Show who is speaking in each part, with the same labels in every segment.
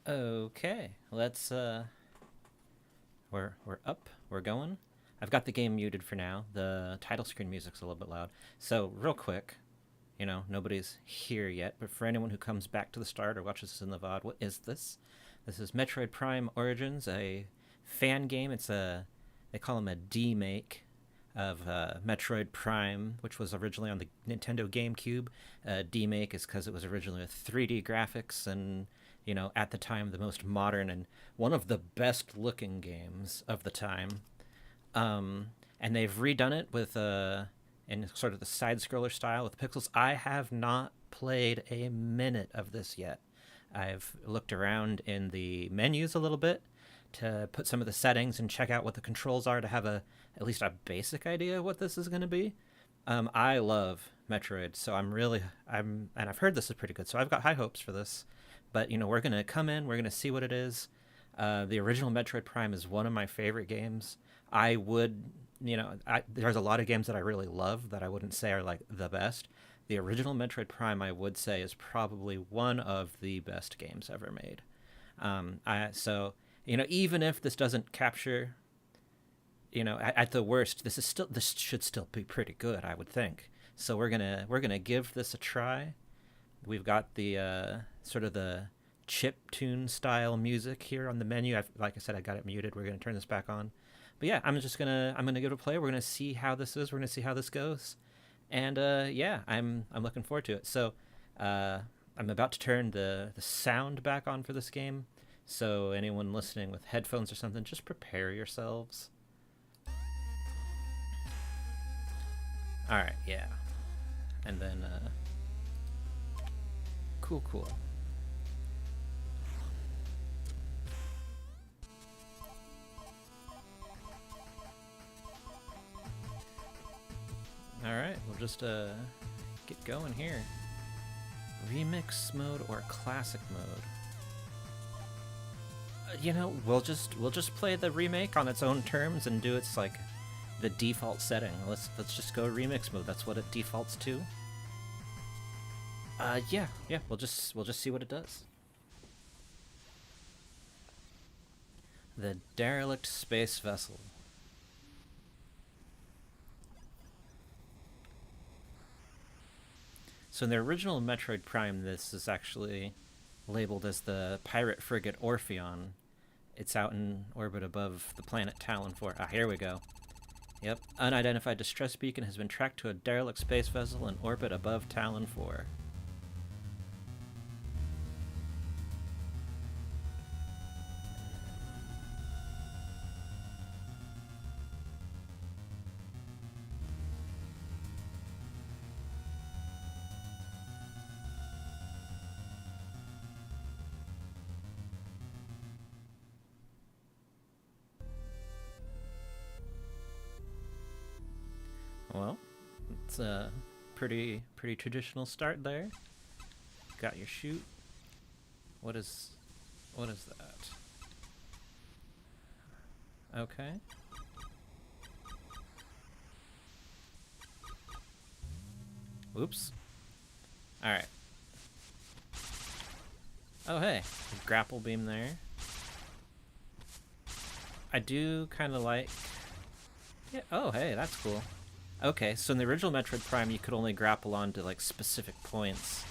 Speaker 1: Okay, let's we're up, we're going. I've got the game muted for now. The title screen music's a little bit loud. So, real quick, nobody's here yet, but for anyone who comes back to the start or watches this in the VOD, what is this? This is Metroid Prime Origins, a fan game. They call them a demake of Metroid Prime, which was originally on the Nintendo Gamecube. Demake is because it was originally with 3D graphics and, at the time, the most modern and one of the best looking games of the time. And they've redone it with in sort of the side scroller style with pixels. I have not played a minute of this yet. I've looked around in the menus a little bit to put some of the settings and check out what the controls are to have at least a basic idea of what this is going to be. I love Metroid, so and I've heard this is pretty good, so I've got high hopes for this. But we're gonna come in, we're gonna see what it is. The original Metroid Prime is one of my favorite games. I would, there's a lot of games that I really love that I wouldn't say are like the best. The original Metroid Prime, I would say, is probably one of the best games ever made. So even if this doesn't capture, at the worst, this should still be pretty good, I would think. So we're gonna give this a try. We've got the sort of the chip tune style music here on the menu. Like I said, I got it muted. We're gonna turn this back on. But yeah, I'm gonna give it a play. We're gonna see how this is. We're gonna see how this goes. And yeah, I'm looking forward to it. So I'm about to turn the sound back on for this game. So anyone listening with headphones or something, just prepare yourselves. All right, yeah, and then cool. All right, we'll just get going here. Remix mode or classic mode? We'll just play the remake on its own terms and do its like the default setting. Let's just go remix mode. That's what it defaults to. Yeah. We'll just see what it does. The derelict space vessel. So in the original Metroid Prime, this is actually labeled as the pirate frigate Orpheon. It's out in orbit above the planet Talon 4. Ah, here we go. Yep, unidentified distress beacon has been tracked to a derelict space vessel in orbit above Talon 4. Well, it's a pretty traditional start there. Got your shoot. What is that? Okay. Oops. All right. Oh hey, grapple beam there. I do kind of like. Yeah. Oh hey, that's cool. Okay, so in the original Metroid Prime, you could only grapple onto like specific points.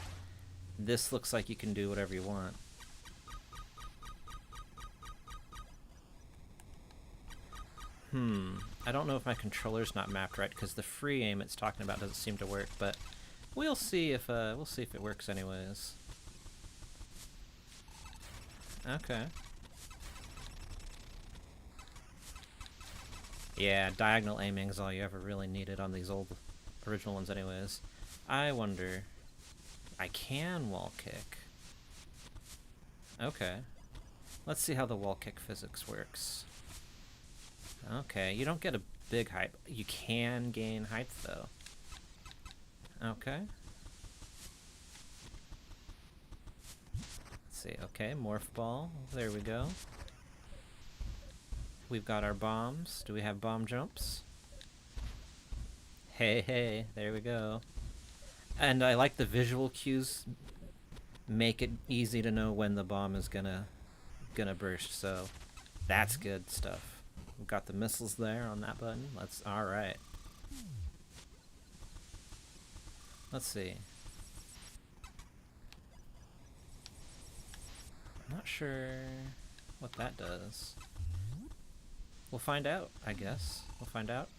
Speaker 1: This looks like you can do whatever you want. I don't know if my controller's not mapped right because the free aim it's talking about doesn't seem to work, but we'll see if it works anyways. Okay. Yeah, diagonal aiming is all you ever really needed on these old original ones anyways. I wonder. I can wall kick. Okay. Let's see how the wall kick physics works. Okay, you don't get a big height. You can gain height though. Okay. Let's see. Okay, morph ball. There we go. We've got our bombs. Do we have bomb jumps? Hey, there we go. And I like the visual cues make it easy to know when the bomb is gonna gonna burst, so that's good stuff. We've got the missiles there on that button. Alright. Let's see. I'm not sure what that does. We'll find out, I guess. We'll find out.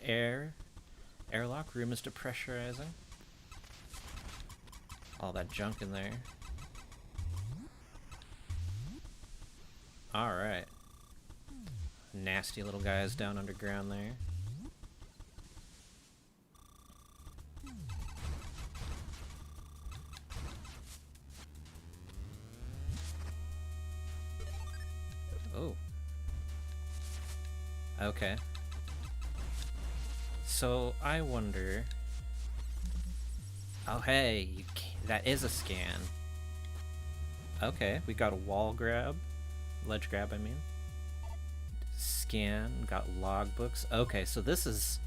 Speaker 1: Airlock, room is depressurizing. All that junk in there. Alright. Nasty little guys down underground there. Oh. Okay. So, I wonder... Oh, hey, that is a scan. Okay, we got a wall grab. Ledge grab, I mean. Scan, got logbooks. Okay, so this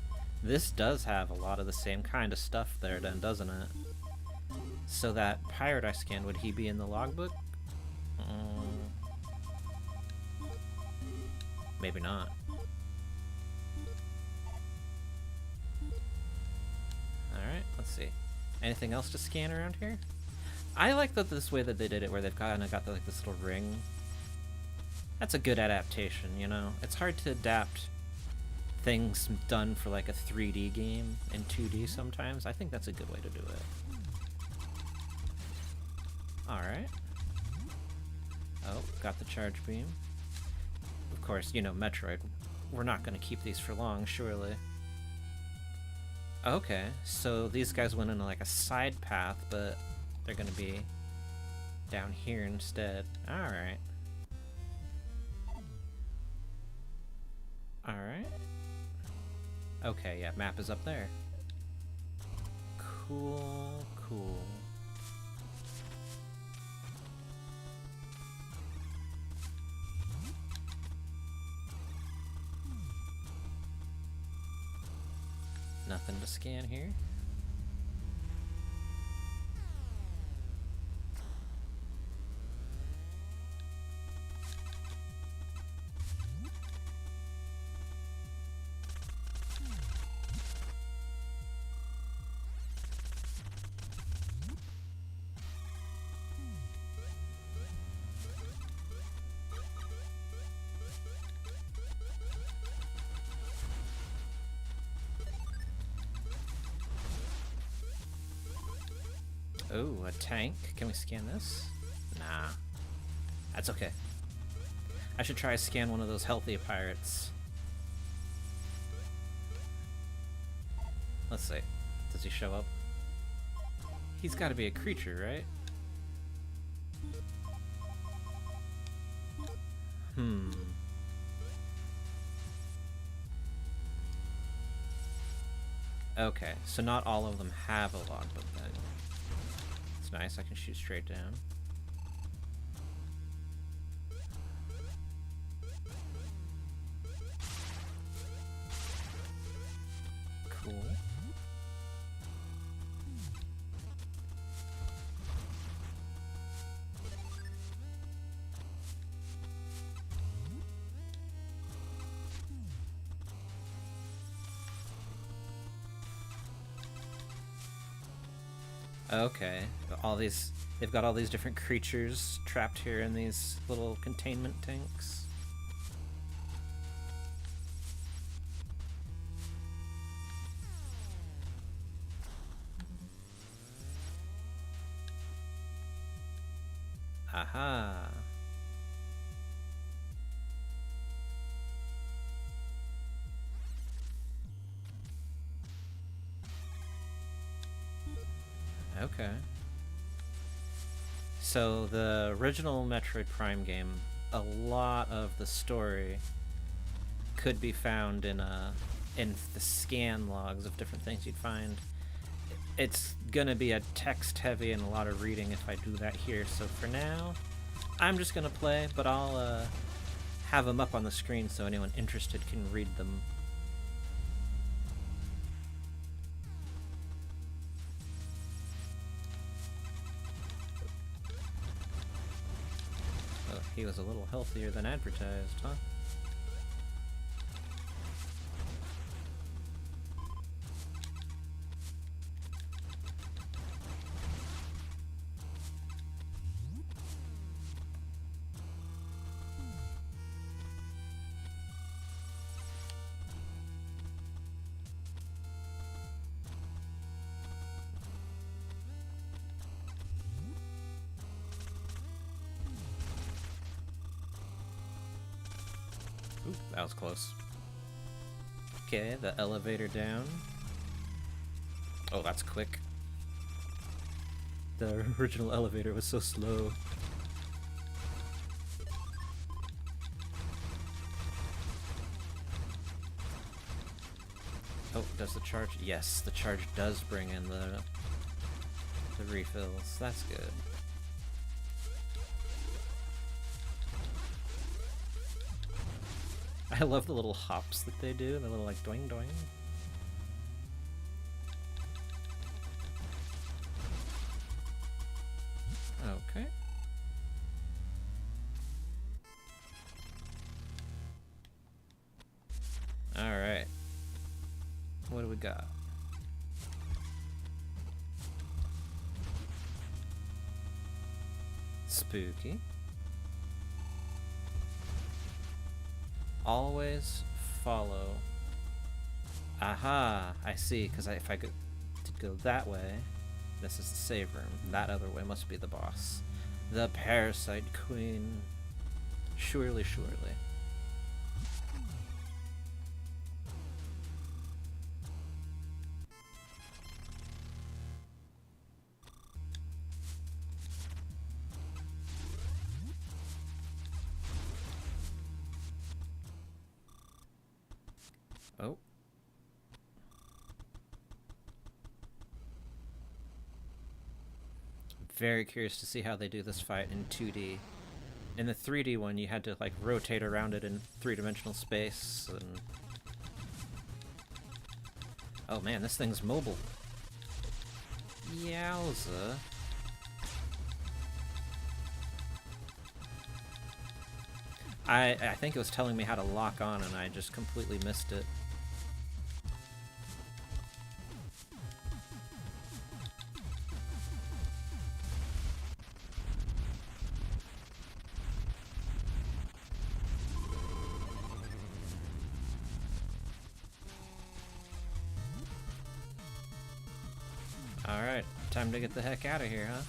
Speaker 1: does have a lot of the same kind of stuff there then, doesn't it? So that pirate I scanned, would he be in the logbook? Maybe not. Alright, let's see. Anything else to scan around here? I like this way that they did it, where they've kind of got like this little ring. That's a good adaptation, you know? It's hard to adapt things done for like a 3D game in 2D sometimes. I think that's a good way to do it. Alright. Oh, got the charge beam. Of course, you know, Metroid. We're not going to keep these for long, surely. Okay, so these guys went into like a side path, but they're going to be down here instead. Alright. Alright. Okay, yeah, map is up there. Cool, cool. Nothing to scan here. Oh, a tank. Can we scan this? Nah. That's okay. I should try to scan one of those healthy pirates. Let's see. Does he show up? He's got to be a creature, right? Okay, so not all of them have a logbook then. It's nice, I can shoot straight down. Cool. Okay, they've got all these different creatures trapped here in these little containment tanks. Aha. Okay. So the original Metroid Prime game, a lot of the story could be found in the scan logs of different things you'd find. It's gonna be a text heavy and a lot of reading if I do that here, so for now I'm just gonna play, but I'll have them up on the screen so anyone interested can read them. he was a little healthier than advertised, huh? Ooh, that was close. Okay, the elevator down. Oh, that's quick. The original elevator was so slow. Oh, does the charge? Yes, the charge does bring in the refills. That's good. I love the little hops that they do, the little like doing doing. Okay. Alright. What do we got? Spooky. Always follow. Aha! I see, because if I go to go that way, this is the save room. That other way must be the boss. The Parasite Queen. Surely, surely. Oh. Very curious to see how they do this fight in 2D. In the 3D one, you had to like rotate around it in three-dimensional space, and oh man, this thing's mobile. Yowza. I think it was telling me how to lock on, and I just completely missed it. Alright, time to get the heck out of here, huh?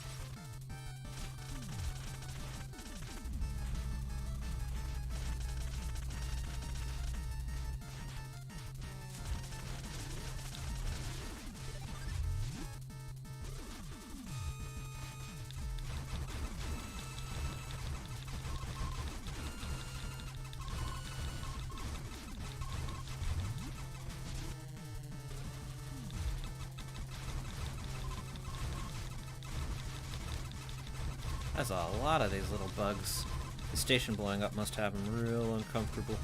Speaker 1: That's a lot of these little bugs. The station blowing up must have them real uncomfortable.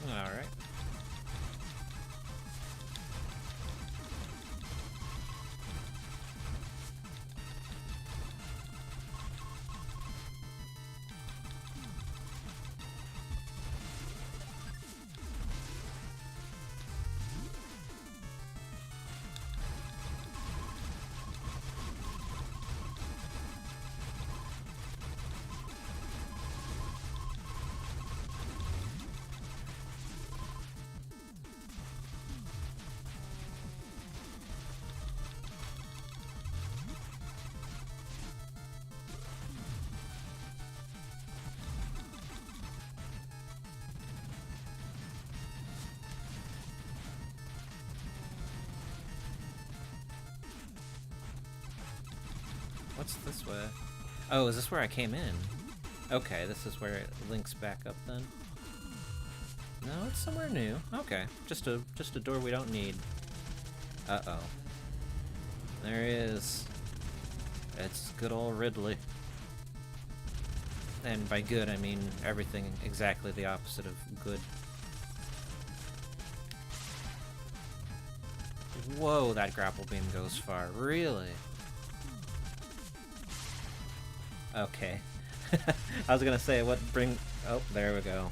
Speaker 1: Alright. What's this way? Oh, is this where I came in? Okay, this is where it links back up then. No, it's somewhere new. Okay, just a door we don't need. Uh-oh. There he is. It's good old Ridley. And by good, I mean everything exactly the opposite of good. Whoa, that grapple beam goes far. Really? Okay. I was gonna say, what bring... Oh, there we go.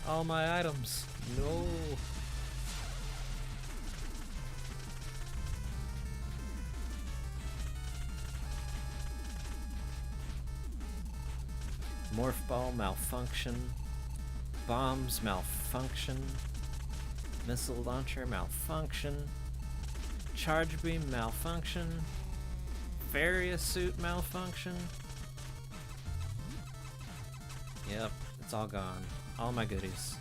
Speaker 1: All my items. No. Morph ball malfunction. Bombs malfunction. Missile launcher malfunction. Charge beam malfunction. Various suit malfunction. Yep, it's all gone. All my goodies.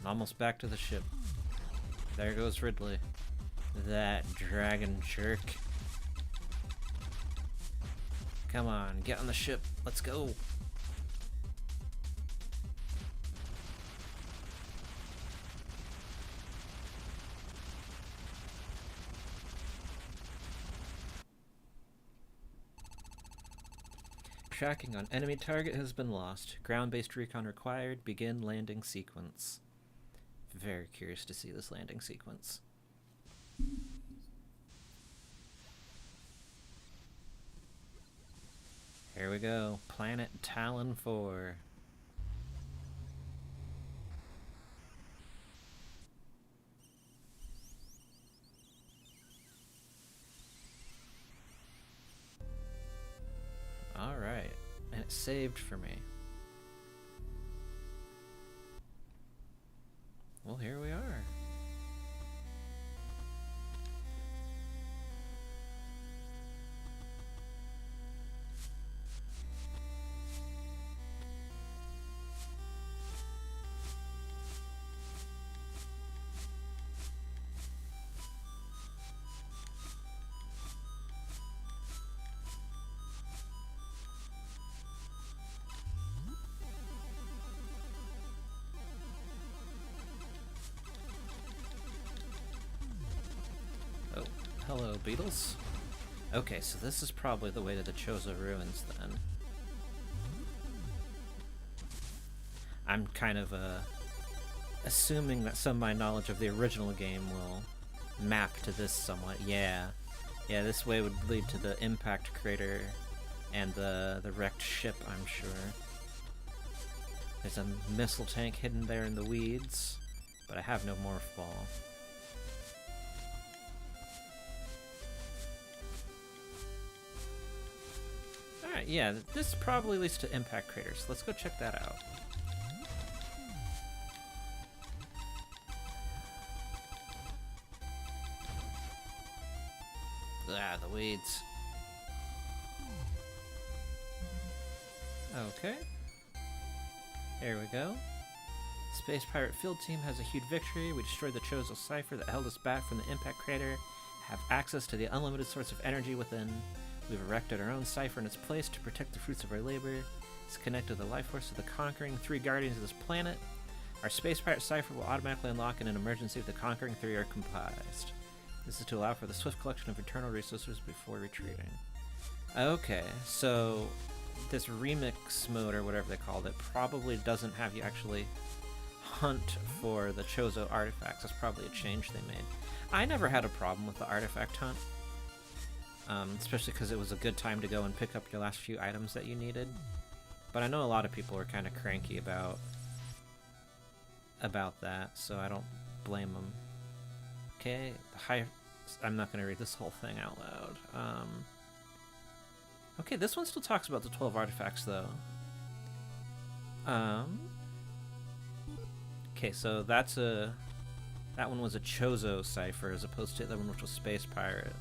Speaker 1: Almost back to the ship. There goes Ridley. That dragon jerk. Come on, get on the ship. Let's go. Tracking on enemy target has been lost. Ground-based recon required. Begin landing sequence. Very curious to see this landing sequence. Here we go. Planet Talon 4. Alright. And it saved for me. Well, here we are. Hello, beetles. Okay, so this is probably the way to the Chozo Ruins, then. I'm kind of, assuming that some of my knowledge of the original game will map to this somewhat. Yeah. Yeah, this way would lead to the impact crater and the wrecked ship, I'm sure. There's a missile tank hidden there in the weeds, but I have no morph ball. Alright, yeah, this probably leads to impact craters. Let's go check that out. Ah, the weeds. Okay. There we go. Space Pirate Field Team has a huge victory. We destroyed the Chozo Cipher that held us back from the impact crater. Have access to the unlimited source of energy within. We've erected our own cipher in its place to protect the fruits of our labor. It's connected to the life force of the conquering 3 guardians of this planet. Our Space Pirate cipher will automatically unlock in an emergency if the conquering 3 are comprised. This is to allow for the swift collection of internal resources before retreating. Okay, so this remix mode, or whatever they called it, probably doesn't have you actually hunt for the Chozo artifacts. That's probably a change they made. I never had a problem with the artifact hunt. Especially because it was a good time to go and pick up your last few items that you needed. But I know a lot of people were kind of cranky about that, so I don't blame them. Okay, I'm not going to read this whole thing out loud. Okay, this one still talks about the 12 artifacts, though. Okay, so that one was a Chozo cipher as opposed to the one which was Space Pirate.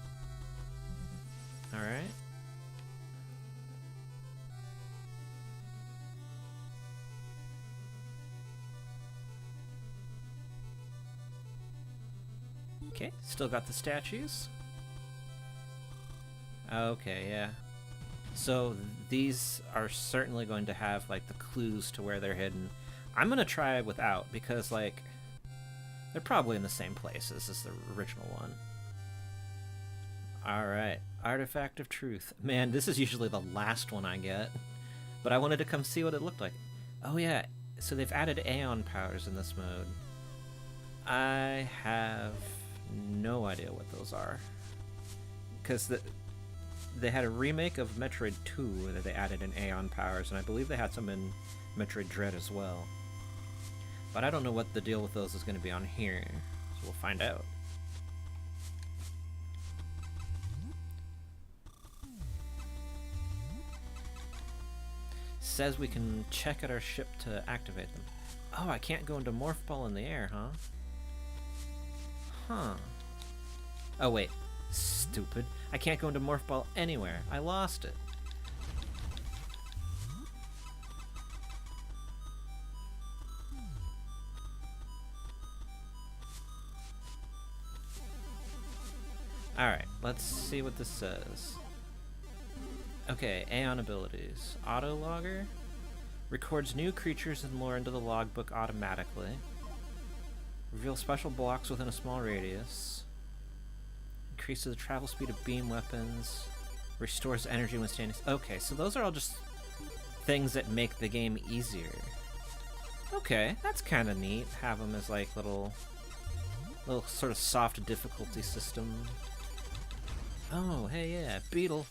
Speaker 1: Alright. Okay, still got the statues. Okay, yeah. So these are certainly going to have like the clues to where they're hidden. I'm gonna try without because like they're probably in the same places as the original one. Alright, Artifact of Truth. Man, this is usually the last one I get, but I wanted to come see what it looked like. Oh yeah, so they've added Aeon powers in this mode. I have no idea what those are. Because they had a remake of Metroid 2 where they added in Aeon powers, and I believe they had some in Metroid Dread as well. But I don't know what the deal with those is going to be on here, so we'll find out. Says we can check at our ship to activate them. Oh, I can't go into Morph Ball in the air, huh? Huh. Oh wait, stupid. I can't go into Morph Ball anywhere. I lost it. Alright, let's see what this says. Okay, Aeon abilities. Auto Logger records new creatures and lore into the logbook automatically. Reveals special blocks within a small radius. Increases the travel speed of beam weapons. Restores energy when standing. Okay, so those are all just things that make the game easier. Okay, that's kind of neat. Have them as like little sort of soft difficulty system. Oh, hey, yeah, beetle.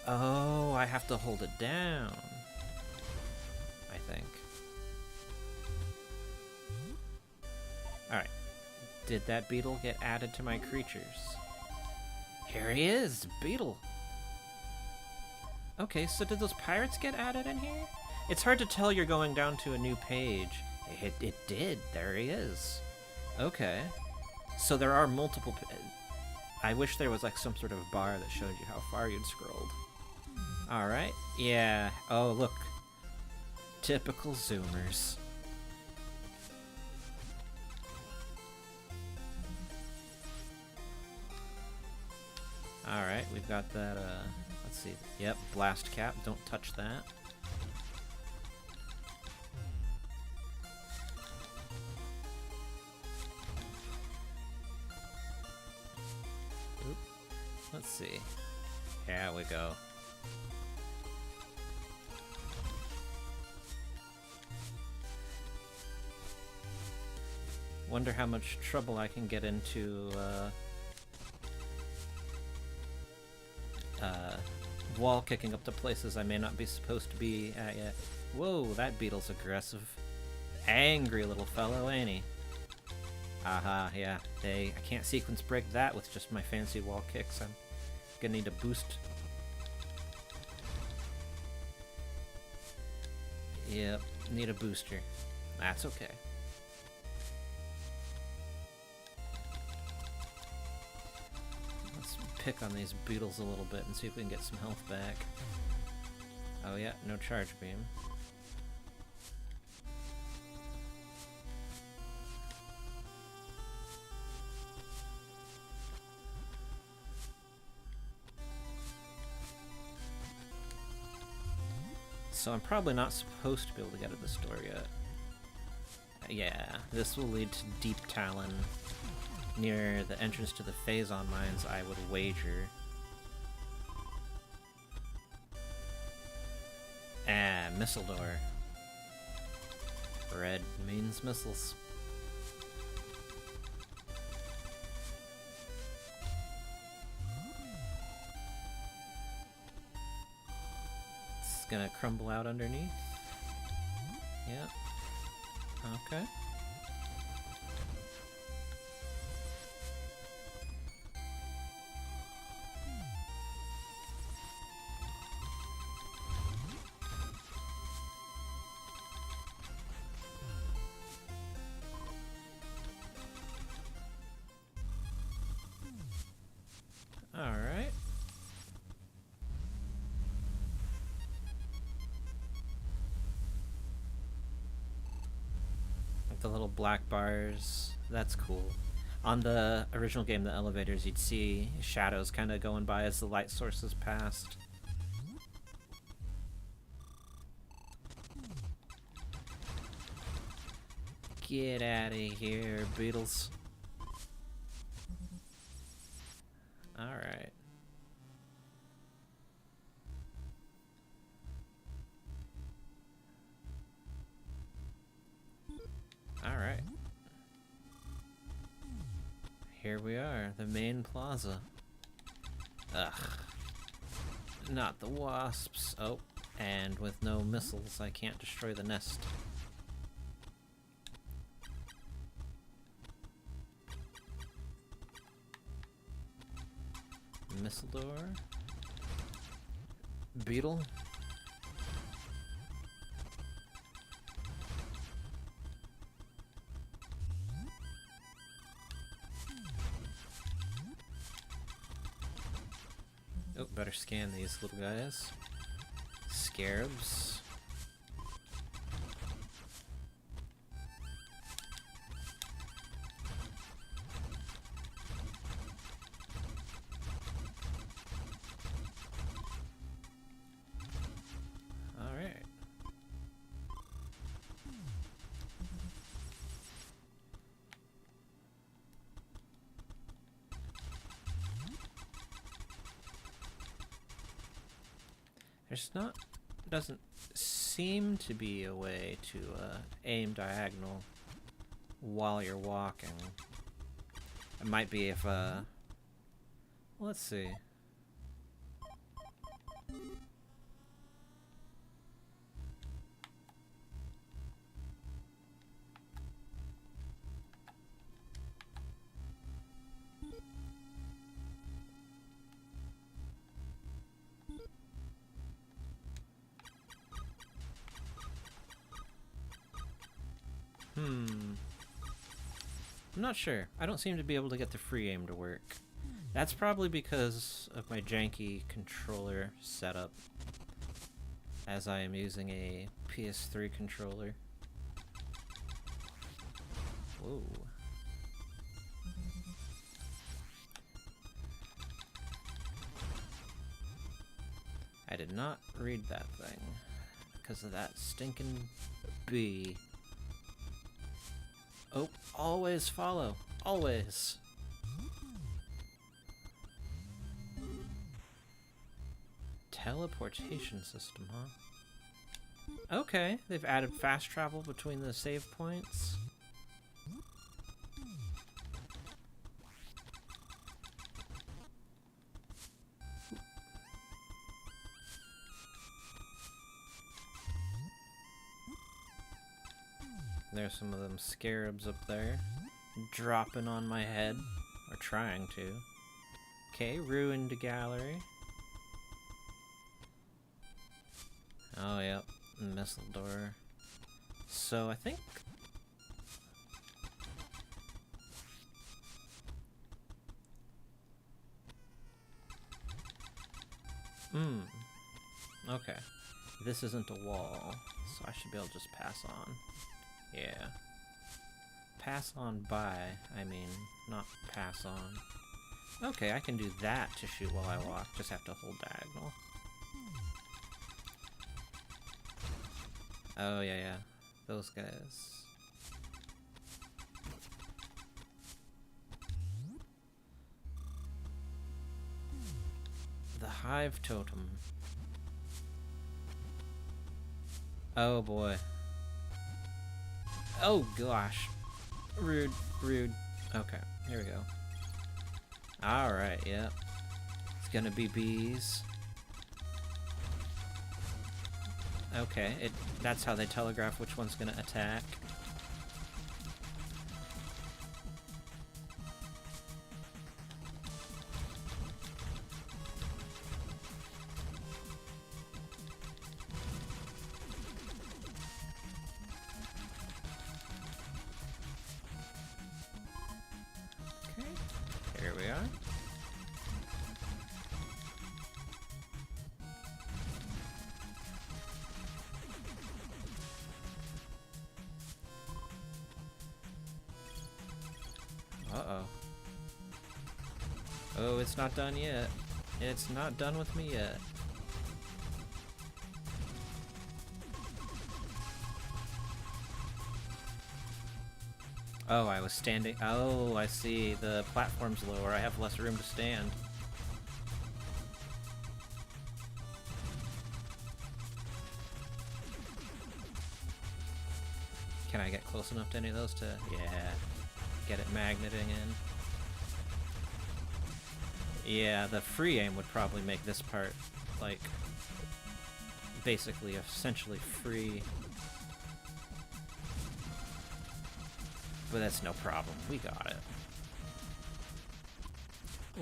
Speaker 1: Oh, I have to hold it down, I think. Alright. Did that beetle get added to my creatures? Here he is, beetle. Okay, so did those pirates get added in here? It's hard to tell you're going down to a new page. It did. There he is. Okay. So there are multiple... I wish there was like some sort of bar that showed you how far you'd scrolled. Alright, yeah. Oh, look. Typical Zoomers. Alright, we've got that, let's see. Yep, blast cap. Don't touch that. Oop. Let's see. Here we go. Wonder how much trouble I can get into, wall kicking up to places I may not be supposed to be at yet. Whoa, that beetle's aggressive. Angry little fellow, ain't he? Aha, yeah. I can't sequence break that with just my fancy wall kicks. I'm gonna need a boost. Yep, need a booster. That's okay. Pick on these beetles a little bit and see if we can get some health back. Oh yeah, no charge beam. So I'm probably not supposed to be able to get at this door yet. Yeah, this will lead to Deep Talon. Near the entrance to the Phazon mines, I would wager. Ah, missile door. Red means missiles. It's gonna crumble out underneath. Yeah. Okay. Alright. Like the little black bars. That's cool. On the original game, the elevators, you'd see shadows kind of going by as the light sources passed. Get out of here, Beatles. Alright. Alright. Here we are, the main plaza. Ugh. Not the wasps. Oh, and with no missiles, I can't destroy the nest. Missile door. Beetle. Oh, better scan these little guys. Scarabs. Alright. Doesn't seem to be a way to aim diagonal while you're walking. It might be if let's see. I'm not sure. I don't seem to be able to get the free aim to work. That's probably because of my janky controller setup, as I am using a PS3 controller. Whoa. I did not read that thing because of that stinking bee. Oh, always follow. Always. Teleportation system, huh? Okay, they've added fast travel between the save points. There's some of them scarabs up there, dropping on my head, or trying to. Okay, ruined gallery. Oh, yep, missile door. So I think... Okay. This isn't a wall, so I should be able to just pass on. Yeah. Pass on by, I mean, not pass on. Okay, I can do that to shoot while I walk, just have to hold diagonal. Oh, yeah. Those guys. The hive totem. Oh, boy. Oh, gosh. Rude. Okay, here we go. Alright, yep. It's gonna be bees. Okay, that's how they telegraph which one's gonna attack. Okay, here we are. Uh-oh. Oh, it's not done yet. It's not done with me yet. Oh, I was standing. Oh, I see. The platform's lower. I have less room to stand. Can I get close enough to any of those to... Yeah. Get it magneting in. Yeah, the free aim would probably make this part, like, basically, essentially free. But that's no problem. We got it.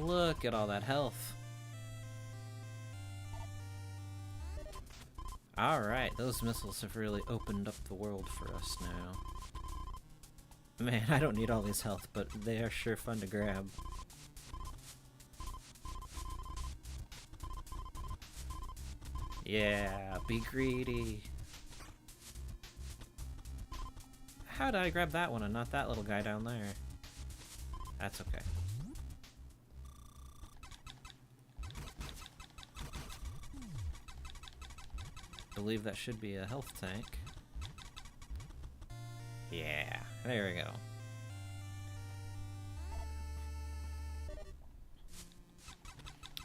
Speaker 1: Look at all that health. Alright, those missiles have really opened up the world for us now. Man, I don't need all these health, but they are sure fun to grab. Yeah, be greedy. How did I grab that one and not that little guy down there? That's okay. I believe that should be a health tank. Yeah, there we go.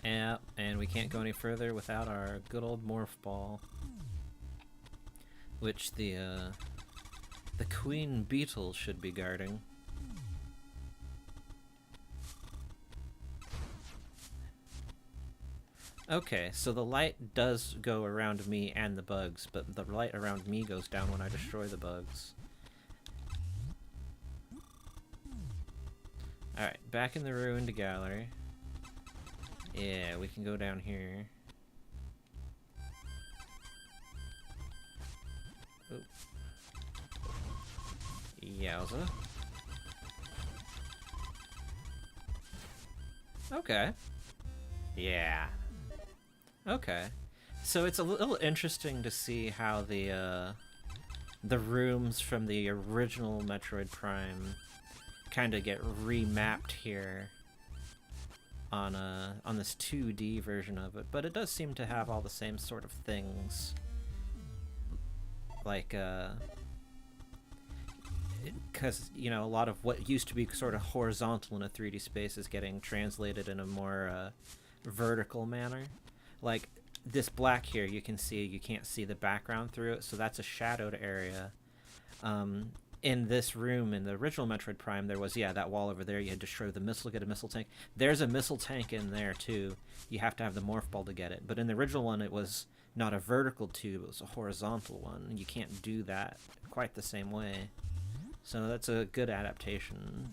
Speaker 1: Yeah, and we can't go any further without our good old morph ball, which the queen beetle should be guarding. Okay, so the light does go around me and the bugs, but the light around me goes down when I destroy the bugs. Alright, back in the ruined gallery. Yeah, we can go down here. Oop. Yowza. Okay. Yeah. Okay. So it's a little interesting to see how the rooms from the original Metroid Prime kind of get remapped here on this 2D version of it, but it does seem to have all the same sort of things, like because you know, a lot of what used to be sort of horizontal in a 3D space is getting translated in a more vertical manner. Like this black here, you can see, you can't see the background through it, so that's a shadowed area. In this room, in the original Metroid Prime, there was, yeah, that wall over there. You had to destroy the missile, get a missile tank. There's a missile tank in there, too. You have to have the morph ball to get it. But in the original one, it was not a vertical tube, it was a horizontal one. You can't do that quite the same way. So that's a good adaptation.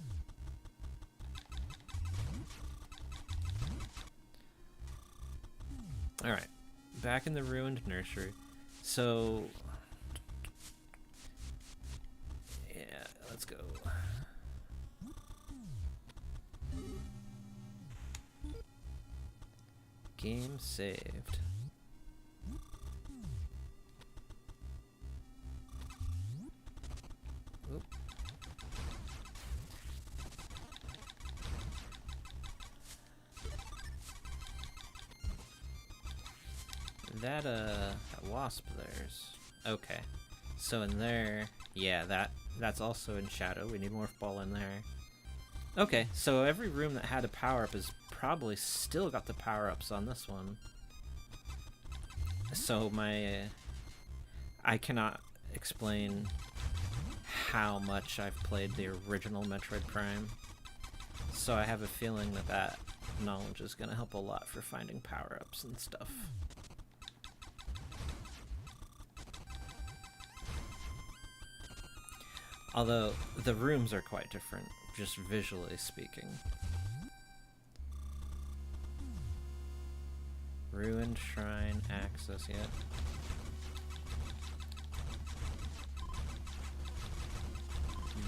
Speaker 1: Alright, back in the ruined nursery. So... yeah, let's go. Game saved. Oop. That wasp there's okay. So in there, yeah, that's also in shadow. We need morph ball in there. Okay, so every room that had a power-up has probably still got the power-ups on this one. So I cannot explain how much I've played the original Metroid Prime. So I have a feeling that that knowledge is going to help a lot for finding power-ups and stuff. Although, the rooms are quite different, just visually speaking. Ruined Shrine access yet.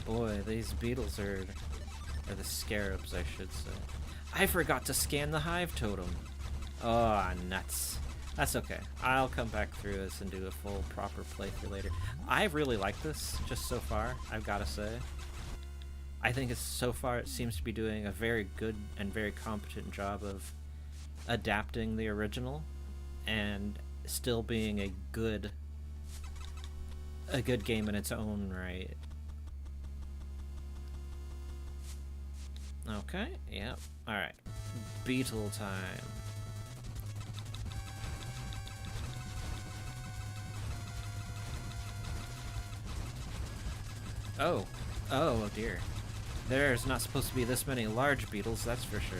Speaker 1: Boy, these beetles are the scarabs, I should say. I forgot to scan the hive totem! Oh, nuts. That's okay. I'll come back through this and do a full, proper playthrough later. I really like this, just so far, I've gotta say. I think it's, so far, it seems to be doing a very good and very competent job of adapting the original and still being a good game in its own right. Okay, yep. Alright. Beetle time. Oh. Oh dear. There's not supposed to be this many large beetles, that's for sure.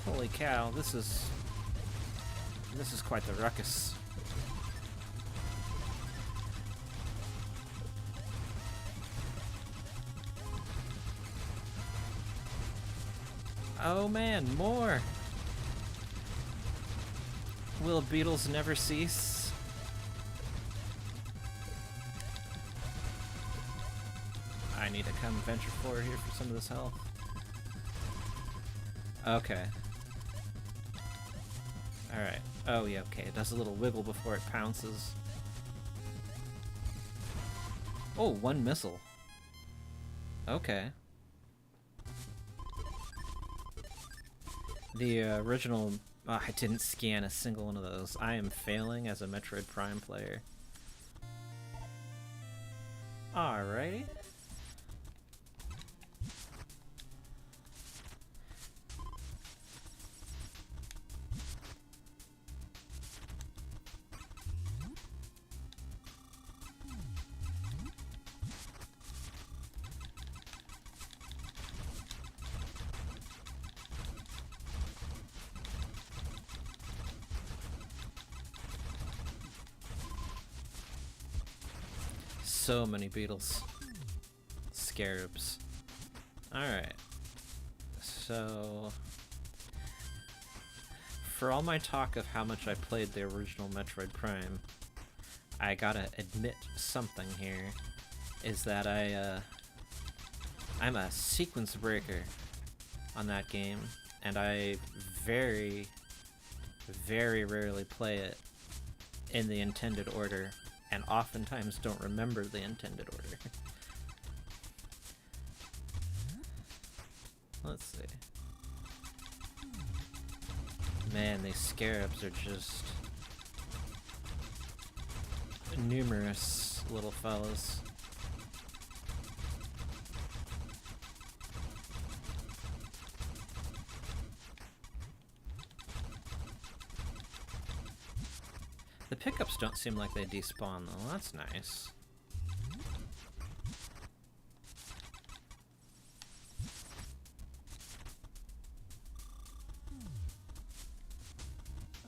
Speaker 1: Holy cow, this is quite the ruckus. Oh man, more! Will beetles never cease? I need to come venture forward here for some of this health. Okay. Alright. Oh yeah, okay. It does a little wiggle before it pounces. Oh, one missile. Okay. The original... Oh, I didn't scan a single one of those. I am failing as a Metroid Prime player. Alrighty. So many beetles. Scarabs. Alright. So... for all my talk of how much I played the original Metroid Prime, I gotta admit something here. Is that I'm a sequence breaker on that game, and I very, very rarely play it in the intended order, and oftentimes don't remember the intended order. Let's see. Man, these scarabs are just numerous little fellas. The pickups don't seem like they despawn though, that's nice.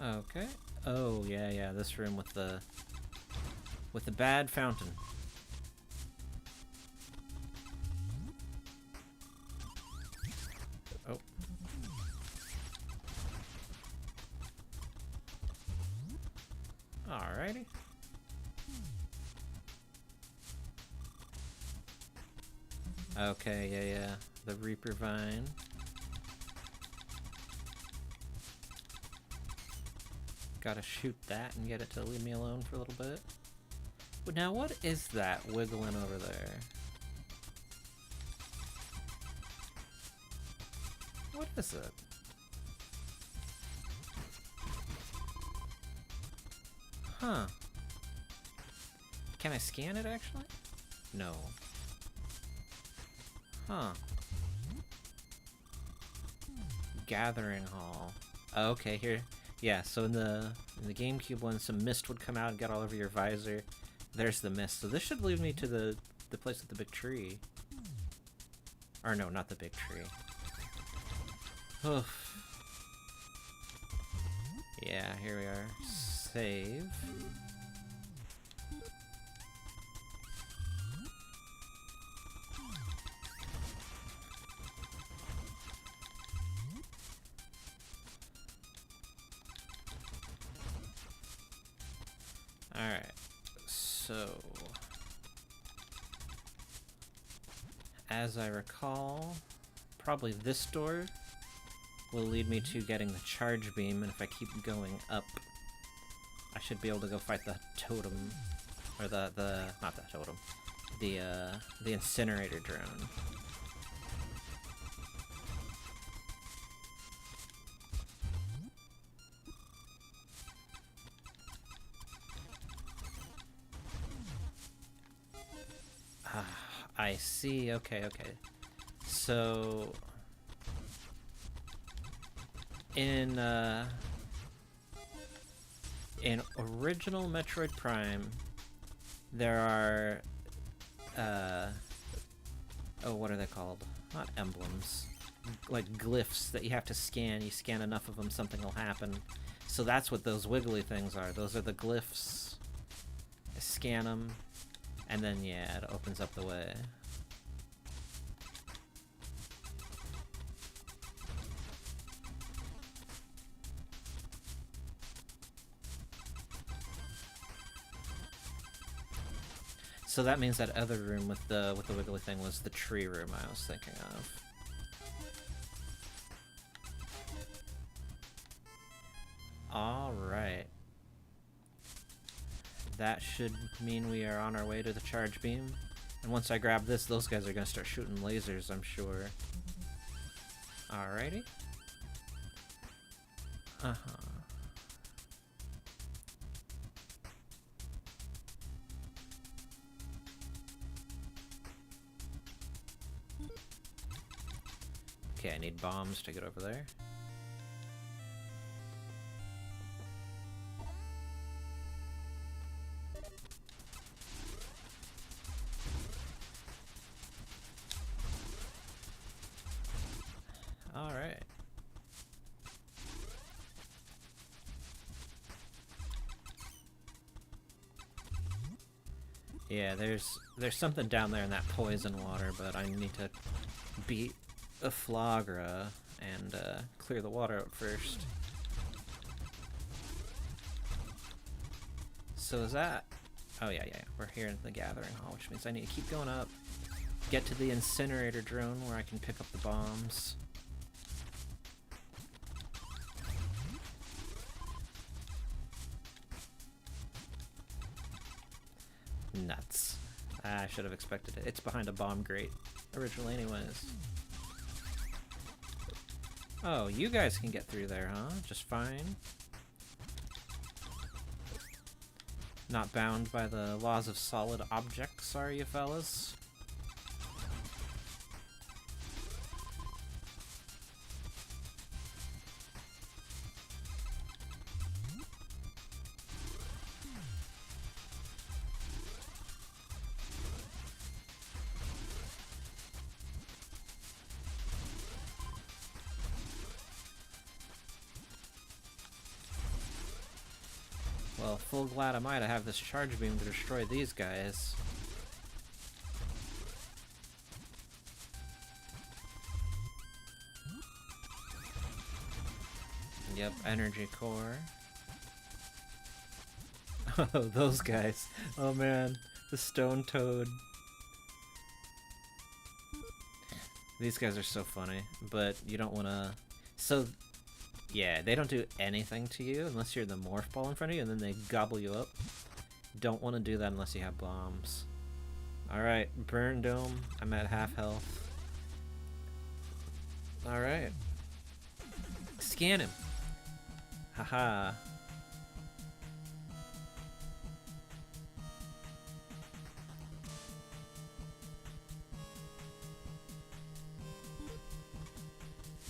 Speaker 1: Okay. Oh yeah, this room with the bad fountain. Oh. Alrighty. Okay, yeah. The Reaper Vine. Gotta shoot that and get it to leave me alone for a little bit. But now what is that wiggling over there? What is it? Huh. Can I scan it actually? No. Huh. Gathering Hall. Oh, okay, here. Yeah, so in the GameCube one, some mist would come out and get all over your visor. There's the mist. So this should lead me to the place with the big tree. Or no, not the big tree. Oof. Yeah, here we are. Save. Alright, so as I recall, probably this door will lead me to getting the charge beam, and if I keep going up, I should be able to go fight the totem, or not the totem, the incinerator drone. I see. Okay, okay. So in original Metroid Prime, there are oh, what are they called? Not emblems. Like glyphs that you have to scan. You scan enough of them, something will happen. So that's what those wiggly things are. Those are the glyphs. I scan them, and then yeah, it opens up the way. So that means that other room with the wiggly thing was the tree room I was thinking of. All right. That should mean we are on our way to the charge beam. And once I grab this, those guys are gonna start shooting lasers, I'm sure. Alrighty. Uh-huh. Okay, I need bombs to get over there. All right. Yeah, there's something down there in that poison water, but I need to beat a Flagra and clear the water out first. So is that... Oh yeah, we're here in the gathering hall, which means I need to keep going up, get to the incinerator drone where I can pick up the bombs. Nuts. I should have expected it. It's behind a bomb grate originally anyways. Oh, you guys can get through there, huh? Just fine. Not bound by the laws of solid objects, are you fellas? Well, full glad am I to have this charge beam to destroy these guys. Yep, energy core. Oh, those guys. Oh man, the stone toad. These guys are so funny, but you don't want to... So... Yeah, they don't do anything to you unless you're the morph ball in front of you, and then they gobble you up. Don't want to do that unless you have bombs. Alright, burn dome. I'm at half health. Alright. Scan him. Haha.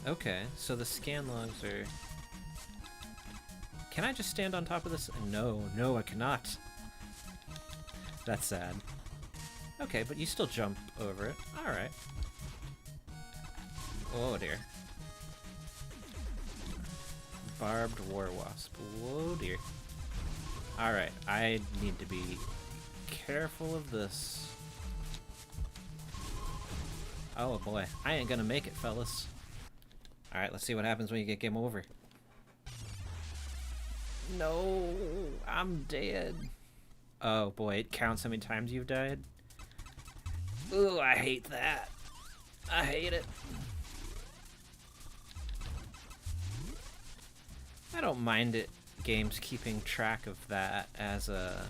Speaker 1: Okay, so the scan logs are... Can I just stand on top of this? No, no, I cannot. That's sad. Okay, but you still jump over it. Alright. Oh dear. Barbed war wasp. Whoa dear. Alright, I need to be careful of this. Oh boy, I ain't gonna make it, fellas. Alright, let's see what happens when you get game over. No, I'm dead. Oh boy, it counts how many times you've died. Ooh, I hate that. I hate it. I don't mind it, games keeping track of that as a...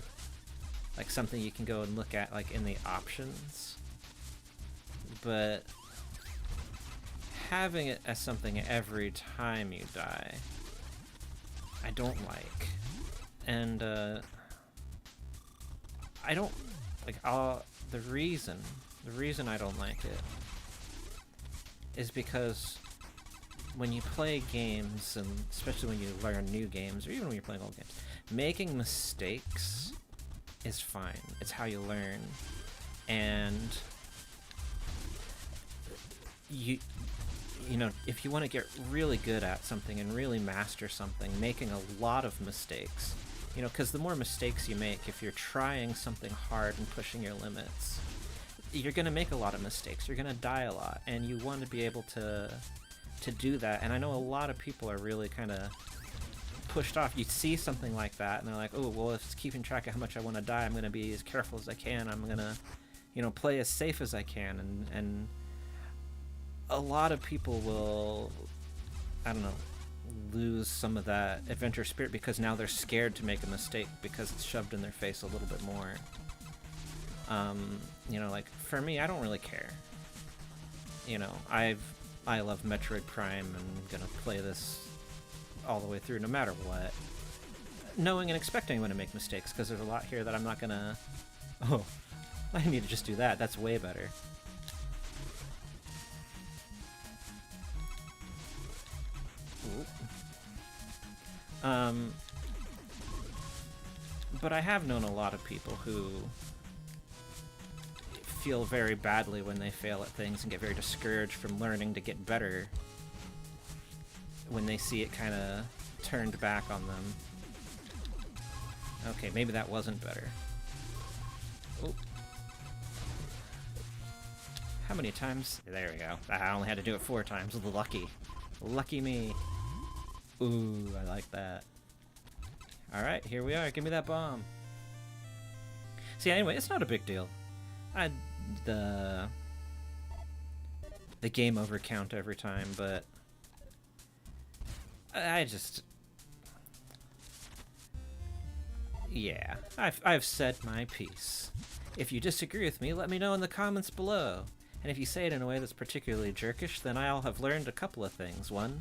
Speaker 1: like something you can go and look at like in the options. But... having it as something every time you die, I don't like. And, I don't, like, the reason The reason I don't like it is because when you play games, and especially when you learn new games, or even when you're playing old games, making mistakes is fine. It's how you learn. And you know, if you want to get really good at something and really master something, making a lot of mistakes, you know, because the more mistakes you make, if you're trying something hard and pushing your limits, you're going to make a lot of mistakes. You're going to die a lot, and you want to be able to do that. And I know a lot of people are really kind of pushed off. You see something like that, and they're like, oh, well, if it's keeping track of how much I want to die, I'm going to be as careful as I can. I'm going to, you know, play as safe as I can. And a lot of people will, I don't know, lose some of that adventure spirit because now they're scared to make a mistake because it's shoved in their face a little bit more. You know, like, for me, I don't really care. You know, I love Metroid Prime, and I'm gonna play this all the way through no matter what. Knowing and expecting I'm gonna make mistakes, because there's a lot here that I'm not gonna... Oh, I need to just do that. That's way better. But I have known a lot of people who feel very badly when they fail at things and get very discouraged from learning to get better when they see it kind of turned back on them. Okay, maybe that wasn't better. Oh. How many times? There we go. I only had to do it 4 times. Lucky. Lucky me. Ooh, I like that. Alright, here we are. Give me that bomb. See, anyway, it's not a big deal. The game over count every time, but I just... Yeah, I've said my piece. If you disagree with me, let me know in the comments below. And if you say it in a way that's particularly jerkish, then I'll have learned a couple of things. 1,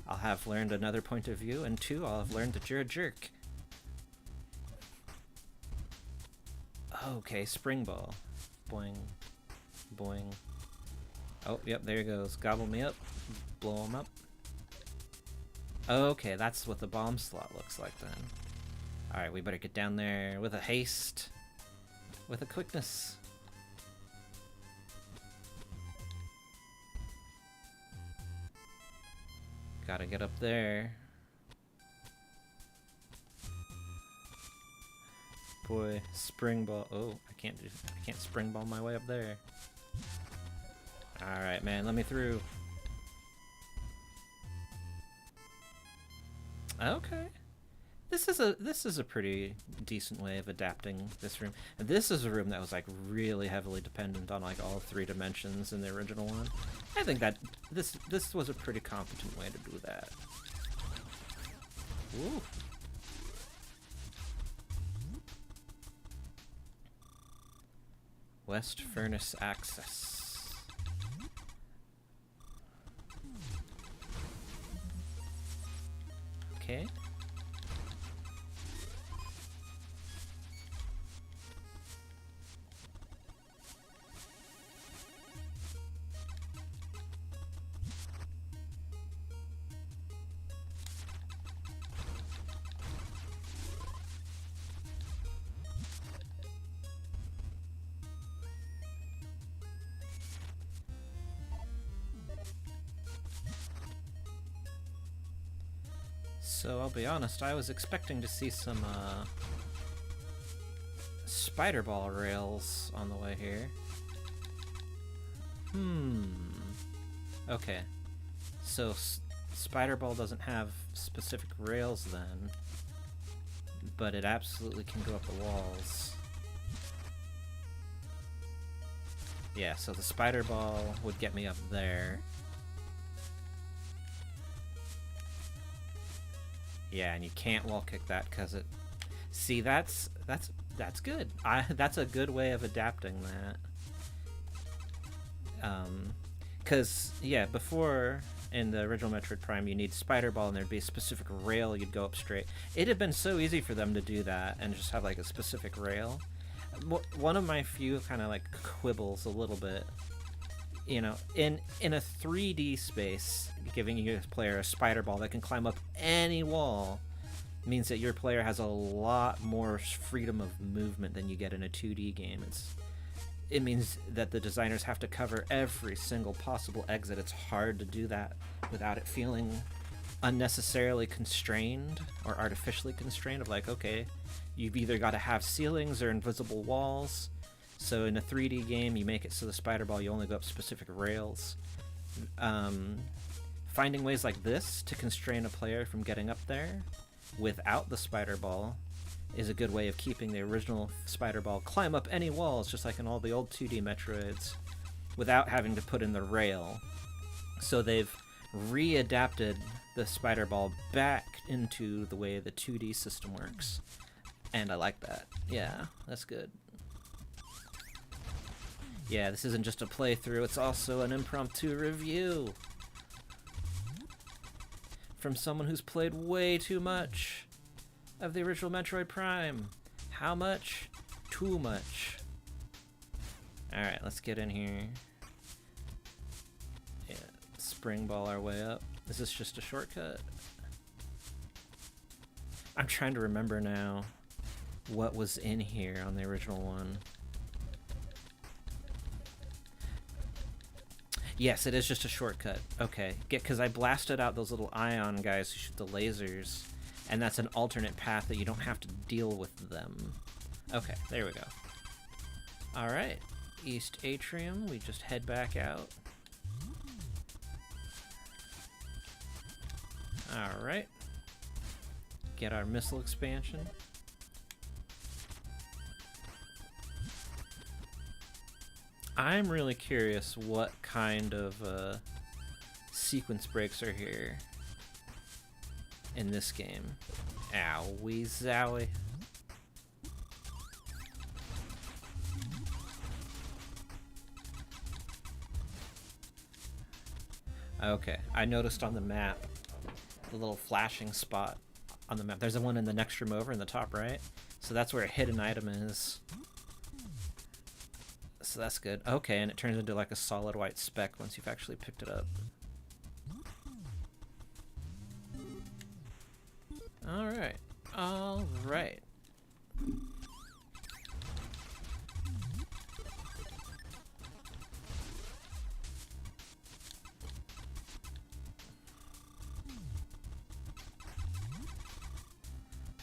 Speaker 1: I'll have learned another point of view, and 2, I'll have learned that you're a jerk. Okay, spring ball. Boing. Boing. Oh, yep, there he goes. Gobble me up. Blow him up. Okay, that's what the bomb slot looks like then. Alright, we better get down there with a haste. With a quickness. Gotta get up there. Boy, spring ball. Oh, I can't spring ball my way up there. Alright, man, let me through. Okay. This is a pretty decent way of adapting this room. And this is a room that was like really heavily dependent on like all 3 dimensions in the original one. I think that this was a pretty competent way to do that. Ooh. West Furnace access. Okay. So I'll be honest, I was expecting to see some spider ball rails on the way here. Okay. So spider ball doesn't have specific rails then, but it absolutely can go up the walls. Yeah, so the spider ball would get me up there. Yeah, and you can't wall kick that because it... See, that's good. That's a good way of adapting that. Because, yeah, before, in the original Metroid Prime, you need Spider Ball and there'd be a specific rail you'd go up straight. It had been so easy for them to do that and just have, like, a specific rail. One of my few kind of like quibbles a little bit, you know, in a 3D space, giving your player a spider ball that can climb up any wall means that your player has a lot more freedom of movement than you get in a 2D game. It means that the designers have to cover every single possible exit. It's hard to do that without it feeling unnecessarily constrained or artificially constrained, of like, okay, you've either got to have ceilings or invisible walls. So in a 3D game, you make it so the spider ball, you only go up specific rails. Finding ways like this to constrain a player from getting up there without the spider ball is a good way of keeping the original spider ball climb up any walls, just like in all the old 2D Metroids, without having to put in the rail. So they've readapted the spider ball back into the way the 2D system works. And I like that. Yeah, that's good. Yeah, this isn't just a playthrough, it's also an impromptu review. From someone who's played way too much of the original Metroid Prime. How much? Too much. Alright, let's get in here. Yeah, spring ball our way up. Is this just a shortcut? I'm trying to remember now what was in here on the original one. Yes, it is just a shortcut. Okay, because I blasted out those little ion guys who shoot the lasers, and that's an alternate path that you don't have to deal with them. Okay, there we go. Alright, East Atrium, we just head back out. Alright. Get our missile expansion. I'm really curious what kind of sequence breaks are here in this game. Owie zowie. Okay, I noticed on the map the little flashing spot on the map. There's the one in the next room over in the top right. So that's where a hidden item is. So that's good. Okay, and it turns into like a solid white speck once you've actually picked it up. Alright. Alright.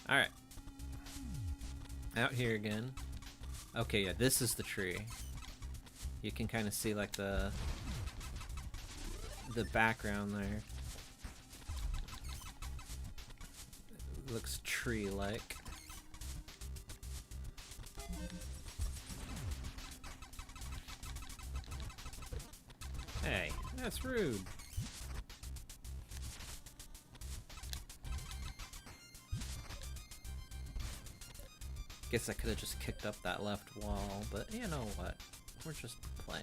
Speaker 1: Alright. Out here again. Okay, yeah, this is the tree. You can kind of see like the background there. It looks tree-like. Hey, that's rude. Guess I could have just kicked up that left wall, but you know what? We're just playing.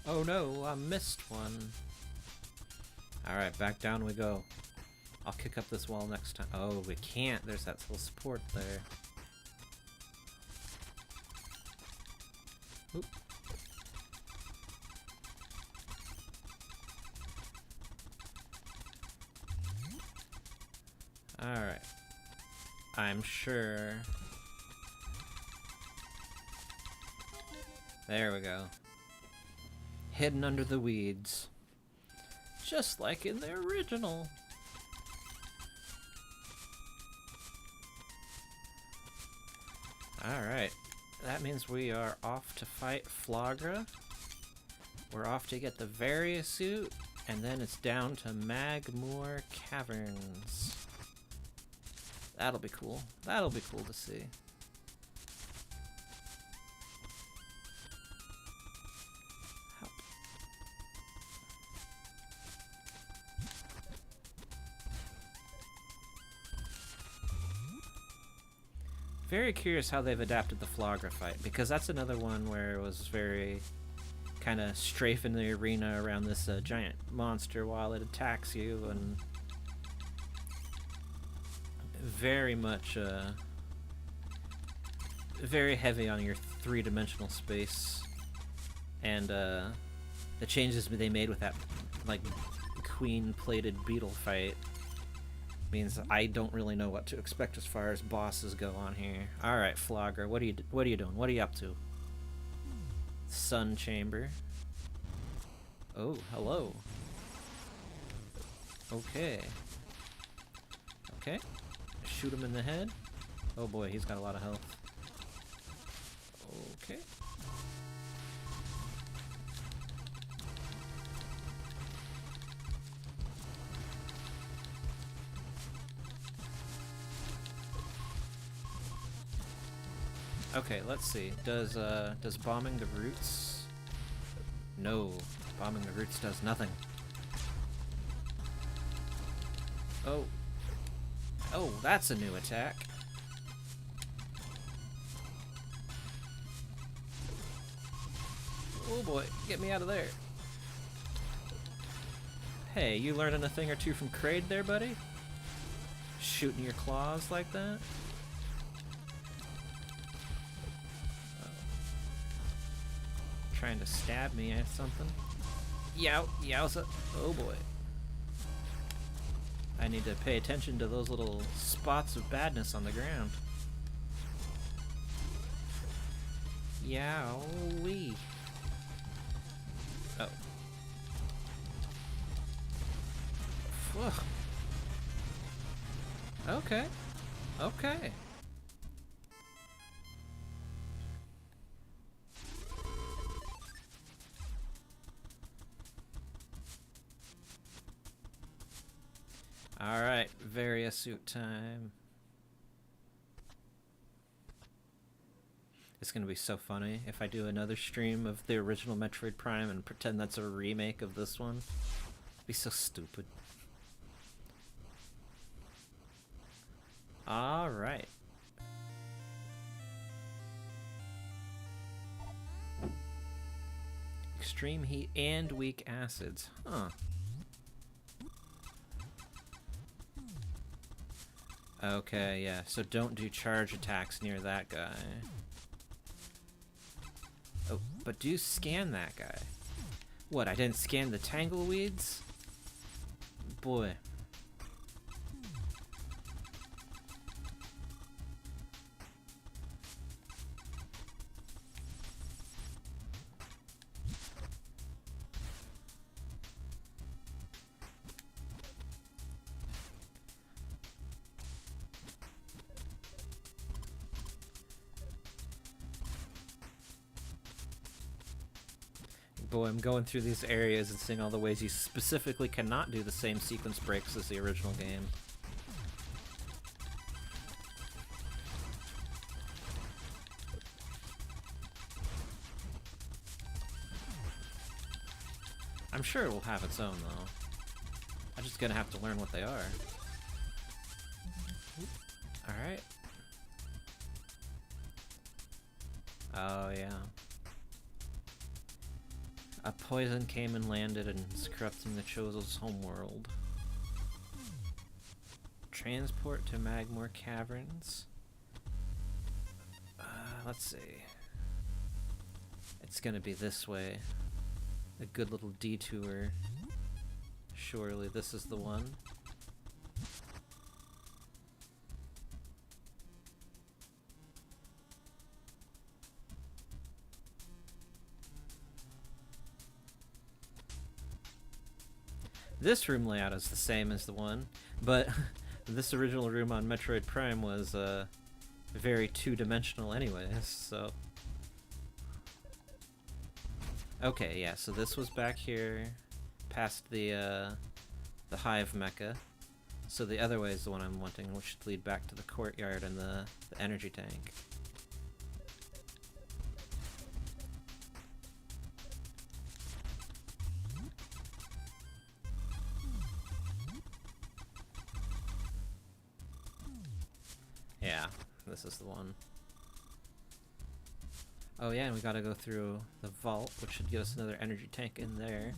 Speaker 1: Oh no, I missed one. Alright, back down we go. I'll kick up this wall next time. Oh, we can't. There's that little support there. Oop. Alright. I'm sure. There we go. Hidden under the weeds. Just like in the original. Alright. That means we are off to fight Flagra. We're off to get the Varia suit, and then it's down to Magmoor Caverns. That'll be cool. That'll be cool to see. Help. Very curious how they've adapted the Flagra fight, because that's another one where it was very kind of strafing the arena around this giant monster while it attacks you, and very much very heavy on your three-dimensional space, and the changes they made with that like queen-plated beetle fight means I don't really know what to expect as far as bosses go on here. All right, Flogger, what are you doing? What are you up to? Sun chamber. Oh, hello. Okay. Okay. Shoot him in the head. Oh boy, he's got a lot of health. Okay. Okay, let's see. Does bombing the roots? No, bombing the roots does nothing. Oh. Oh, that's a new attack. Oh boy, get me out of there. Hey, you learning a thing or two from Kraid there, buddy? Shooting your claws like that? Trying to stab me or something. Yowza. Oh boy. I need to pay attention to those little spots of badness on the ground. Yowie. Oh. Whew. Okay. Okay. Alright, various suit time. It's gonna be so funny if I do another stream of the original Metroid Prime and pretend that's a remake of this one. It'd be so stupid. Alright. Extreme heat and weak acids. Huh. Okay, yeah, so don't do charge attacks near that guy. Oh, but do scan that guy. What, I didn't scan the tangleweeds? Boy. Boy, I'm going through these areas and seeing all the ways you specifically cannot do the same sequence breaks as the original game. I'm sure it will have its own, though. I'm just gonna have to learn what they are. Alright. Oh, yeah. A poison came and landed and is corrupting the Chozo's homeworld. Transport to Magmore Caverns. Let's see. It's gonna be this way. A good little detour. Surely this is the one. This room layout is the same as the one, but this original room on Metroid Prime was very two-dimensional anyways, so... Okay, yeah, so this was back here, past the Hive Mecha. So the other way is the one I'm wanting, which should lead back to the courtyard and the energy tank. Yeah, this is the one. Oh yeah, and we gotta go through the vault, which should get us another energy tank in there.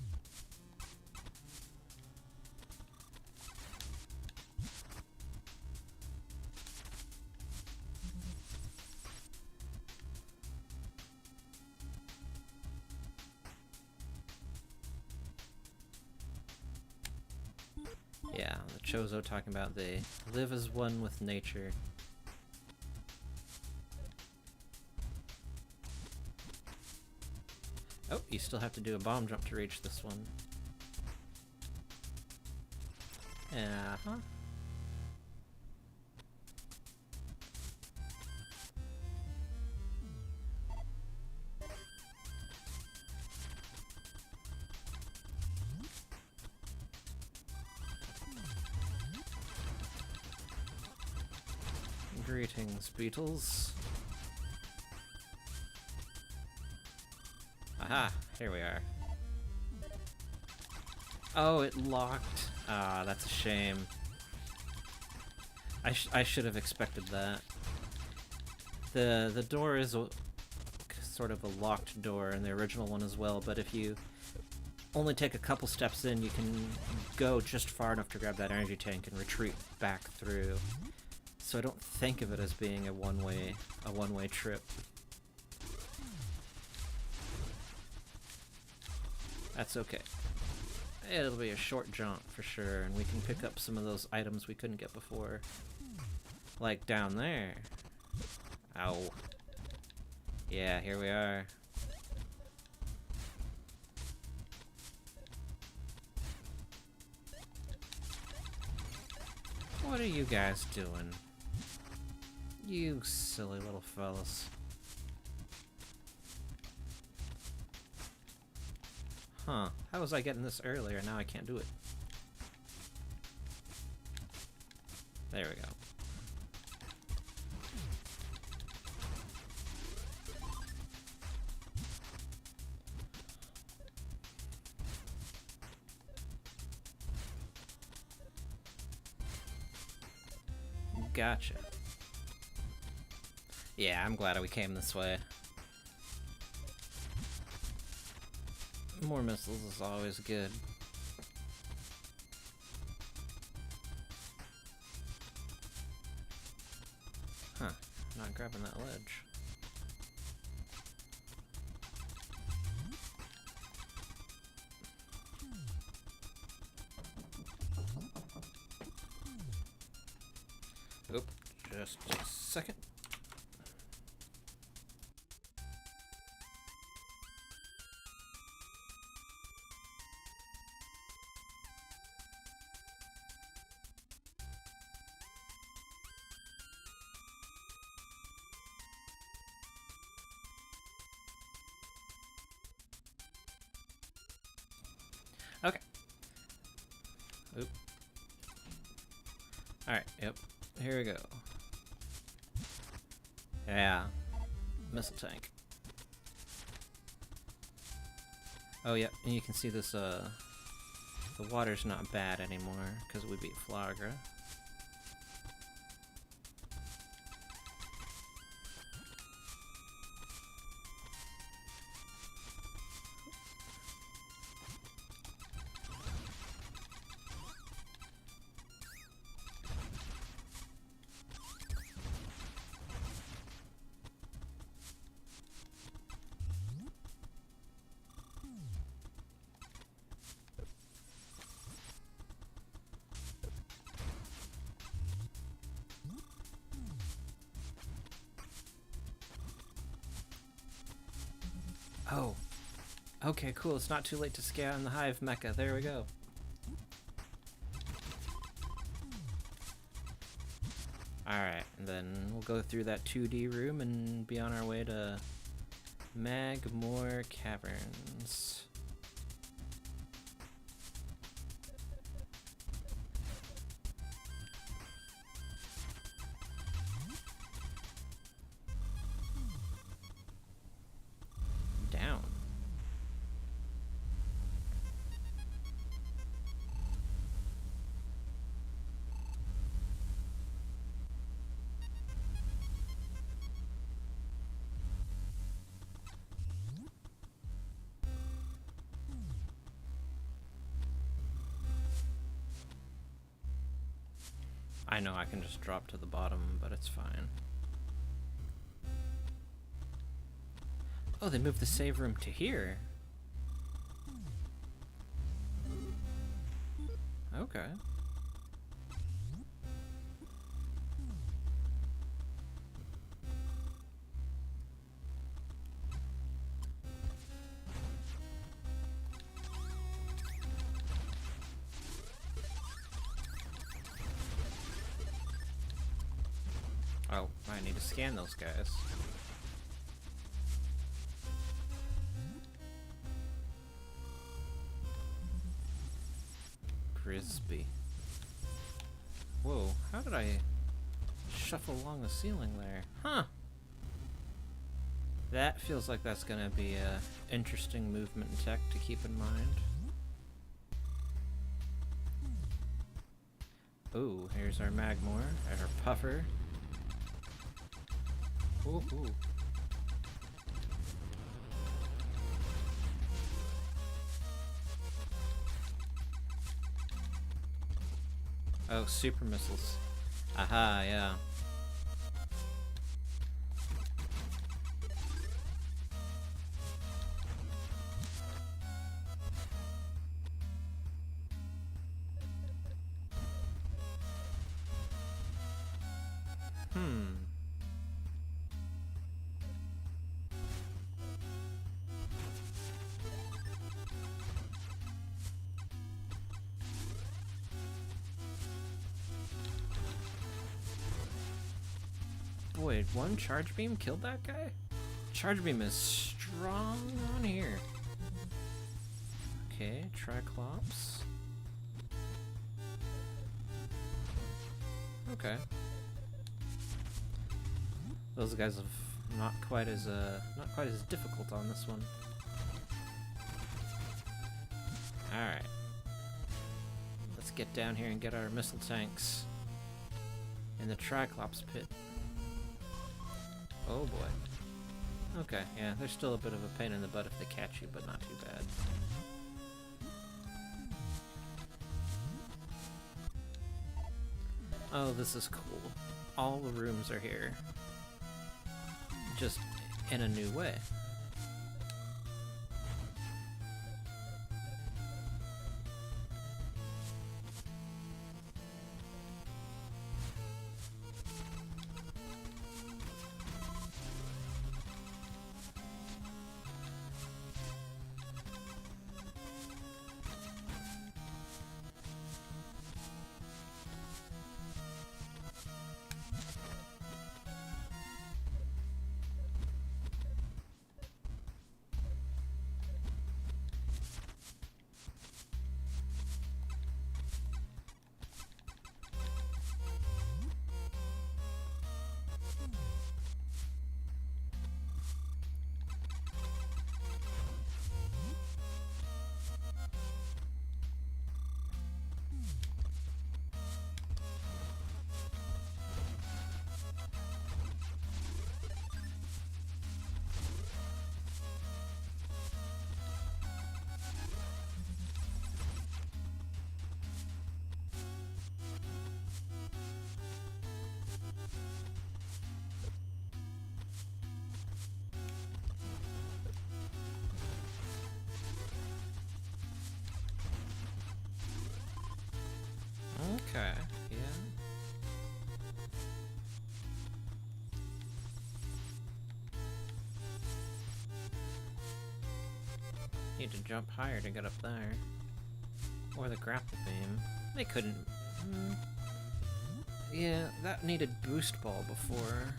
Speaker 1: Yeah, the Chozo talking about they live as one with nature. Oh, you still have to do a bomb jump to reach this one. Uh-huh. Greetings, beetles. Aha, here we are. Oh, it locked. Ah, that's a shame. I should have expected that. The door is sort of a locked door in the original one as well, but if you only take a couple steps in, you can go just far enough to grab that energy tank and retreat back through. So I don't think of it as being a one-way trip. That's okay. It'll be a short jaunt for sure, and we can pick up some of those items we couldn't get before. Like down there. Ow. Yeah, here we are. What are you guys doing? You silly little fellas. Huh. How was I getting this earlier? Now I can't do it. There we go. Gotcha. Yeah, I'm glad we came this way. More missiles is always good. Huh, not grabbing that ledge. Oop, just a second. Okay. Oop. Alright, yep. Here we go. Yeah. Missile tank. Oh, yeah, and you can see this, the water's not bad anymore, because we beat Flagra. Oh. Okay, cool. It's not too late to scan the Hive mecha. There we go. Alright, and then we'll go through that 2D room and be on our way to Magmoor Caverns. Down. I know I can just drop to the bottom, but it's fine. Oh, they moved the save room to here. Okay. Oh, I need to scan those guys. Frisbee. Whoa, how did I shuffle along the ceiling there? Huh! That feels like that's gonna be a interesting movement and tech to keep in mind. Ooh, here's our Magmore, and our Puffer. Ooh, ooh. Oh, super missiles. Aha, yeah. Wait, one charge beam killed that guy? Charge beam is strong on here. Okay, Triclops. Okay. Those guys have not quite as difficult on this one. Alright. Let's get down here and get our missile tanks in the Triclops pit. Oh boy. Okay, yeah, they're still a bit of a pain in the butt if they catch you, but not too bad. Oh, this is cool. All the rooms are here. Just in a new way. Okay, yeah. Need to jump higher to get up there. Or the grapple beam. They couldn't... Yeah, that needed boost ball before.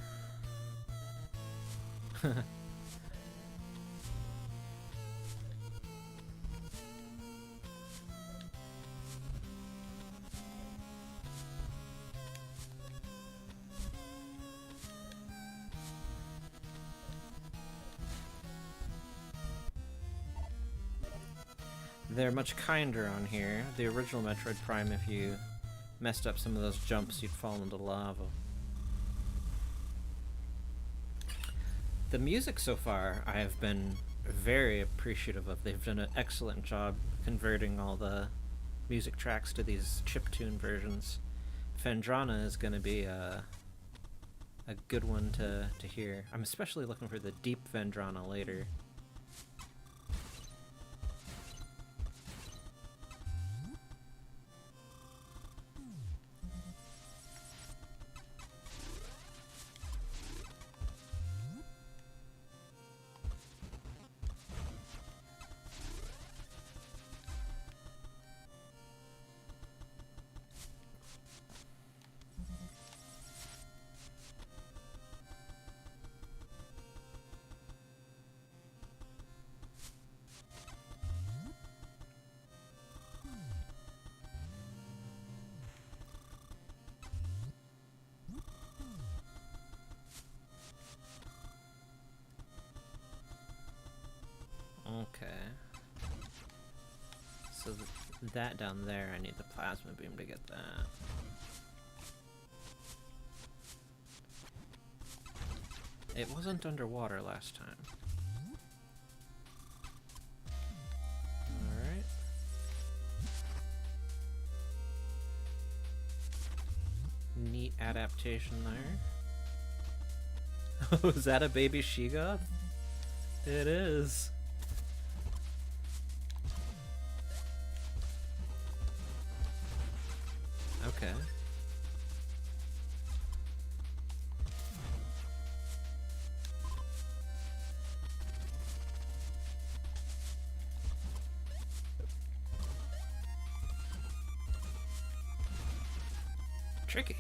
Speaker 1: They're much kinder on here. The original Metroid Prime, if you messed up some of those jumps, you'd fall into lava. The music so far, I have been very appreciative of. They've done an excellent job converting all the music tracks to these chiptune versions. Phendrana is going to be a good one to hear. I'm especially looking for the deep Phendrana later. Okay. So that down there, I need the plasma beam to get that. It wasn't underwater last time. Alright. Neat adaptation there. Oh, is that a baby she-goth? It is. Okay. Tricky.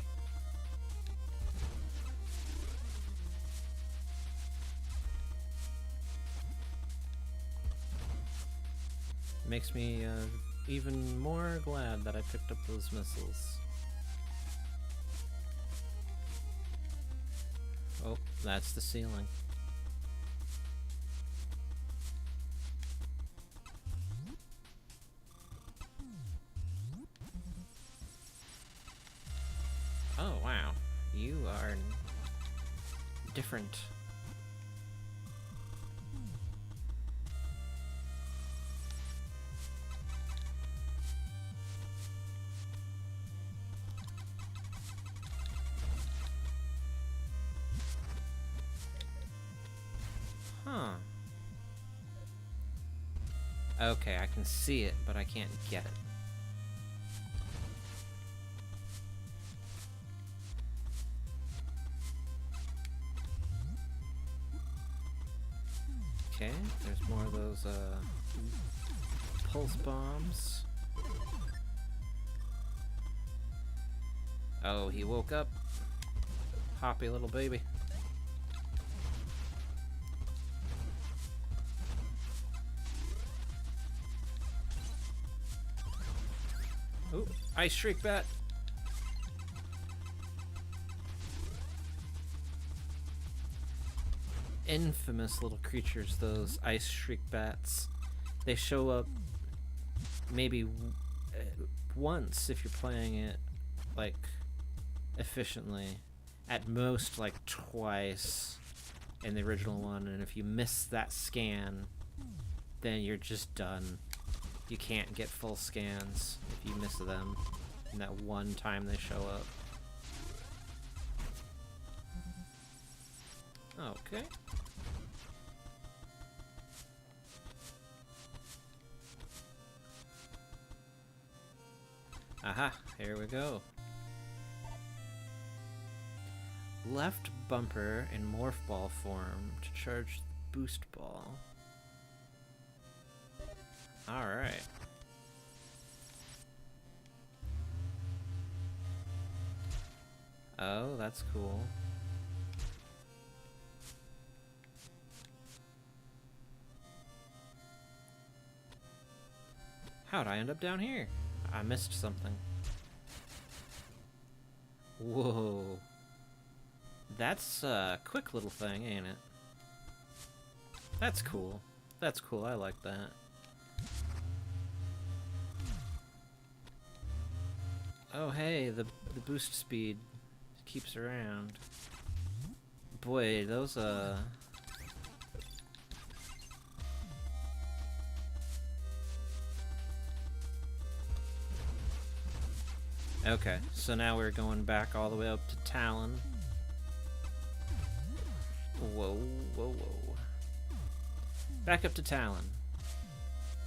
Speaker 1: Makes me even more glad that I picked up those missiles. Oh, that's the ceiling. Oh, wow. You are different. Huh. Okay, I can see it, but I can't get it. Okay, there's more of those pulse bombs. Oh, he woke up. Hoppy little baby. Ooh, ice shriek bat. Infamous little creatures, those ice shriek bats. They show up maybe once if you're playing it like efficiently, at most like twice in the original one, and if you miss that scan, then you're just done. You can't get full scans if you miss them in that one time they show up. Okay. Aha, here we go. Left bumper in morph ball form to charge the boost ball. Alright. Oh, that's cool. How'd I end up down here? I missed something. Whoa. That's a quick little thing, ain't it? That's cool. That's cool, I like that. Oh hey, the boost speed keeps around. Boy, those Okay, so now we're going back all the way up to Talon. Whoa, whoa, whoa. Back up to Talon.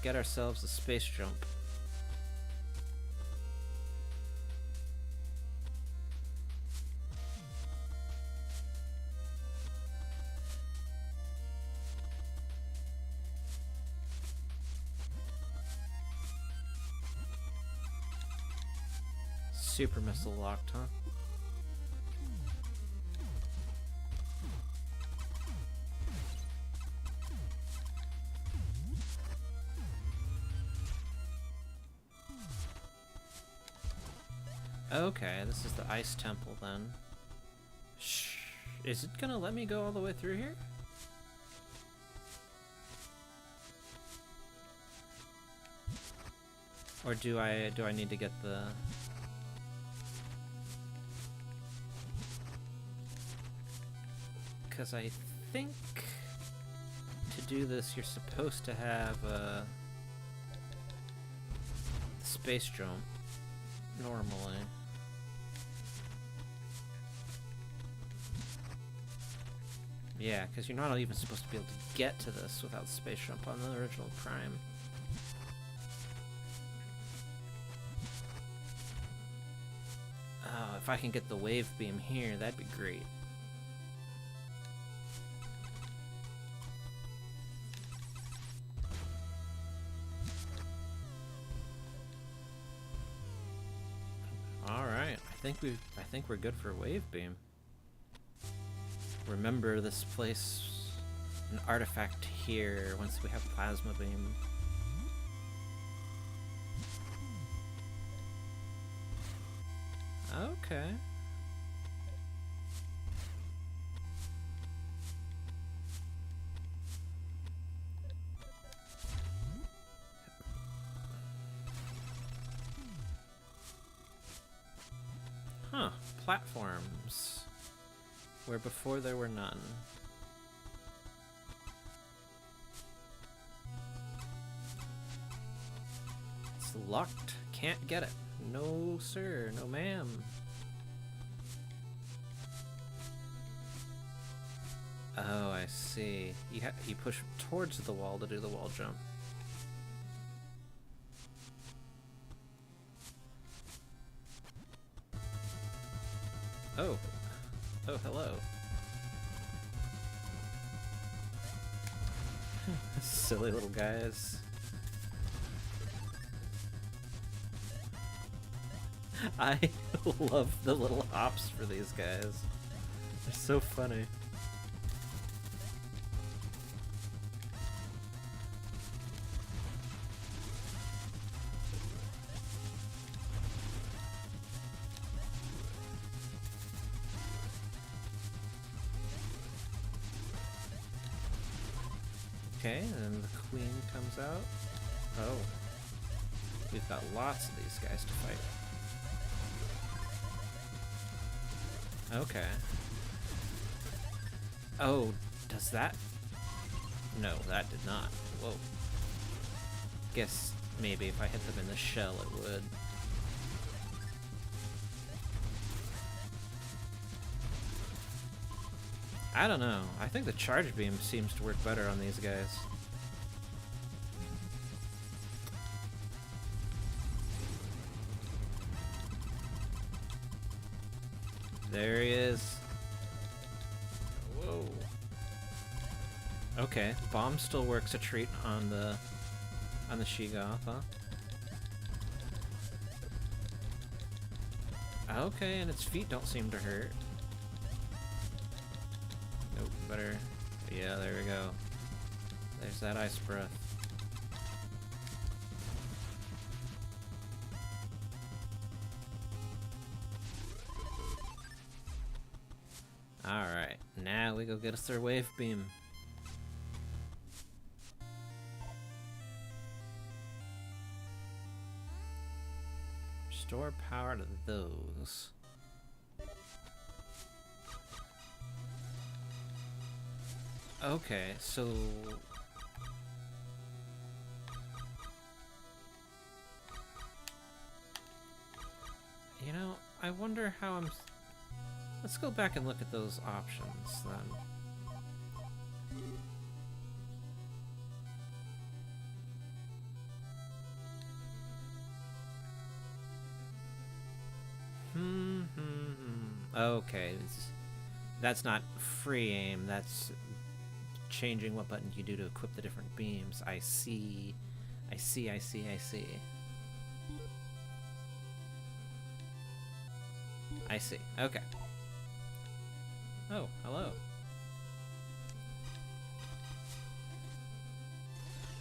Speaker 1: Get ourselves a space jump. Super missile locked, huh? Okay, this is the ice temple then. Shh. Is it gonna let me go all the way through here? Or do I need to get the... Because I think to do this you're supposed to have a space jump normally. Yeah, because you're not even supposed to be able to get to this without space jump on the original Prime. Oh, if I can get the wave beam here, that'd be great. All right, I think we're good for wave beam. Remember this place, an artifact here once we have plasma beam. Okay. Huh, platforms. Where before there were none. It's locked. Can't get it. No sir, no ma'am. Oh, I see. You push towards the wall to do the wall jump. Oh. Oh, hello. Silly little guys. I love the little hops for these guys. They're so funny. Okay, and then the queen comes out. Oh. We've got lots of these guys to fight. Okay. Oh, does that? No, that did not. Whoa. Guess maybe if I hit them in the shell it would. I don't know. I think the charge beam seems to work better on these guys. There he is. Whoa. Okay, bomb still works a treat on the Sheegoth, huh? Okay, and its feet don't seem to hurt. Nope, better. Yeah, there we go. There's that ice breath. Alright, now we go get us our wave beam. Restore power to those. Okay, so... You know, I wonder how I'm... Let's go back and look at those options, then. Okay, that's not free aim, that's changing what button you do to equip the different beams. I see. I see. Okay. Oh, hello.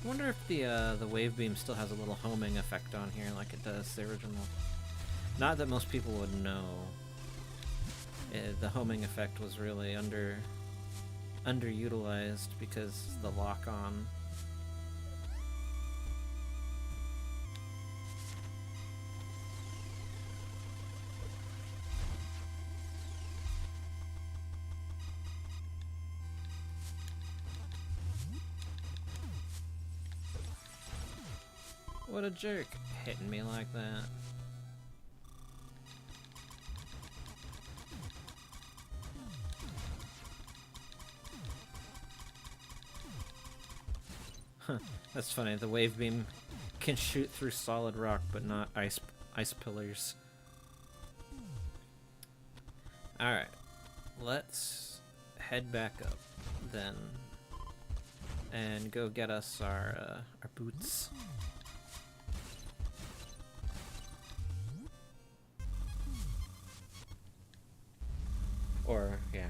Speaker 1: I wonder if the wave beam still has a little homing effect on here like it does the original. Not that most people would know. The homing effect was really underutilized because the lock-on. What a jerk, hitting me like that. Huh, that's funny. The wave beam can shoot through solid rock, but not ice pillars. Alright, let's head back up then and go get us our boots. Or, yeah,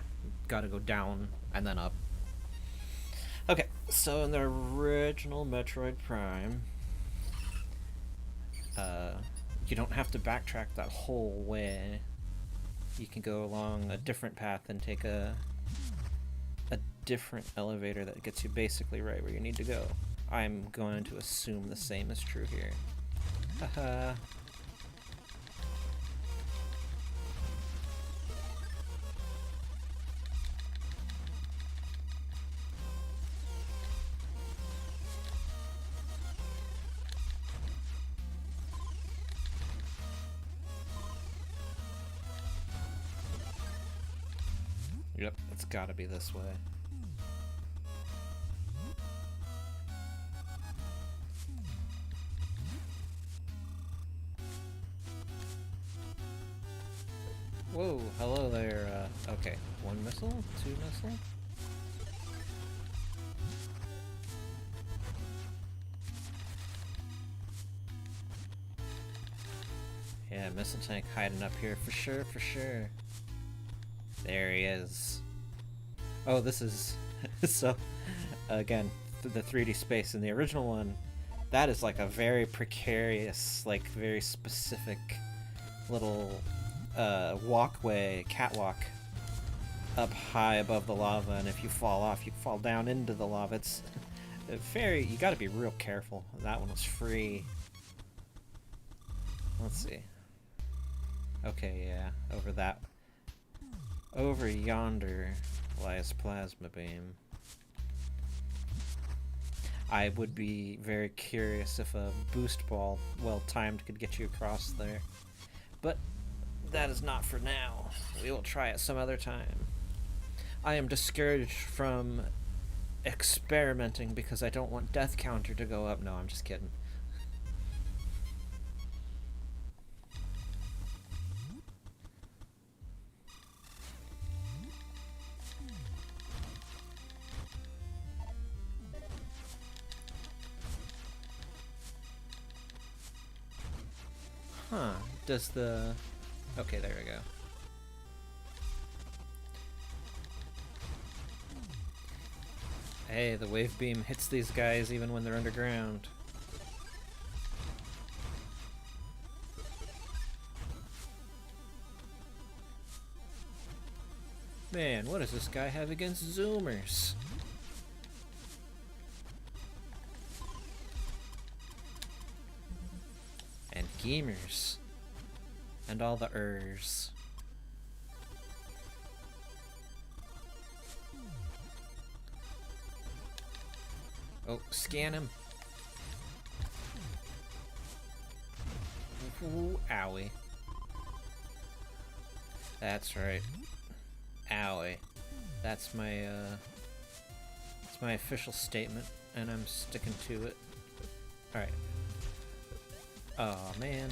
Speaker 1: gotta go down and then up. Okay, so in the original Metroid Prime, you don't have to backtrack that whole way. You can go along a different path and take a different elevator that gets you basically right where you need to go. I'm going to assume the same is true here. Haha. Yep, it's gotta be this way. Whoa, hello there, okay. One missile? Two missile? Yeah, missile tank hiding up here for sure, for sure. There he is. Oh, this is... so, again, the 3D space in the original one, that is like a very precarious, like very specific little walkway, catwalk up high above the lava, and if you fall off, you fall down into the lava. It's very... you gotta be real careful. That one was free. Let's see. Okay, yeah, over yonder lies Plasma Beam. I would be very curious if a boost ball, well timed, could get you across there. But that is not for now. We will try it some other time. I am discouraged from experimenting because I don't want death counter to go up. No, I'm just kidding. Huh, does the... okay, there we go. Hey, the wave beam hits these guys even when they're underground. Man, what does this guy have against Zoomers? And gamers. And all the ers. Oh, scan him. Ooh, owie. That's right. Owie. That's my official statement, and I'm sticking to it. Alright. Oh man.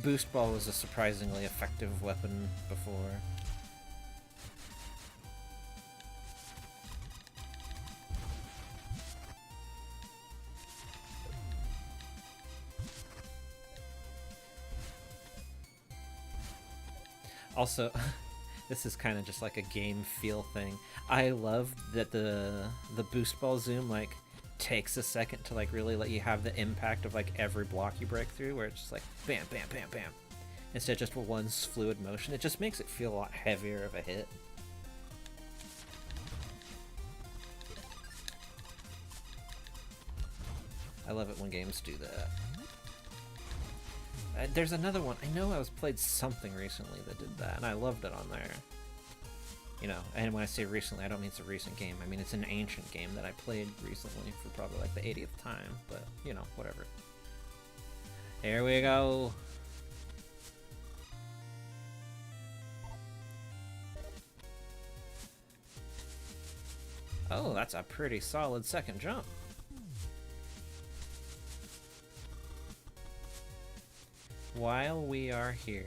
Speaker 1: Boost ball was a surprisingly effective weapon before. Also, this is kind of just like a game feel thing. I love that the boost ball zoom like takes a second to like really let you have the impact of like every block you break through, where it's just like bam, bam, bam, bam, instead of just one fluid motion. It just makes it feel a lot heavier of a hit. I love it when games do that. There's another one. I know I played something recently that did that, and I loved it on there. You know, and when I say recently, I don't mean it's a recent game. I mean it's an ancient game that I played recently for probably like the 80th time, but, you know, whatever. Here we go. Oh, that's a pretty solid second jump. While we are here,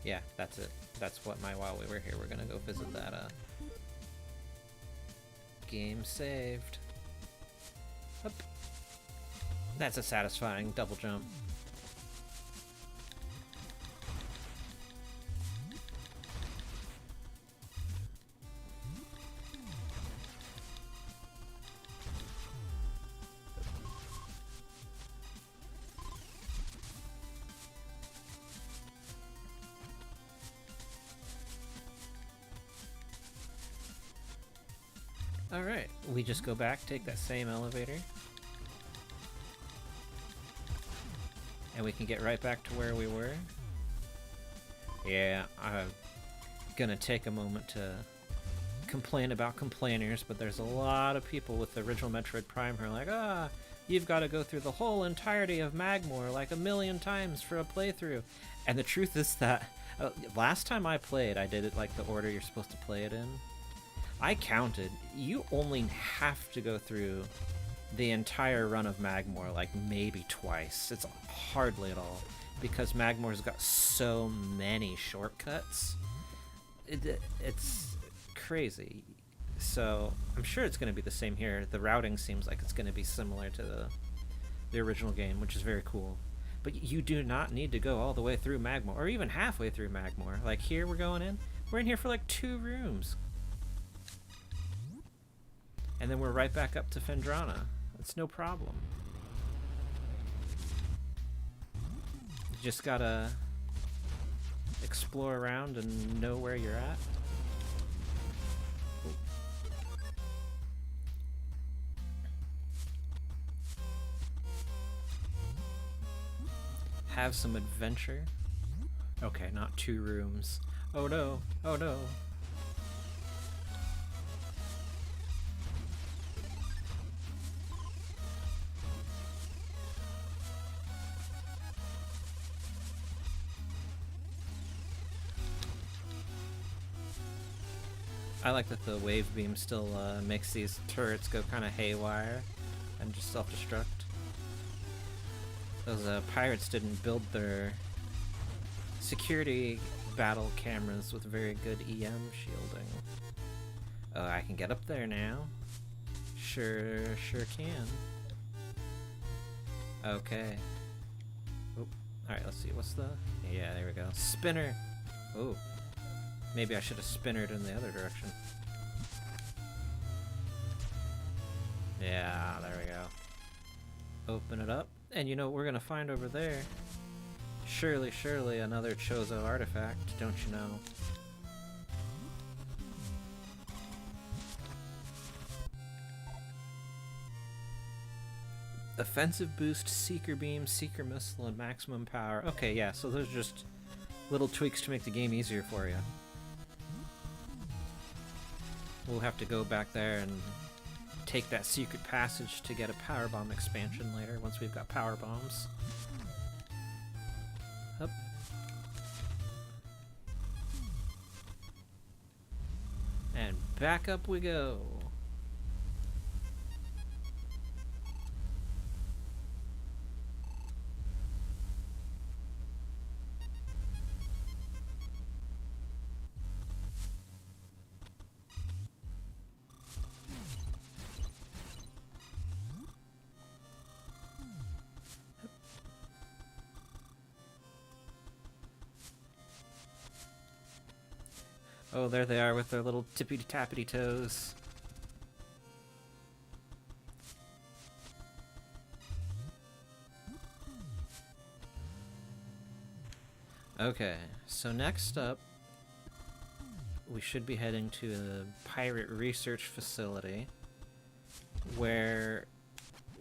Speaker 1: yeah, that's it. That's what while we were here, we're gonna go visit that, game saved. Up. That's a satisfying double jump. Alright, we just go back, take that same elevator. And we can get right back to where we were. Yeah, I'm gonna take a moment to complain about complainers, but there's a lot of people with the original Metroid Prime who are like, you've got to go through the whole entirety of Magmore like 1,000,000 times for a playthrough. And the truth is that last time I played, I did it like the order you're supposed to play it in. I counted. You only have to go through the entire run of Magmore like maybe twice. It's hardly at all, because Magmore's got so many shortcuts. It's crazy. So I'm sure it's going to be the same here. The routing seems like it's going to be similar to the original game, which is very cool. But you do not need to go all the way through Magmore, or even halfway through Magmore. Like here, we're in here for like 2 rooms. And then we're right back up to Phendrana. It's no problem. You just gotta explore around and know where you're at. Have some adventure. Okay, not 2 rooms. Oh no, oh no. I like that the wave beam still makes these turrets go kind of haywire and just self-destruct. Those pirates didn't build their security battle cameras with very good EM shielding. Oh, I can get up there now. Sure can. Okay. Oh, alright, let's see. What's the... Yeah, there we go. Spinner! Oh. Maybe I should have spinnered in the other direction. Yeah, there we go. Open it up. And you know what we're gonna find over there? Surely another Chozo artifact, don't you know? Offensive boost, seeker beam, seeker missile, and maximum power. Okay, yeah, so those are just little tweaks to make the game easier for you. We'll have to go back there and take that secret passage to get a power bomb expansion later, once we've got power bombs. Up. And back up we go. Oh, there they are with their little tippity-tappity toes. Okay, so next up, we should be heading to a pirate research facility where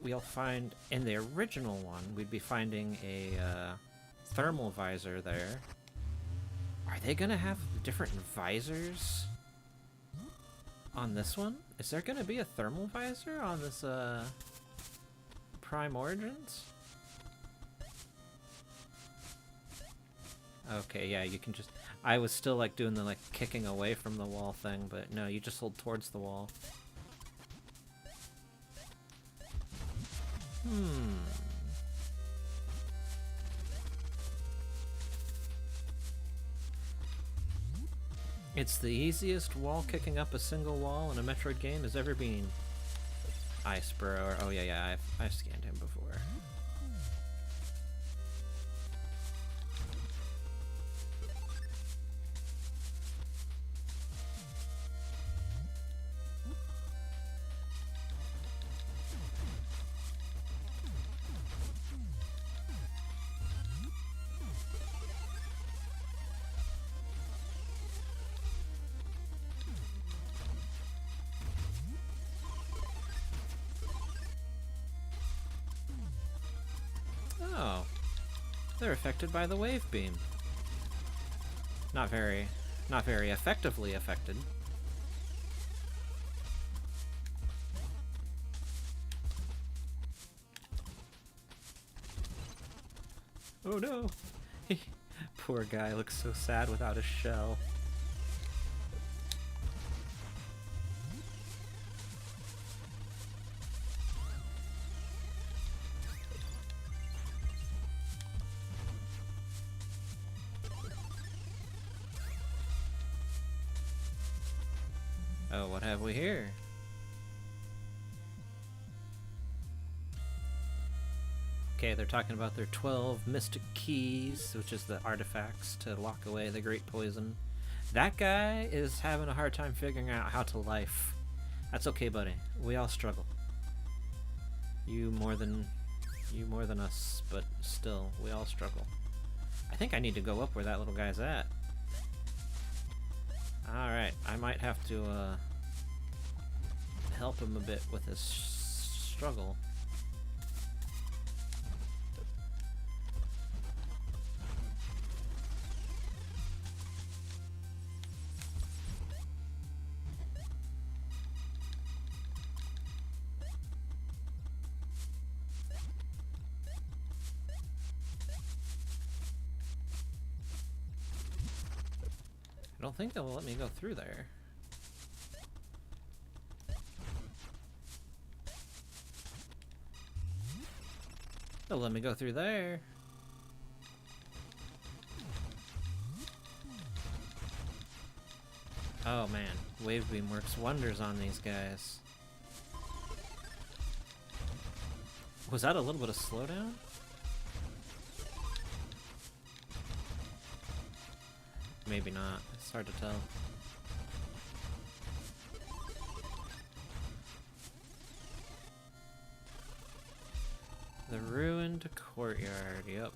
Speaker 1: we'll find, in the original one, we'd be finding a thermal visor there. Are they gonna have different visors on this one. Is there gonna be a thermal visor on this Prime Origins? Okay, yeah, you can just... I was still like doing the like kicking away from the wall thing, but no, you just hold towards the wall. It's the easiest wall kicking up a single wall in a Metroid game has ever been. Ice Burrower. Oh yeah, I've scanned him before. Oh, they're affected by the wave beam. Not very effectively affected. Oh no! Poor guy looks so sad without his shell. Oh, what have we here? Okay, they're talking about their 12 mystic keys, which is the artifacts to lock away the great poison. That guy is having a hard time figuring out how to life. That's okay, buddy. We all struggle. You more than us, but still, we all struggle. I think I need to go up where that little guy's at. Alright, I might have to help him a bit with his struggle. I don't think they'll let me go through there. They'll let me go through there. Oh man, wave beam works wonders on these guys. Was that a little bit of slowdown? Maybe not. It's hard to tell. The ruined courtyard, yep.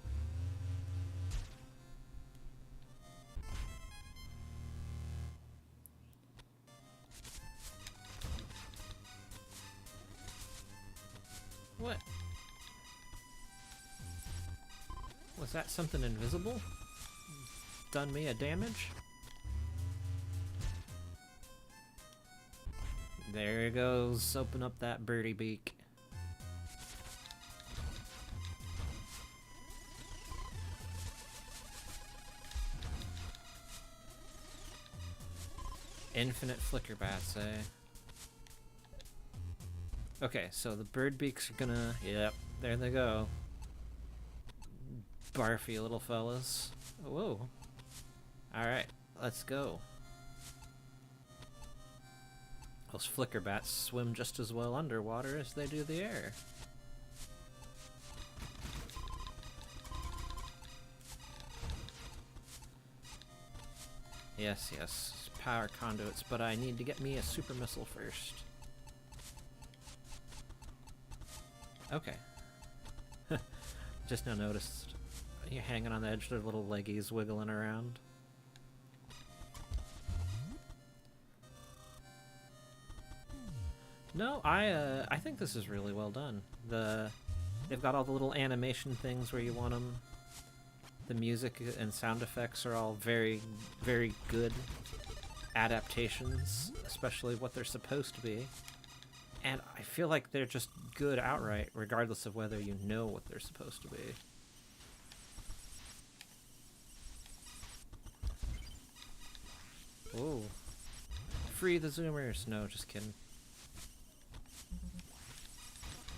Speaker 1: What? Was that something invisible? Done me a damage? There it goes, open up that birdie beak. Infinite flicker bats, eh? Okay, so the bird beaks are gonna... Yep, there they go. Barfy little fellas. Whoa. Alright, let's go. Those flicker bats swim just as well underwater as they do the air. Yes, yes, power conduits, but I need to get me a super missile first. Okay. Just now noticed you're hanging on the edge, their little leggies wiggling around. No, I think this is really well done. They've got all the little animation things where you want them The music and sound effects are all very, very good adaptations, especially what they're supposed to be. And I feel like they're just good outright, regardless of whether you know what they're supposed to be. Oh. Free the Zoomers! No, just kidding.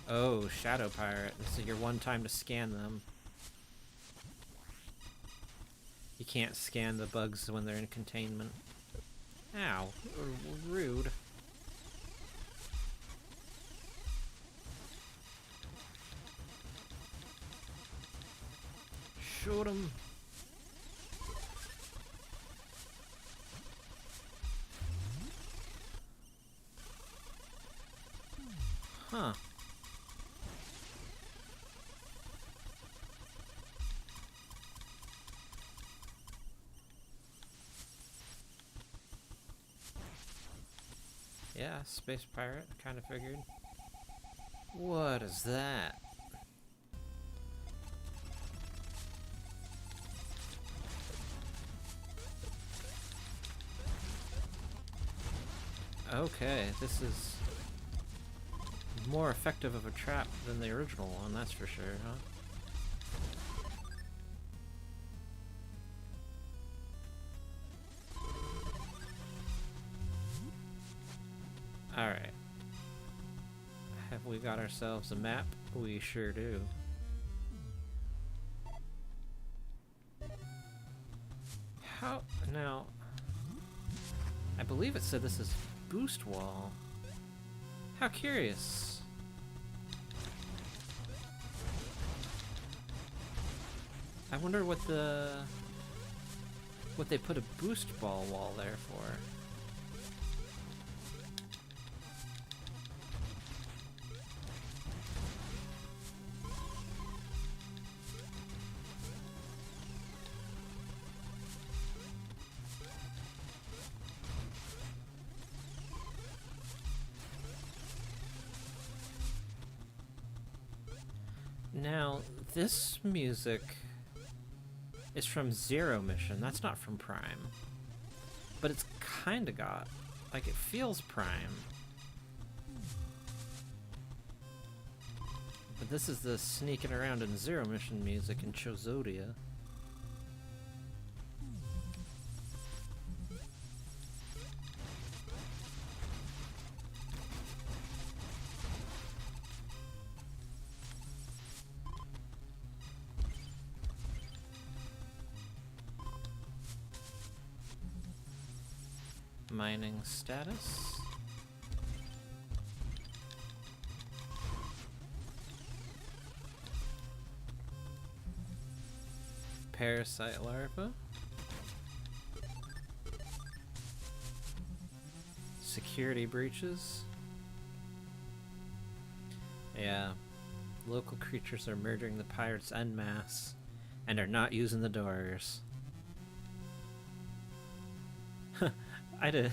Speaker 1: Oh, Shadow Pirate. This is your one time to scan them. You can't scan the bugs when they're in containment. Ow. Rude. Shoot him. Huh. Yeah, space pirate, kind of figured. What is that? Okay, this is more effective of a trap than the original one, that's for sure, huh? Alright. Have we got ourselves a map? We sure do. How? Now, I believe it said this is boost wall. How curious. I wonder what they put a boost ball wall there for. Now, this music is from Zero Mission. That's not from Prime. But it's kinda got, like, it feels Prime. But this is the sneaking around in Zero Mission music in Chozodia. Mining status. Parasite larva. Security breaches. Yeah. Local creatures are murdering the pirates en masse and are not using the doors.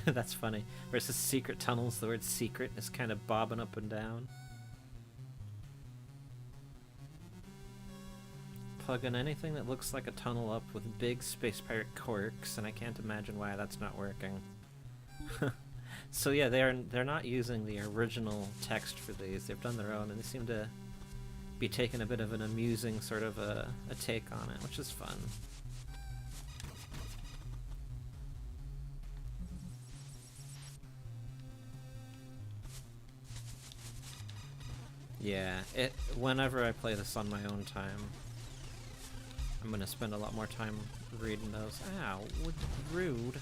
Speaker 1: That's funny. Versus secret tunnels, the word secret is kind of bobbing up and down. Plug in anything that looks like a tunnel up with big space pirate quirks, and I can't imagine why that's not working. So yeah, they're not using the original text for these. They've done their own, and they seem to be taking a bit of an amusing sort of a take on it, which is fun. Yeah, whenever I play this on my own time, I'm gonna spend a lot more time reading those. Ow, rude.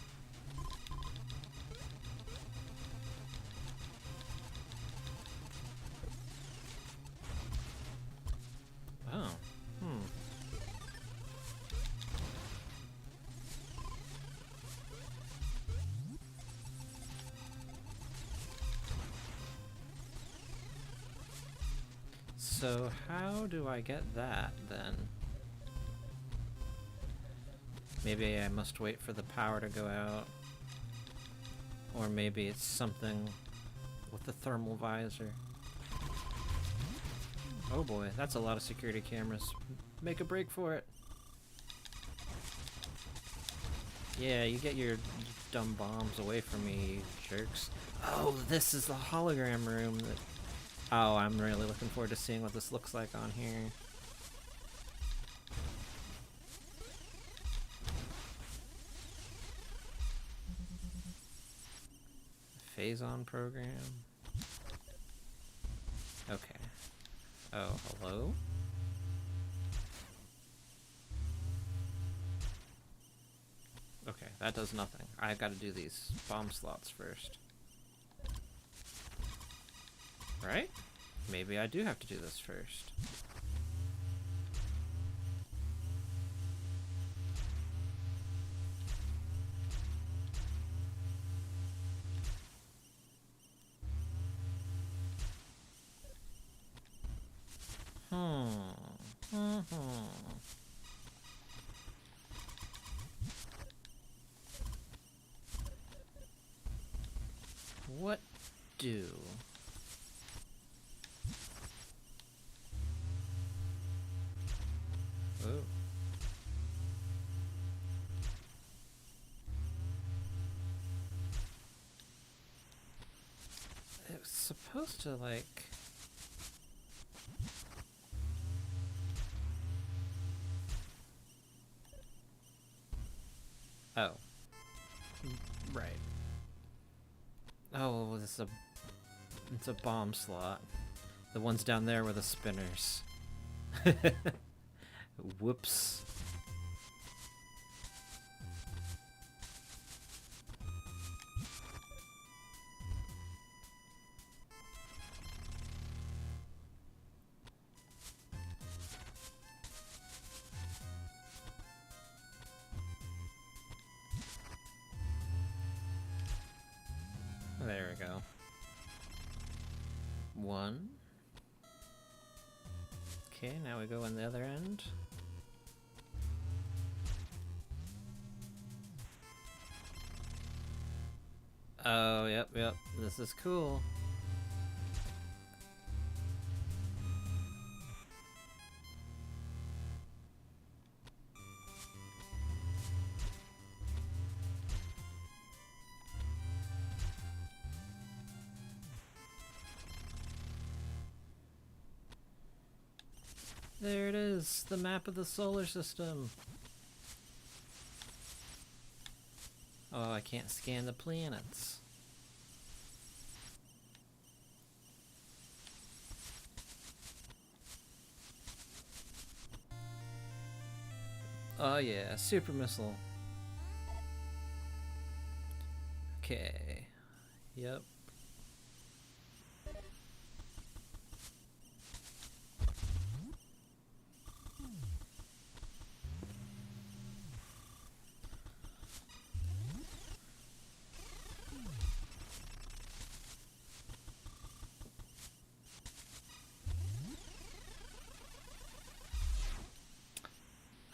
Speaker 1: Oh, So how do I get that, then? Maybe I must wait for the power to go out. Or maybe it's something with the thermal visor. Oh boy, that's a lot of security cameras. Make a break for it. Yeah, you get your dumb bombs away from me, you jerks. Oh, this is the hologram room that... Oh, I'm really looking forward to seeing what this looks like on here. Phase-on program. Okay. Oh, hello? Okay, that does nothing. I've got to do these bomb slots first. Right? Maybe I do have to do this first. What do? Oh. It was supposed to, like... Oh. Right. Oh, it's a bomb slot. The ones down there were the spinners. Whoops. There we go. One. Okay, now we go on the other end. Oh, yep. This is cool. There it is, the map of the solar system. Oh, I can't scan the planets. Oh yeah, super missile. Okay. Yep.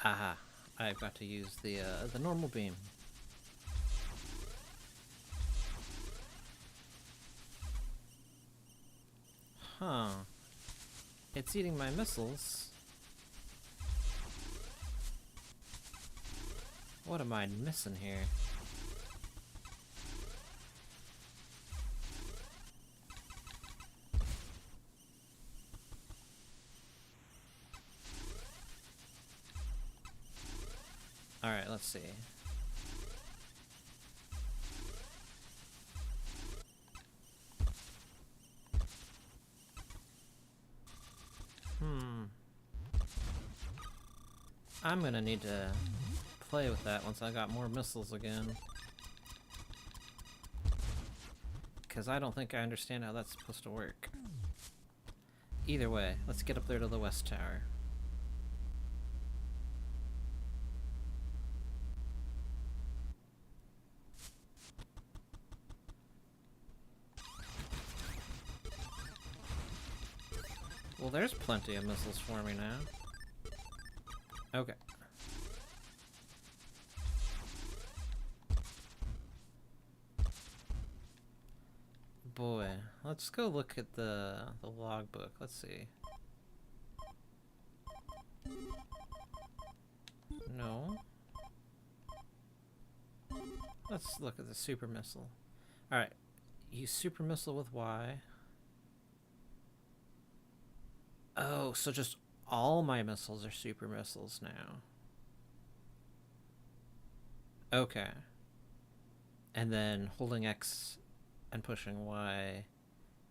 Speaker 1: Aha. I've got to use the normal beam. Huh. It's eating my missiles. What am I missing here? Alright, let's see. I'm gonna need to play with that once I got more missiles again. Because I don't think I understand how that's supposed to work. Either way, let's get up there to the West Tower. Well, there's plenty of missiles for me now. Okay. Boy, let's go look at the logbook. Let's see. No. Let's look at the super missile. Alright, use super missile with Y. Oh, so just all my missiles are super missiles now. Okay. And then holding X and pushing Y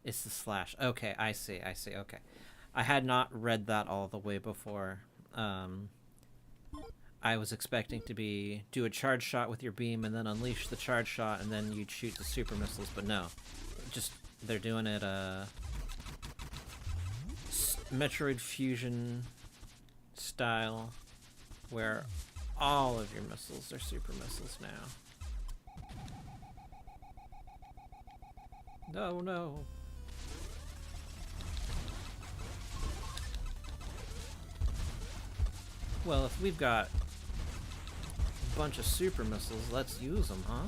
Speaker 1: is the slash. Okay, I see, okay. I had not read that all the way before. I was expecting to do a charge shot with your beam and then unleash the charge shot and then you'd shoot the super missiles, but no. Just, they're doing it, Metroid Fusion style, where all of your missiles are super missiles now. No, no. Well, if we've got a bunch of super missiles, let's use them, huh?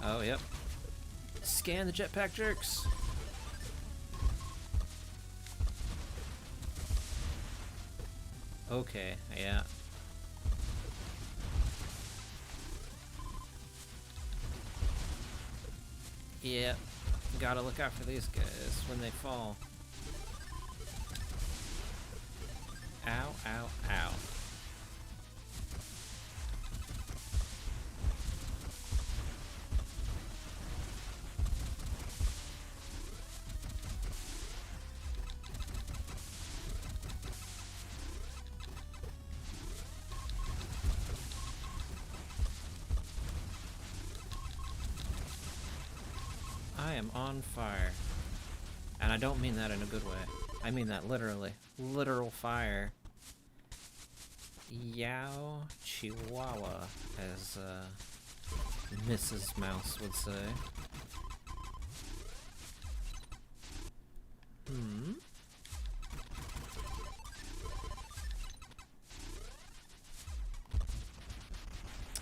Speaker 1: Oh, yep. Scan the jetpack jerks. Okay, yeah. Yeah, gotta look out for these guys when they fall. Ow, ow, ow. I am on fire. And I don't mean that in a good way. I mean that literally. Literal fire. Yow Chihuahua, as Mrs. Mouse would say.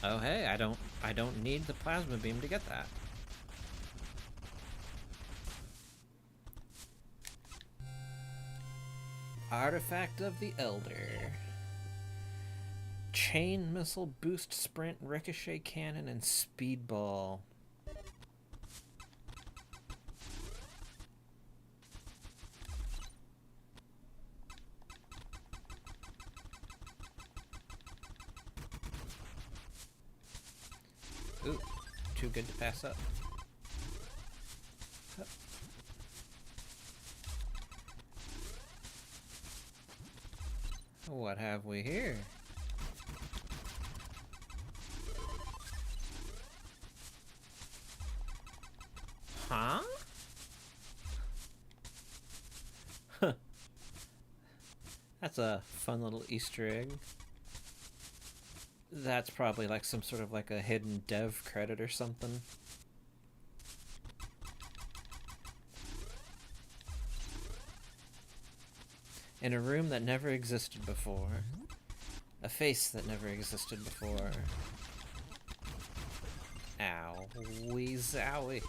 Speaker 1: Oh hey, I don't need the plasma beam to get that. Artifact of the Elder. Chain missile, boost, sprint, ricochet cannon, and speedball. Ooh, too good to pass up. What have we here? Huh? That's a fun little Easter egg. That's probably like some sort of like a hidden dev credit or something. In a room that never existed before. A face that never existed before. Ow. Wee zowie.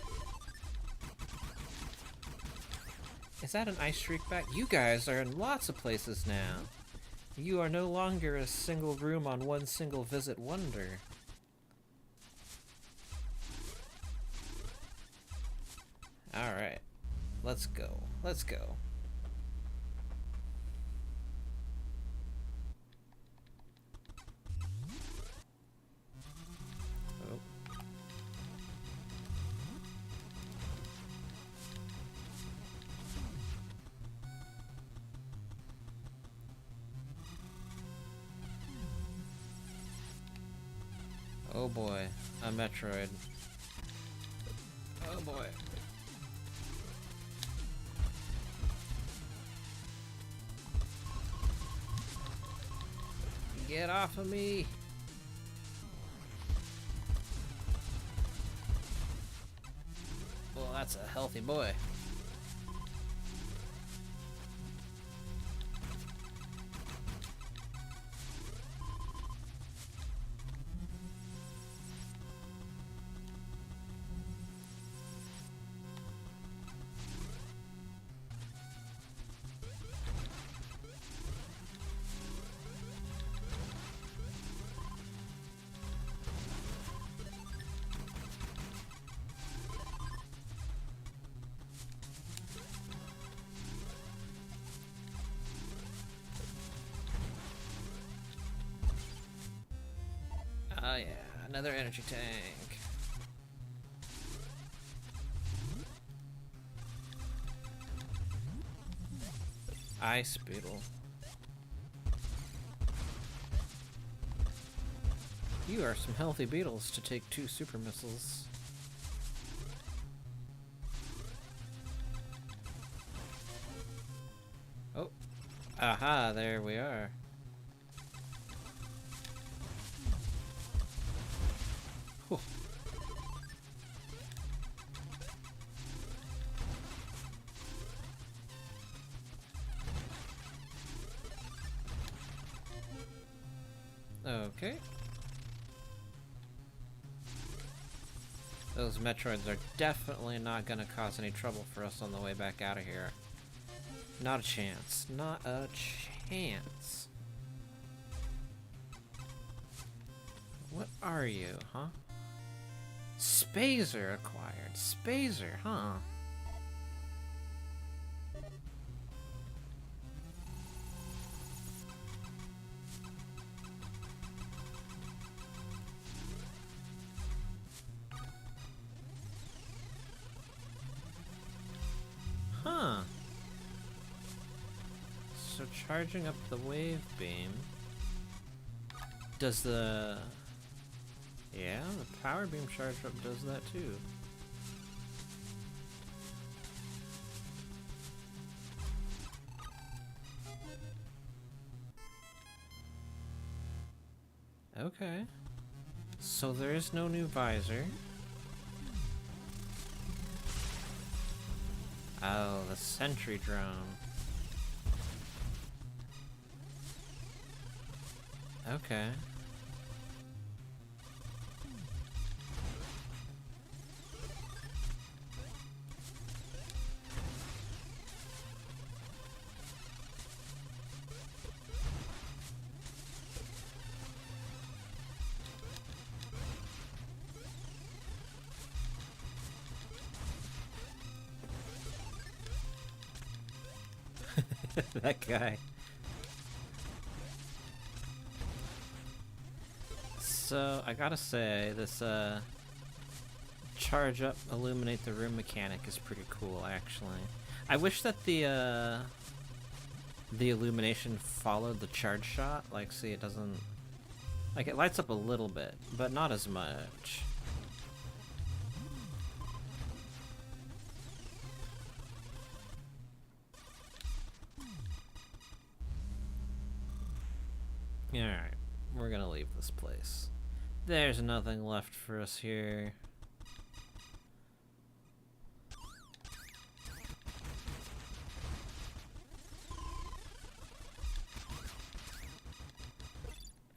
Speaker 1: Is that an ice streak back? You guys are in lots of places now. You are no longer a single room on one single visit wonder. Alright. Let's go. Let's go. Oh boy, a Metroid. Oh boy. Get off of me! Well, that's a healthy boy. Another energy tank. Ice beetle. You are some healthy beetles to take 2 super missiles. Oh. Aha, there we are. Whew. Okay. Those Metroids are definitely not gonna cause any trouble for us on the way back out of here. Not a chance. Not a chance. What are you, huh? Spazer acquired. Spazer, huh? Huh. So charging up the wave beam does the... Yeah, the power beam charge up does that too. Okay. So there is no new visor. Oh, the sentry drone. Okay. That guy. So, I gotta say, this, charge up, illuminate the room mechanic is pretty cool, actually. I wish that the illumination followed the charge shot. Like, see, it doesn't... Like, it lights up a little bit, but not as much. Alright, we're gonna leave this place. There's nothing left for us here.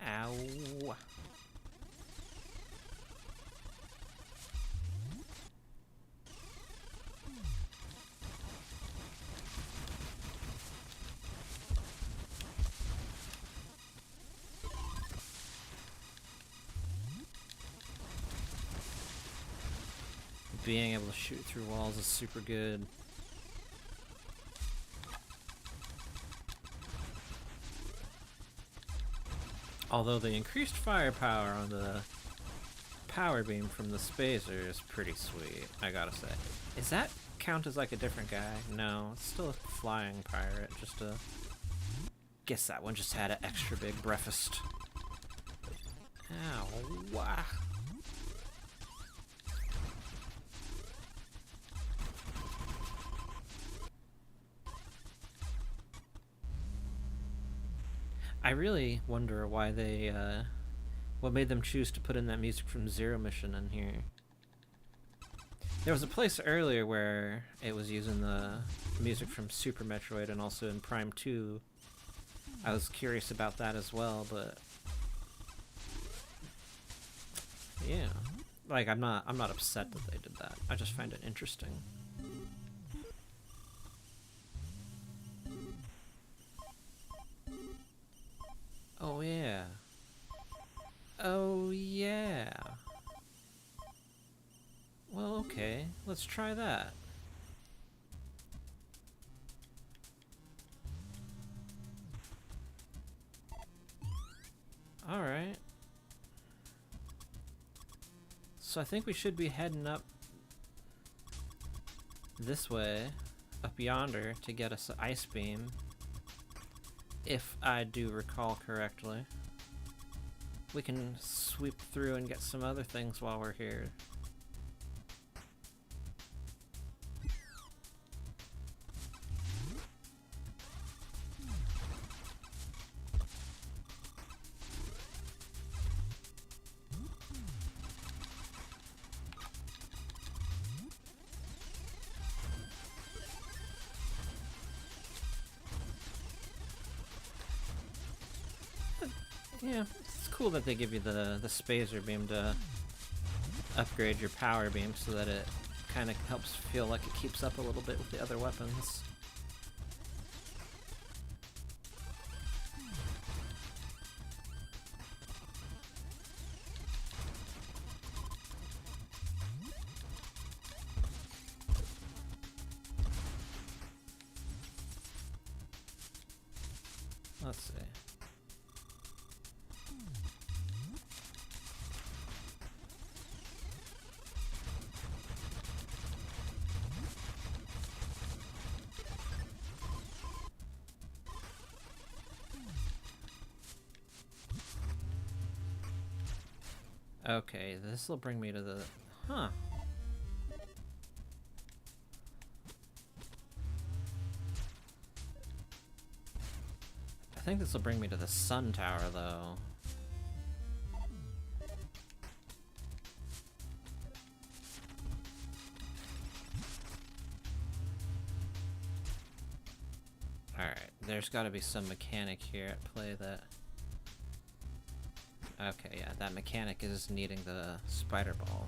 Speaker 1: Ow. Being able to shoot through walls is super good. Although the increased firepower on the power beam from the Spazer is pretty sweet, I gotta say. Is that count as like a different guy? No, it's still a flying pirate, just a... Guess that one just had an extra big breakfast. Ow, wah. I really wonder why they, what made them choose to put in that music from Zero Mission in here. There was a place earlier where it was using the music from Super Metroid and also in Prime 2. I was curious about that as well, but... Yeah. Like, I'm not upset that they did that. I just find it interesting. Oh yeah. Oh yeah. Well, okay. Let's try that. Alright. So I think we should be heading up this way, up yonder, to get us an ice beam, if I do recall correctly. We can sweep through and get some other things while we're here. Yeah, it's cool that they give you the spacer beam to upgrade your power beam so that it kind of helps feel like it keeps up a little bit with the other weapons. Let's see. Okay, this will bring me to the... Huh. I think this will bring me to the sun tower, though. Alright, there's gotta be some mechanic here at play that... Okay, yeah, that mechanic is needing the spider ball.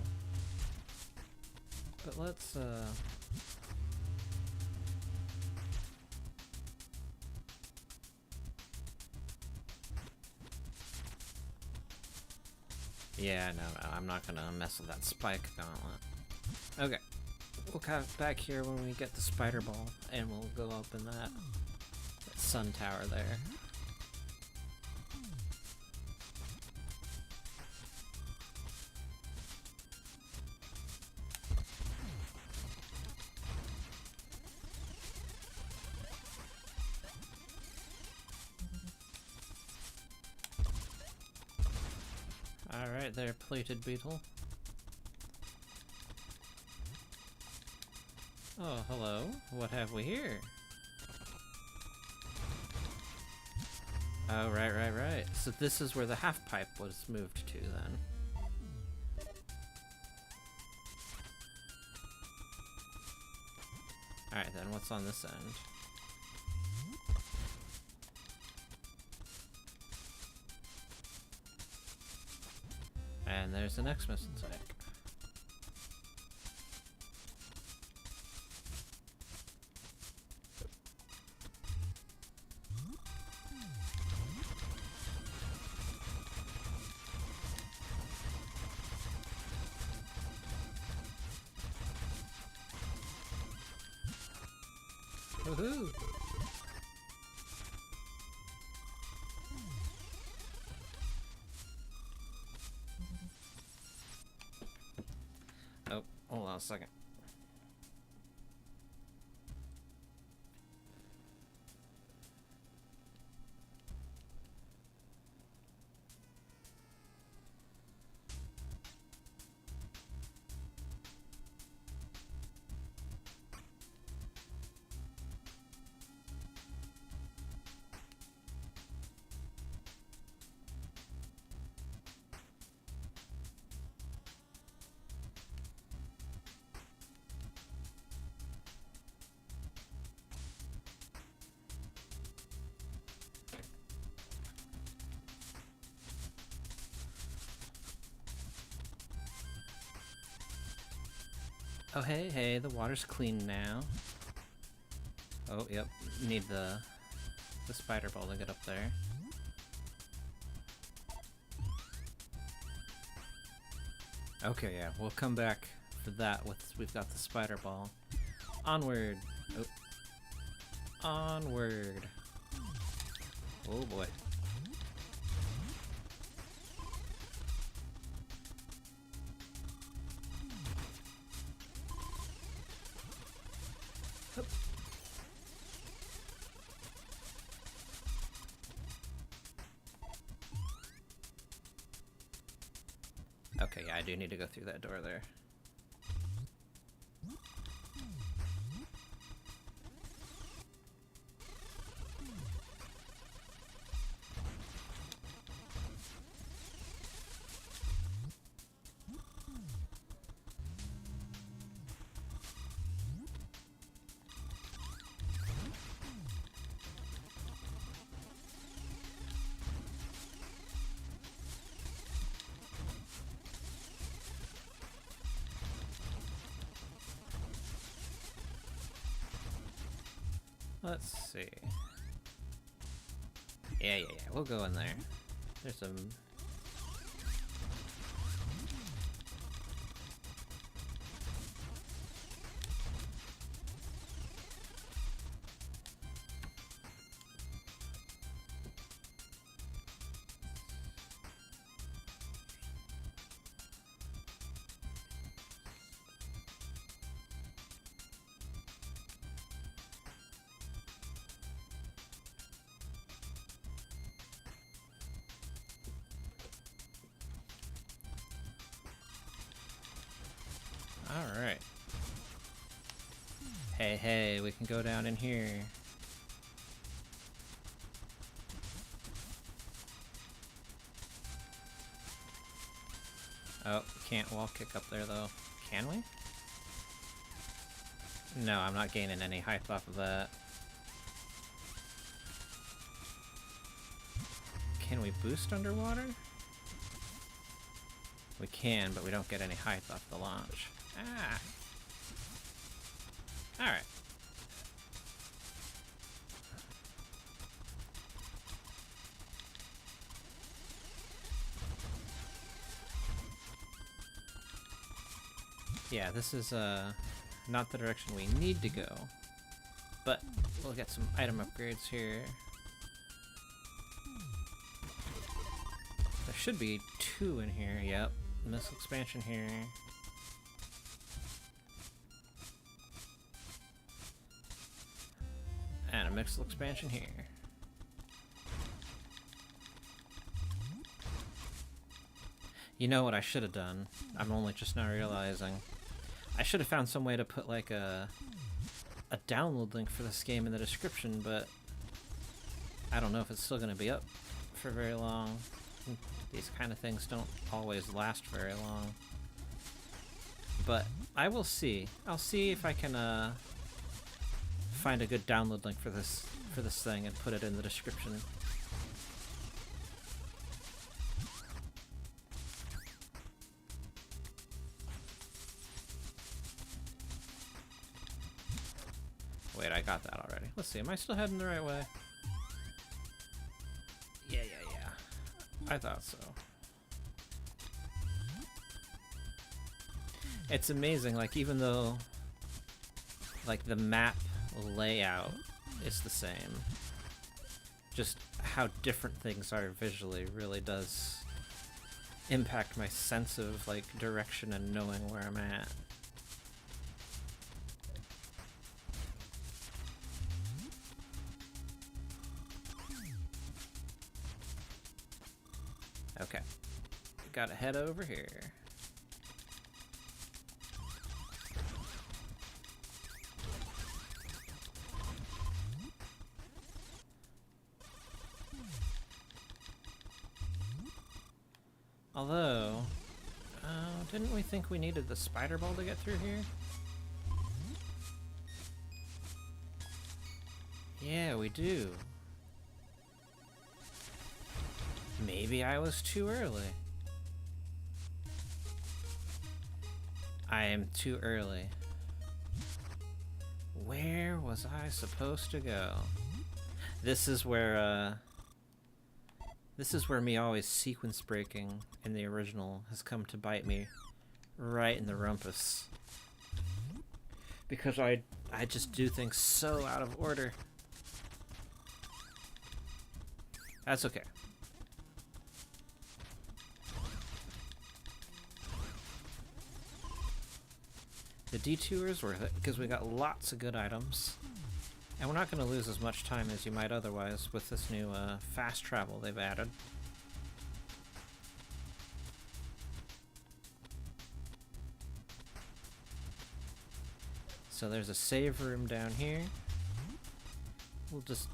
Speaker 1: But let's, Yeah, no, I'm not gonna mess with that spike gauntlet. Okay, we'll come back here when we get the spider ball, and we'll go up in that sun tower there. Alright there, plated beetle. Oh, hello. What have we here? Oh, right. So this is where the half pipe was moved to, then. Alright, then what's on this end? And there's the next missile tank. Woohoo! Oh, hold on a second. Oh, hey, the water's clean now. Oh, yep, need the spider ball to get up there. Okay, yeah, we'll come back for that we've got the spider ball. Onward! Oh. Onward! Oh boy. Okay, yeah, I do need to go through that door there. Let's see. Yeah, we'll go in there. There's some... Alright. Hey, we can go down in here. Oh, can't wall kick up there though. Can we? No, I'm not gaining any height off of that. Can we boost underwater? We can, but we don't get any height off the launch. Ah! Alright. Yeah, this is not the direction we need to go, but we'll get some item upgrades here. There should be 2 in here, yep. Missile expansion here. And a missile expansion here. You know what I should have done? I'm only just now realizing. I should have found some way to put like a download link for this game in the description, but I don't know if it's still going to be up for very long. These kind of things don't always last very long. But I will see. I'll see if I can find a good download link for this thing and put it in the description. Wait, I got that already. Let's see, am I still heading the right way? Yeah. I thought so. It's amazing, like, even though, like, the map layout is the same, just how different things are visually really does impact my sense of, like, direction and knowing where I'm at. Okay, gotta head over here. Although, didn't we think we needed the spider ball to get through here? Yeah, we do. Maybe I was too early. I am too early. Where was I supposed to go? This is where me always sequence breaking in the original has come to bite me right in the rumpus. Because I just do things so out of order. That's okay. The detour is worth it, because we got lots of good items. And we're not going to lose as much time as you might otherwise with this new fast travel they've added. So there's a save room down here. We'll just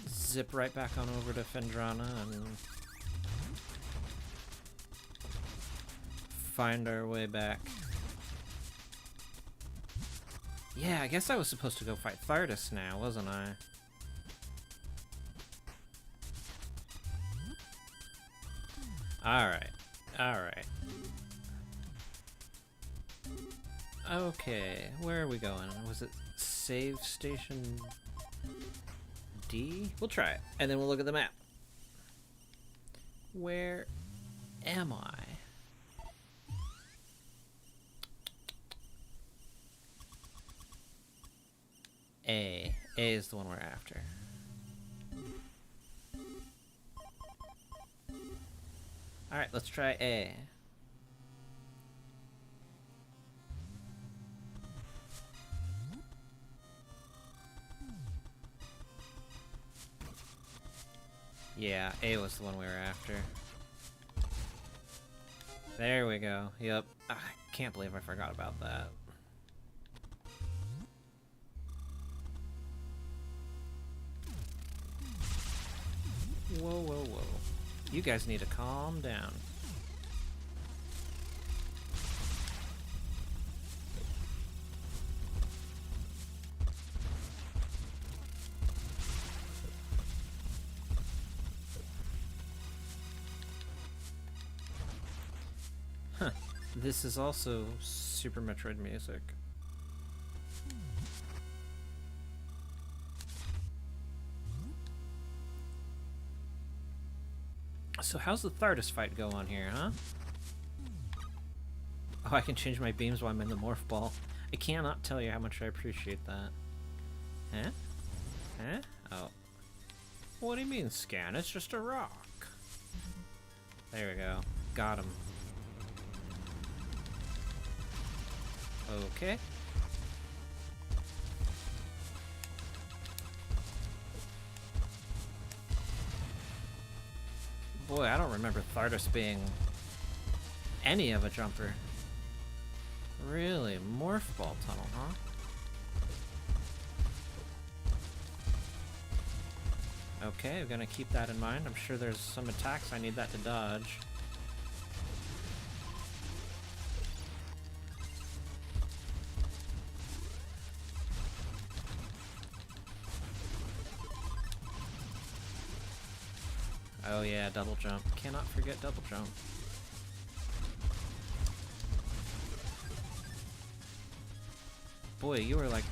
Speaker 1: zip right back on over to Fendrana and find our way back. Yeah, I guess I was supposed to go fight Thardus now, wasn't I? Alright, alright. Okay, where are we going? Was it save station D? We'll try it, and then we'll look at the map. Where am I? A. A is the one we're after. Alright, let's try A. Yeah, A was the one we were after. There we go. Yep. I can't believe I forgot about that. Whoa, whoa, whoa. You guys need to calm down. Huh. This is also Super Metroid music. So how's the Thardus fight go on here, huh? Oh, I can change my beams while I'm in the morph ball. I cannot tell you how much I appreciate that. Huh? Huh? Oh. What do you mean scan? It's just a rock. There we go. Got him. Okay. Boy, I don't remember Thardus being any of a jumper. Really? Morph ball tunnel, huh? Okay, I'm gonna keep that in mind. I'm sure there's some attacks I need that to dodge. Oh yeah, double jump. Cannot forget double jump. Boy, you were like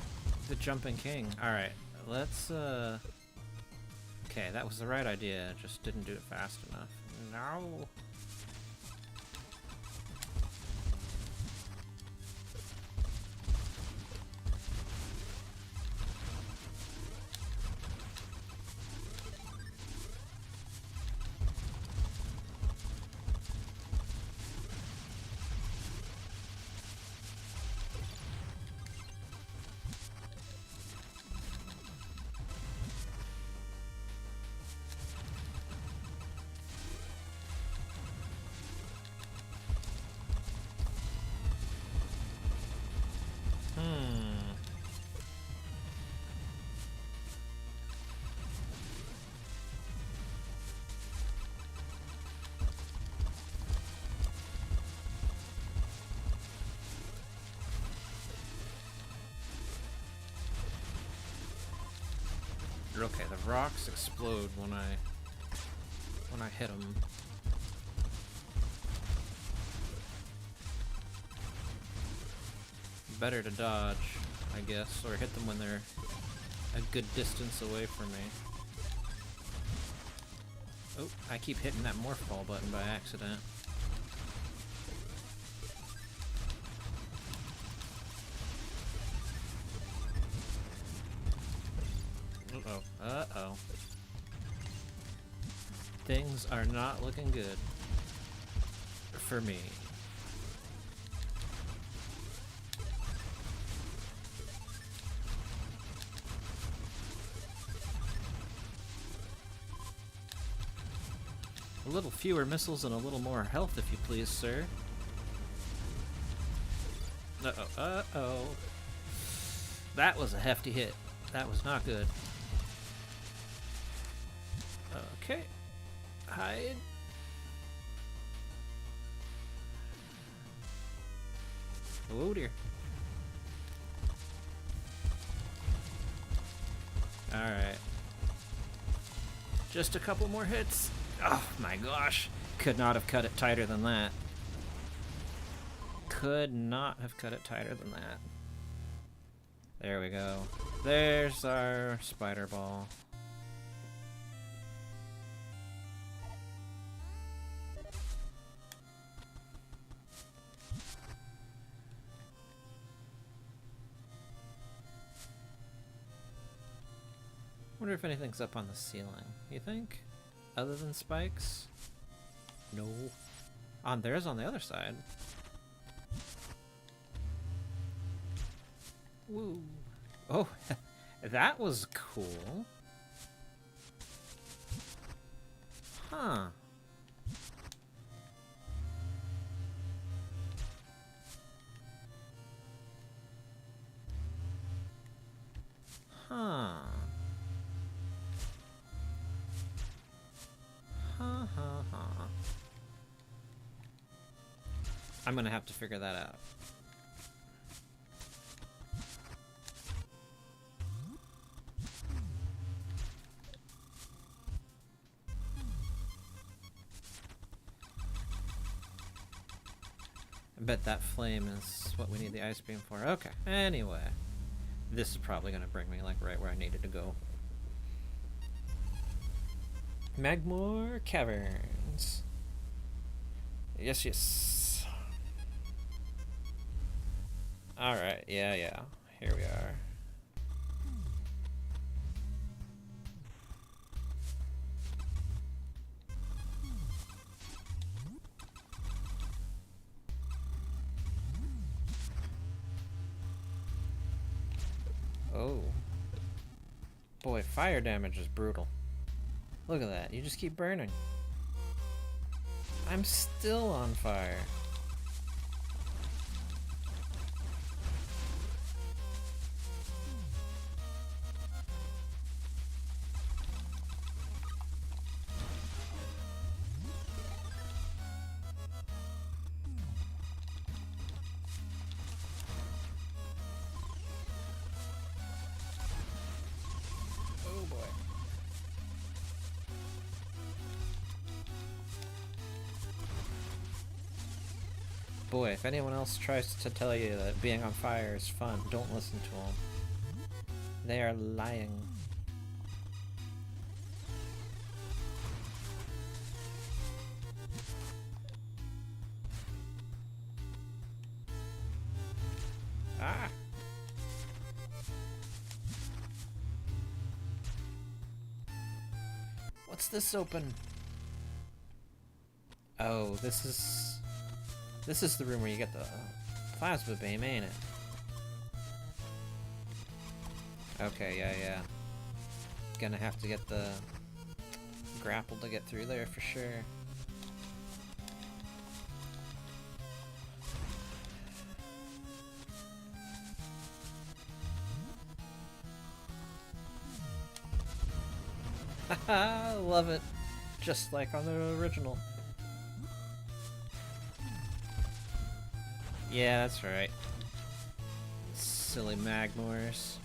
Speaker 1: the jumping king. Alright, let's okay, that was the right idea, just didn't do it fast enough. No. Okay, the rocks explode when I hit them. Better to dodge, I guess, or hit them when they're a good distance away from me. Oh, I keep hitting that morph ball button by accident. Uh-oh. Uh-oh. Things are not looking good for me. A little fewer missiles and a little more health, if you please, sir. Uh-oh. Uh-oh. That was a hefty hit. That was not good. Okay. Hide. Oh dear. Alright. Just a couple more hits. Oh my gosh. Could not have cut it tighter than that. Could not have cut it tighter than that. There we go. There's our spider ball. Wonder if anything's up on the ceiling. You think? Other than spikes? No. There's on the other side. Woo. Oh, that was cool. Huh. Huh. I'm gonna have to figure that out. I bet that flame is what we need the ice beam for. Okay, anyway. This is probably gonna bring me like right where I needed to go. Magmoor Caverns. Yes, yes. Alright, yeah. Here we are. Oh. Boy, fire damage is brutal. Look at that, you just keep burning. I'm still on fire. Oh boy. Boy, if anyone else tries to tell you that being on fire is fun, don't listen to them. They are lying. Ah! What's this open? Oh, this is the room where you get the plasma beam, ain't it? Okay, yeah. Gonna have to get the grapple to get through there for sure. Haha, love it. Just like on the original. Yeah, that's right. Silly Magmoors.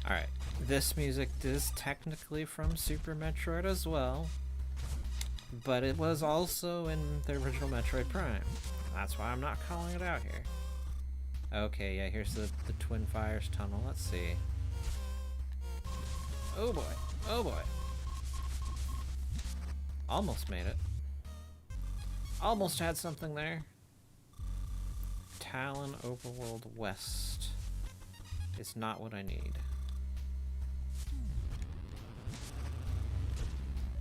Speaker 1: Alright, this music is technically from Super Metroid as well, but it was also in the original Metroid Prime. That's why I'm not calling it out here. Okay, yeah, here's the Twin Fires tunnel. Let's see. Oh boy. Oh boy. Almost made it. Almost had something there. Talon Overworld West. It's not what I need.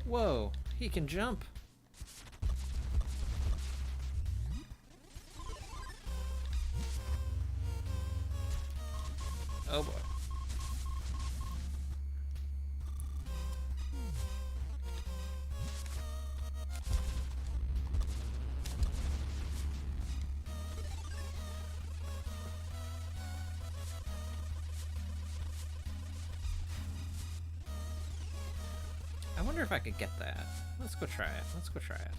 Speaker 1: Whoa, he can jump. I wonder if I could get that. Let's go try it. Let's go try it.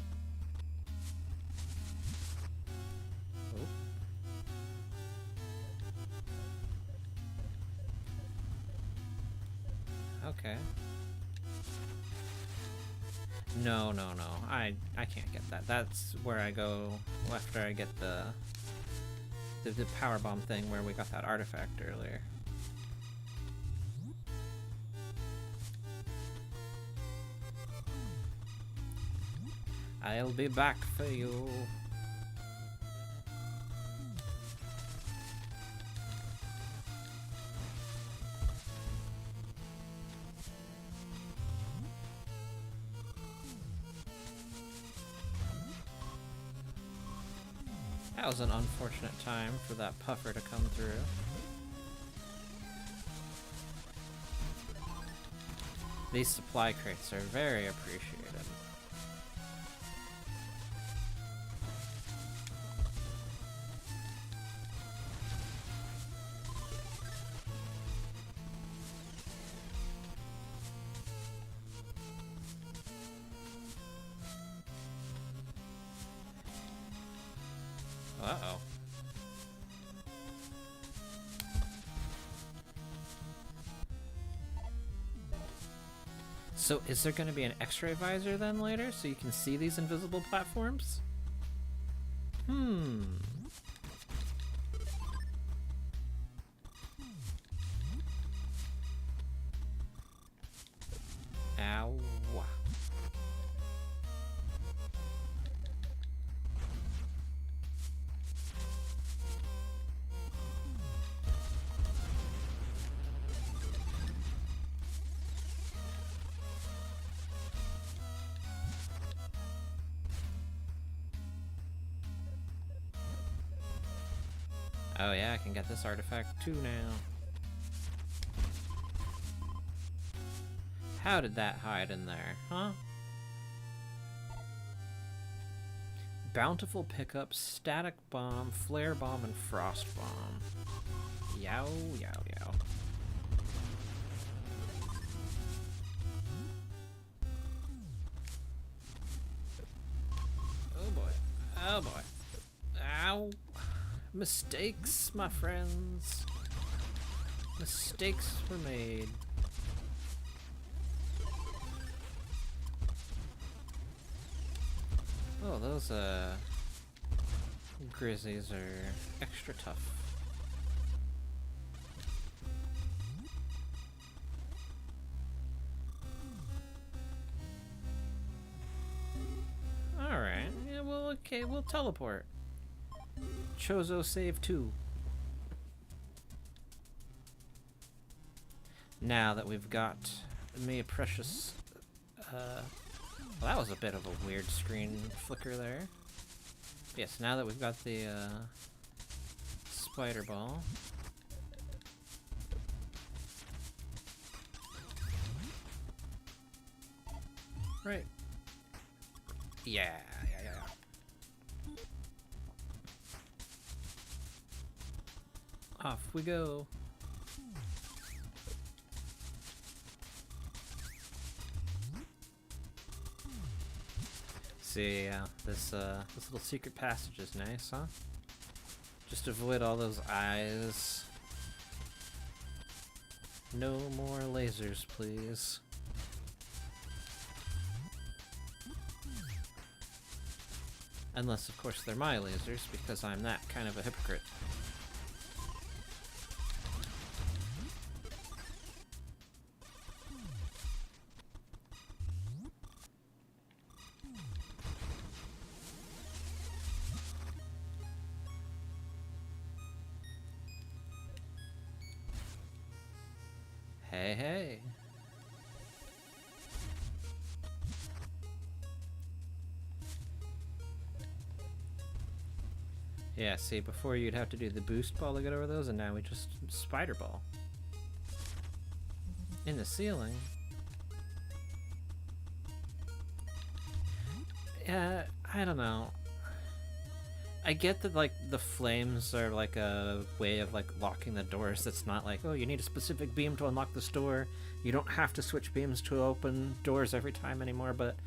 Speaker 1: Oop. Okay. No, no, no. I can't get that. That's where I go after I get the power bomb thing where we got that artifact earlier. I'll be back for you. That was an unfortunate time for that puffer to come through. These supply crates are very appreciated. Uh-oh. So is there going to be an X-ray visor then later so you can see these invisible platforms? Ow. Oh yeah, I can get this artifact too now. How did that hide in there, huh? Bountiful pickup, static bomb, flare bomb, and frost bomb. Yow, yow, yow. Oh boy. Oh boy. Ow. Mistakes, my friends. Mistakes were made. Oh, those grizzlies are extra tough. Alright, yeah, well, okay, we'll teleport. Chozo save 2. Now that we've got me a precious... well, that was a bit of a weird screen flicker there. Yes, now that we've got the spider ball. Right. Yeah. Off we go. See, this little secret passage is nice, huh? Just avoid all those eyes. No more lasers, please. Unless, of course, they're my lasers, because I'm that kind of a hypocrite. Hey, hey. Yeah, see, before you'd have to do the boost ball to get over those, and now we just spider ball. In the ceiling. Yeah, I don't know. I get that, like, the flames are like a way of like locking the doors. That's not like, oh, you need a specific beam to unlock this door. You don't have to switch beams to open doors every time anymore, but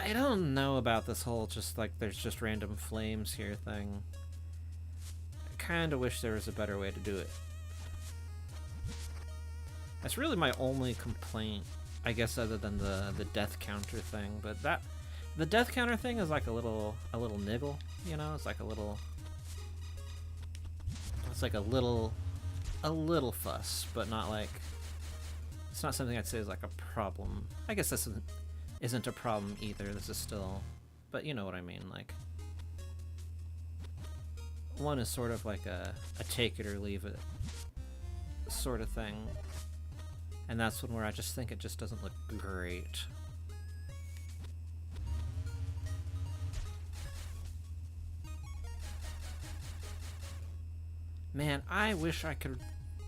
Speaker 1: I don't know about this whole just like there's just random flames here thing. I kind of wish there was a better way to do it. That's really my only complaint, I guess, other than the death counter thing. But the death counter thing is like a little niggle, you know? It's like a little fuss, but not like, it's not something I'd say is like a problem. I guess this isn't a problem either. This is still, but you know what I mean. Like, one is sort of like a take it or leave it sort of thing, and that's one where I just think it just doesn't look great. Man, I wish I could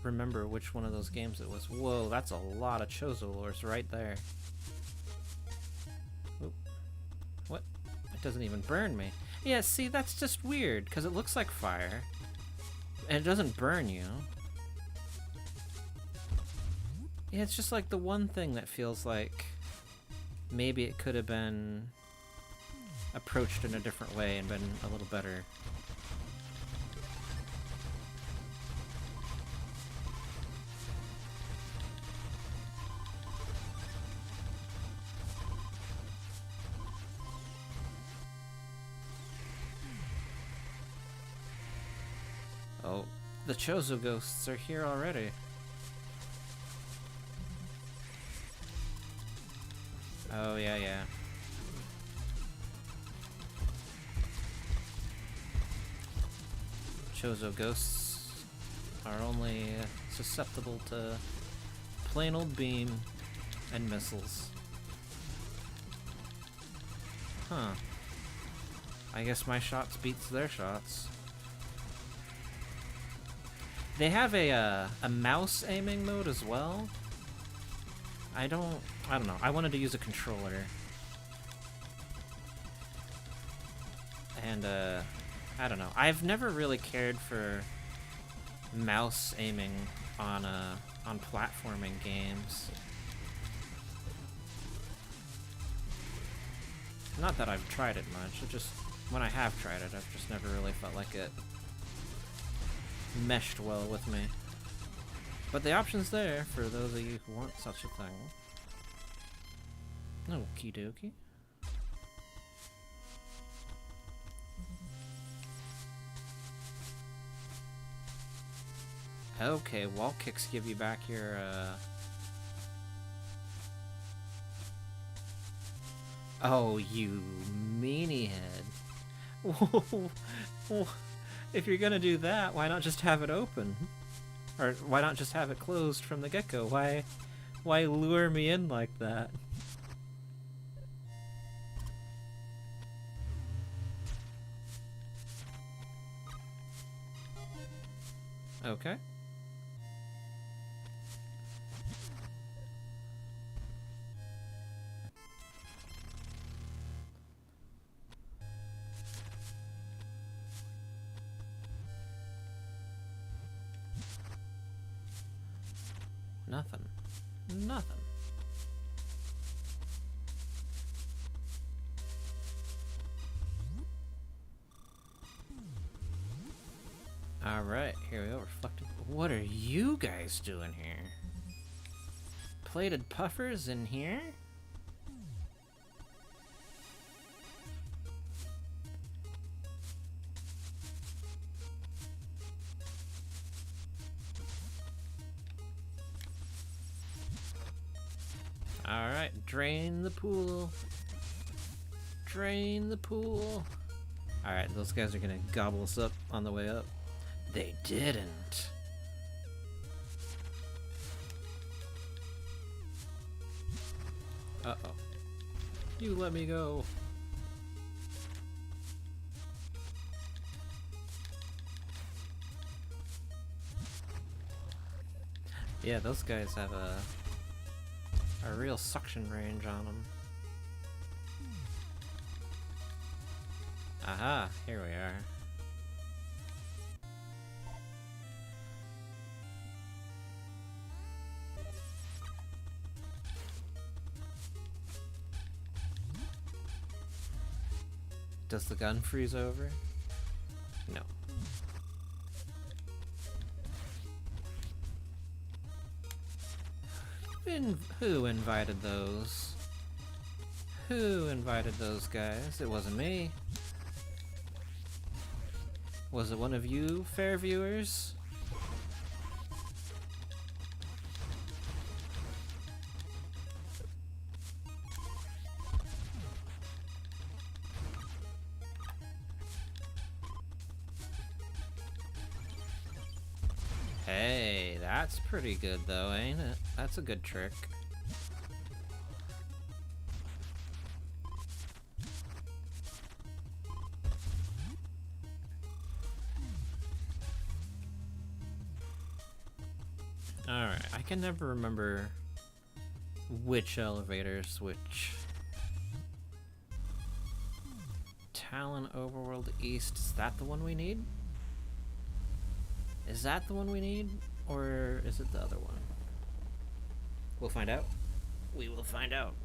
Speaker 1: remember which one of those games it was. Whoa, that's a lot of Chozo lures right there. Oop. What? It doesn't even burn me. Yeah, see, that's just weird, because it looks like fire, and it doesn't burn you. Yeah, it's just like the one thing that feels like maybe it could have been approached in a different way and been a little better. Oh, the Chozo ghosts are here already. Oh, yeah, yeah. Chozo ghosts are only susceptible to plain old beam and missiles. Huh. I guess my shots beats their shots. They have a mouse aiming mode as well. I don't know. I wanted to use a controller. And, I don't know. I've never really cared for mouse aiming on platforming games. Not that I've tried it much. It just, when I have tried it, I've just never really felt like it meshed well with me. But the option's there for those of you who want such a thing. Okie dokie. Okay, wall kicks give you back your, Oh, you meanie head. Whoa. If you're gonna do that, why not just have it open? Or why not just have it closed from the get-go? Why lure me in like that? Okay. Nothing. Nothing. Alright, here we go, reflecting. What are you guys doing here? Plated puffers in here? Alright, drain the pool. Drain the pool. Alright, those guys are gonna gobble us up on the way up. They didn't. Uh-oh. You let me go. Yeah, those guys have a real suction range on them. Aha, here we are. Does the gun freeze over? No. Who invited those? Who invited those guys? It wasn't me. Was it one of you, fair viewers? Hey, that's pretty good though, ain't it? That's a good trick. Alright, I can never remember which elevators, which... Talon Overworld East, is that the one we need? Is that the one we need? Or is it the other one? We'll find out. We will find out.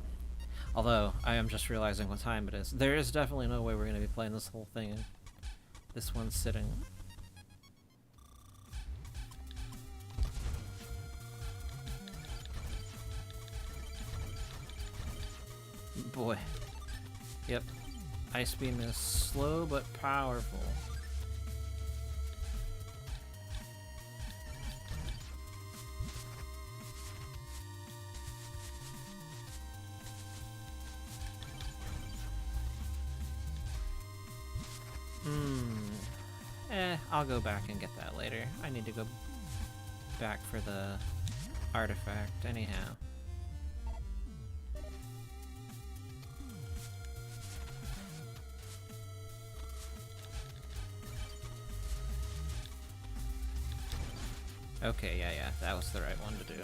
Speaker 1: Although, I am just realizing what time it is. There is definitely no way we're going to be playing this whole thing in this one sitting. Boy. Yep. Ice Beam is slow but powerful. I'll go back and get that later. I need to go back for the artifact anyhow. Okay, yeah, that was the right one to do.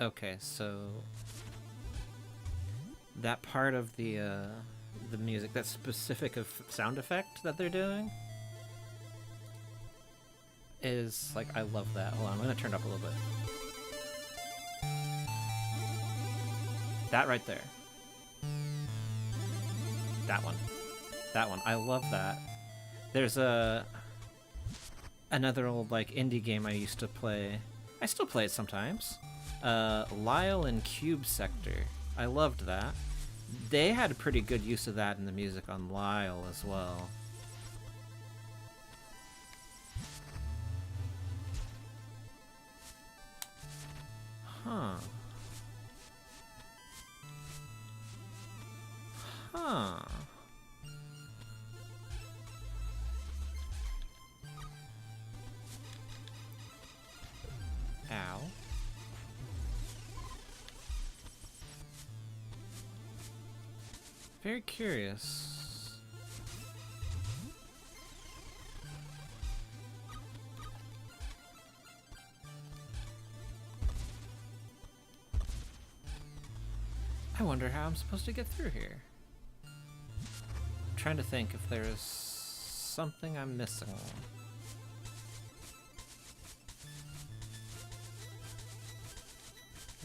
Speaker 1: Okay, so that part of the music, that specific sound effect that they're doing is like, I love that. Hold on, I'm gonna turn it up a little bit. That right there. That one. That one. I love that. There's another old like indie game I used to play. I still play it sometimes. Lyle and Cube Sector. I loved that. They had a pretty good use of that in the music on Lyle as well. Huh. Huh. Ow. Very curious. I wonder how I'm supposed to get through here. I'm trying to think if there's something I'm missing.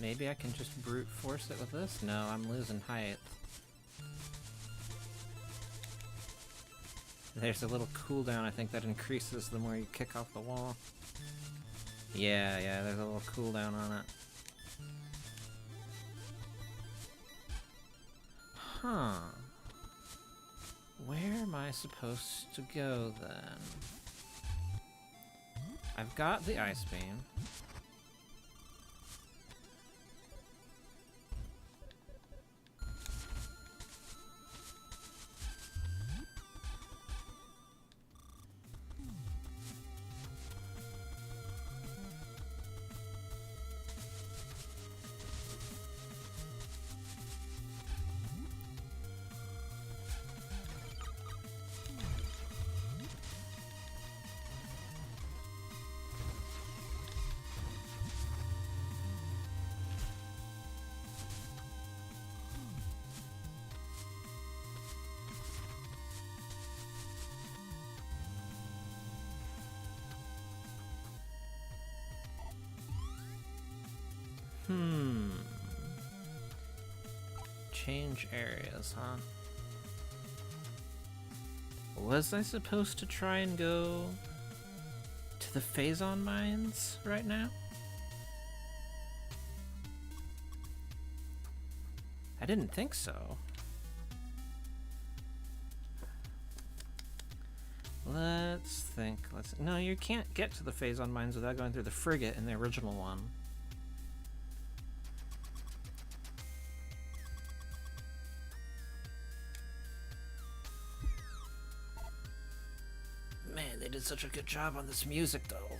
Speaker 1: Maybe I can just brute force it with this? No, I'm losing height. There's a little cooldown, I think, that increases the more you kick off the wall. Yeah, there's a little cooldown on it. Huh. Where am I supposed to go, then? I've got the Ice Beam. Change areas, huh? Was I supposed to try and go to the Phazon mines right now? I didn't think so. Let's think. No, you can't get to the Phazon mines without going through the frigate in the original one. Man, they did such a good job on this music, though.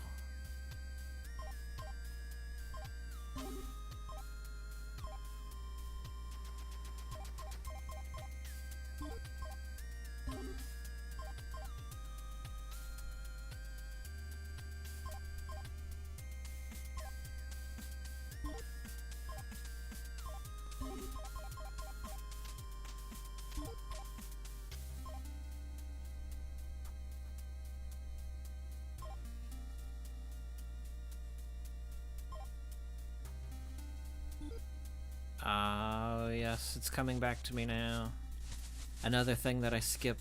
Speaker 1: Oh, yes, it's coming back to me now. Another thing that I skip.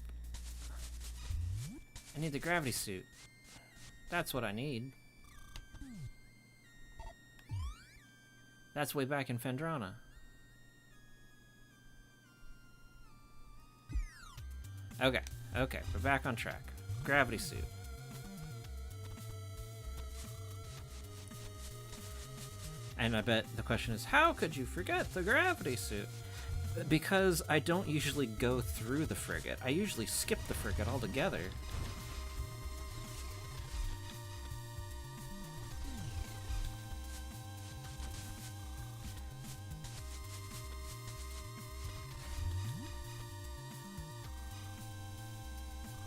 Speaker 1: I need the gravity suit. That's what I need. That's way back in Phendrana. Okay, we're back on track. Gravity suit. And I bet the question is, how could you forget the gravity suit? Because I don't usually go through the frigate. I usually skip the frigate altogether.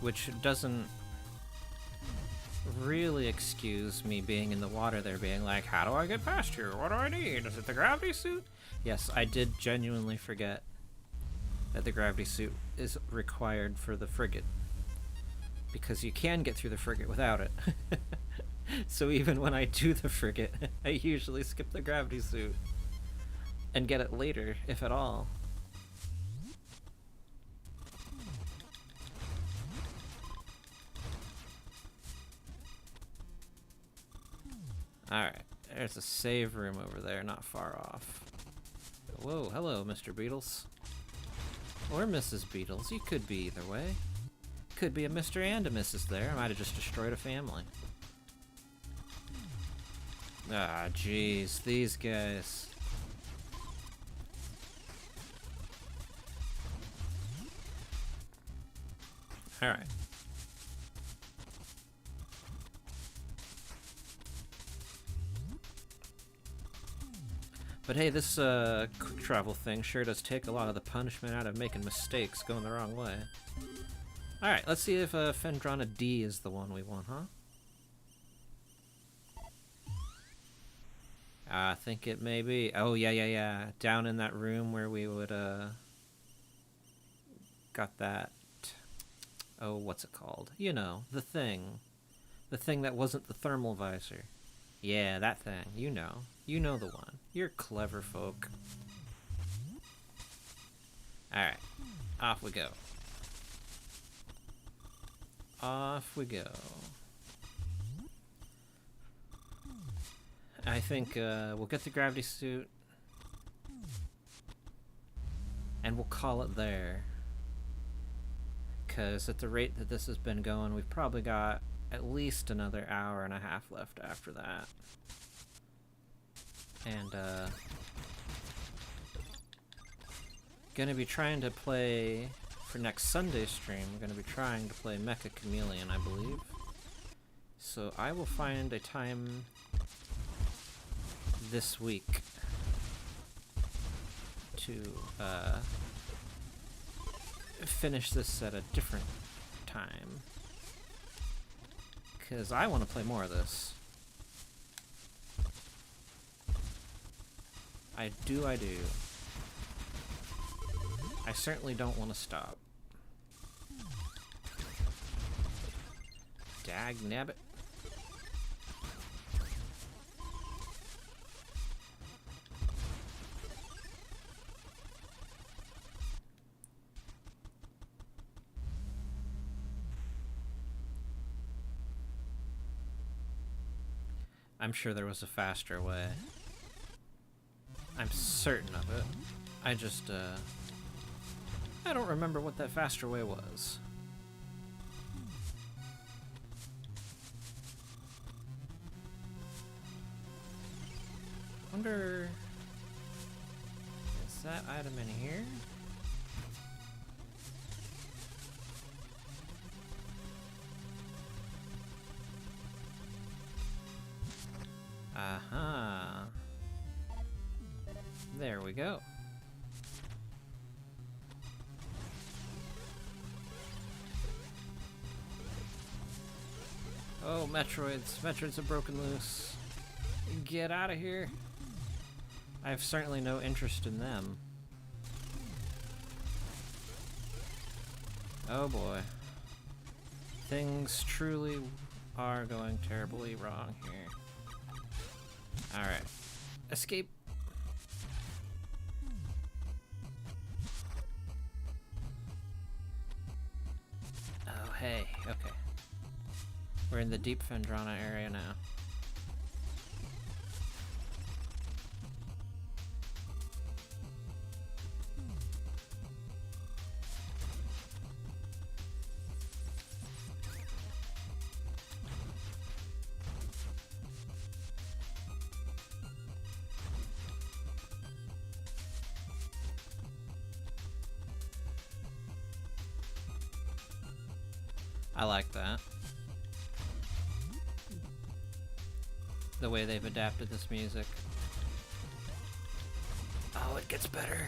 Speaker 1: Which doesn't really excuse me being in the water there being like, how do I get past here? What do I need? Is it the gravity suit? Yes, I did genuinely forget that the gravity suit is required for the frigate. Because you can get through the frigate without it. So even when I do the frigate, I usually skip the gravity suit. And get it later, if at all. Alright, there's a save room over there, not far off. Whoa, hello, Mr. Beetles. Or Mrs. Beetles, you could be either way. Could be a Mr. and a Mrs. there, I might have just destroyed a family. Ah, jeez, these guys. Alright. But hey, this quick travel thing sure does take a lot of the punishment out of making mistakes going the wrong way. Alright, let's see if Phendrana D is the one we want, huh? I think it may be. Oh, yeah. Down in that room where we would, got that... Oh, what's it called? You know, the thing. The thing that wasn't the thermal visor. Yeah, that thing. You know. You know the one. You're clever folk. Alright. Off we go. Off we go. I think we'll get the gravity suit. And we'll call it there. Because at the rate that this has been going, we've probably got at least another hour and a half left after that. And, gonna be trying to play, for next Sunday stream, we're gonna be trying to play Mecha Chameleon, I believe. So I will find a time this week to, finish this at a different time. Because I want to play more of this. I do. I certainly don't want to stop. Dag nabbit. I'm sure there was a faster way. I'm certain of it. I just, I don't remember what that faster way was. Wonder... Is that item in here? Aha. There we go. Oh, Metroids. Metroids have broken loose. Get out of here. I have certainly no interest in them. Oh boy. Things truly are going terribly wrong here. Alright. Escape. Oh, hey. Okay. We're in the Deep Fendrana area now. I like that. The way they've adapted this music. Oh, it gets better.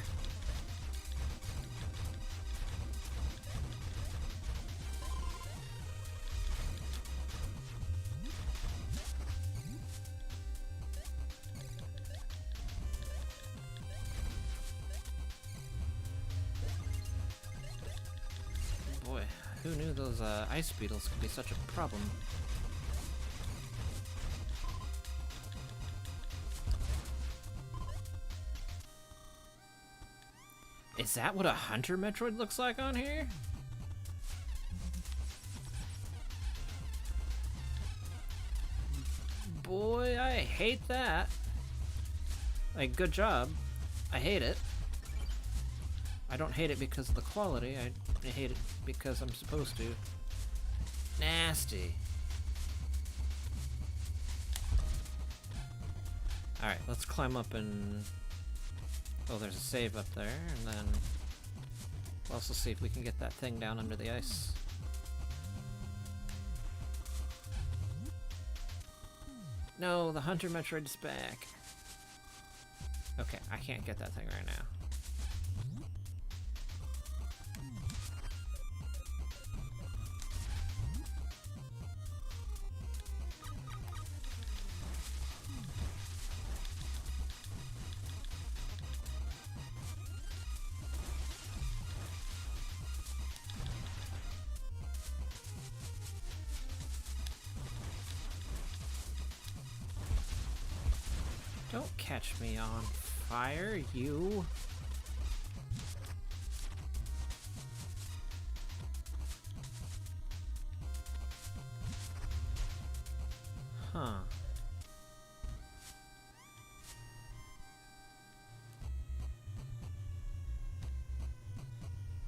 Speaker 1: Boy, who knew those ice beetles could be such a problem? Is that what a Hunter Metroid looks like on here? Boy, I hate that. Like, good job. I hate it. I don't hate it because of the quality. I hate it because I'm supposed to. Nasty. Alright, let's climb up and... Oh, there's a save up there, and then we'll also see if we can get that thing down under the ice. No, the Hunter Metroid is back. Okay, I can't get that thing right now. Don't catch me on fire, you. Huh.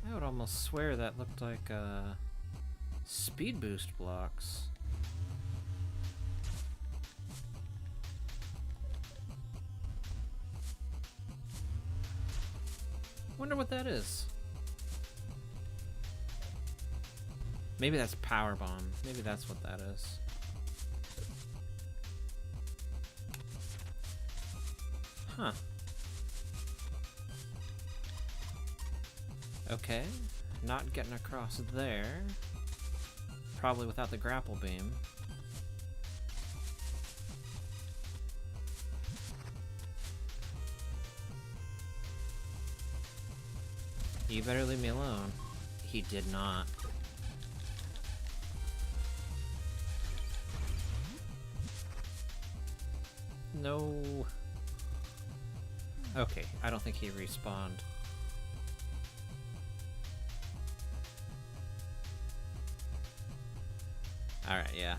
Speaker 1: I would almost swear that looked like speed boost blocks. Wonder what that is. Maybe that's Power Bomb. Maybe that's what that is. Huh. Okay. Not getting across there. Probably without the grapple beam. You better leave me alone. He did not. No. Okay, I don't think he respawned. Alright, yeah.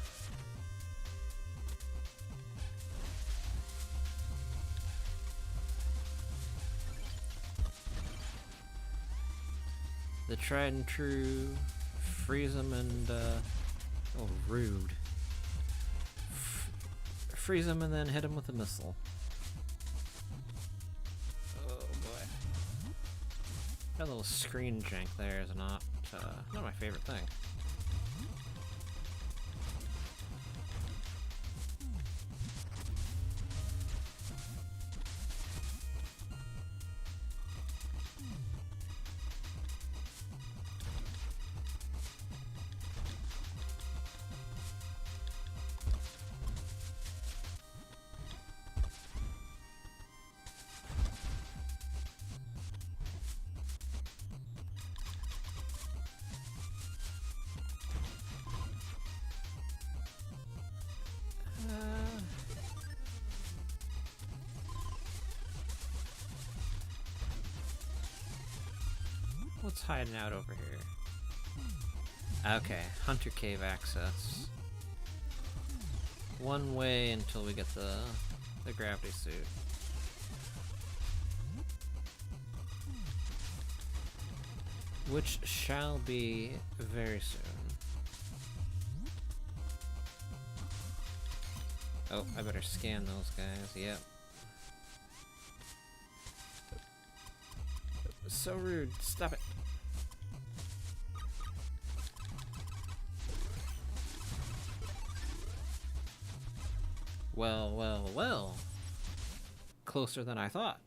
Speaker 1: tried and true. Freeze them and, oh, rude. Freeze them and then hit them with a missile. Oh boy. That little screen jank there is not my favorite thing. What's hiding out over here? Okay, Hunter Cave access. One way until we get the gravity suit. Which shall be very soon. Oh, I better scan those guys, yep. So rude, stop it. Well, well, well. Closer than I thought.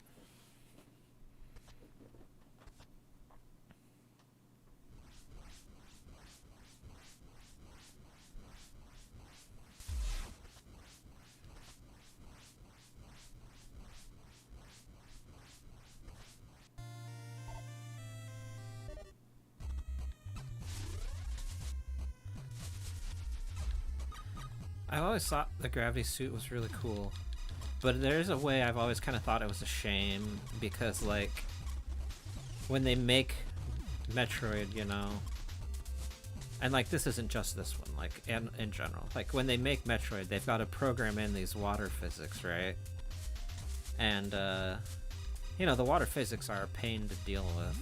Speaker 1: I've always thought the gravity suit was really cool, but there's a way I've always kind of thought it was a shame, because like when they make Metroid, you know, and like this isn't just this one, like in general, like when they make Metroid, they've got to program in these water physics, right? And you know, the water physics are a pain to deal with.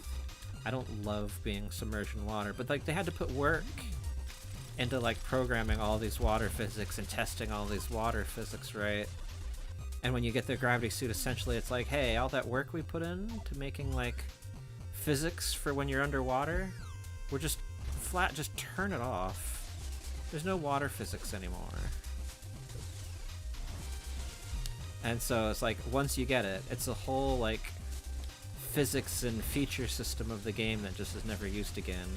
Speaker 1: I don't love being submerged in water, but like they had to put work into like programming all these water physics and testing all these water physics, right? And when you get the gravity suit, essentially it's like, hey, all that work we put in to making like physics for when you're underwater, we're just just turn it off. There's no water physics anymore. And so it's like, once you get it, it's a whole like physics and feature system of the game that just is never used again.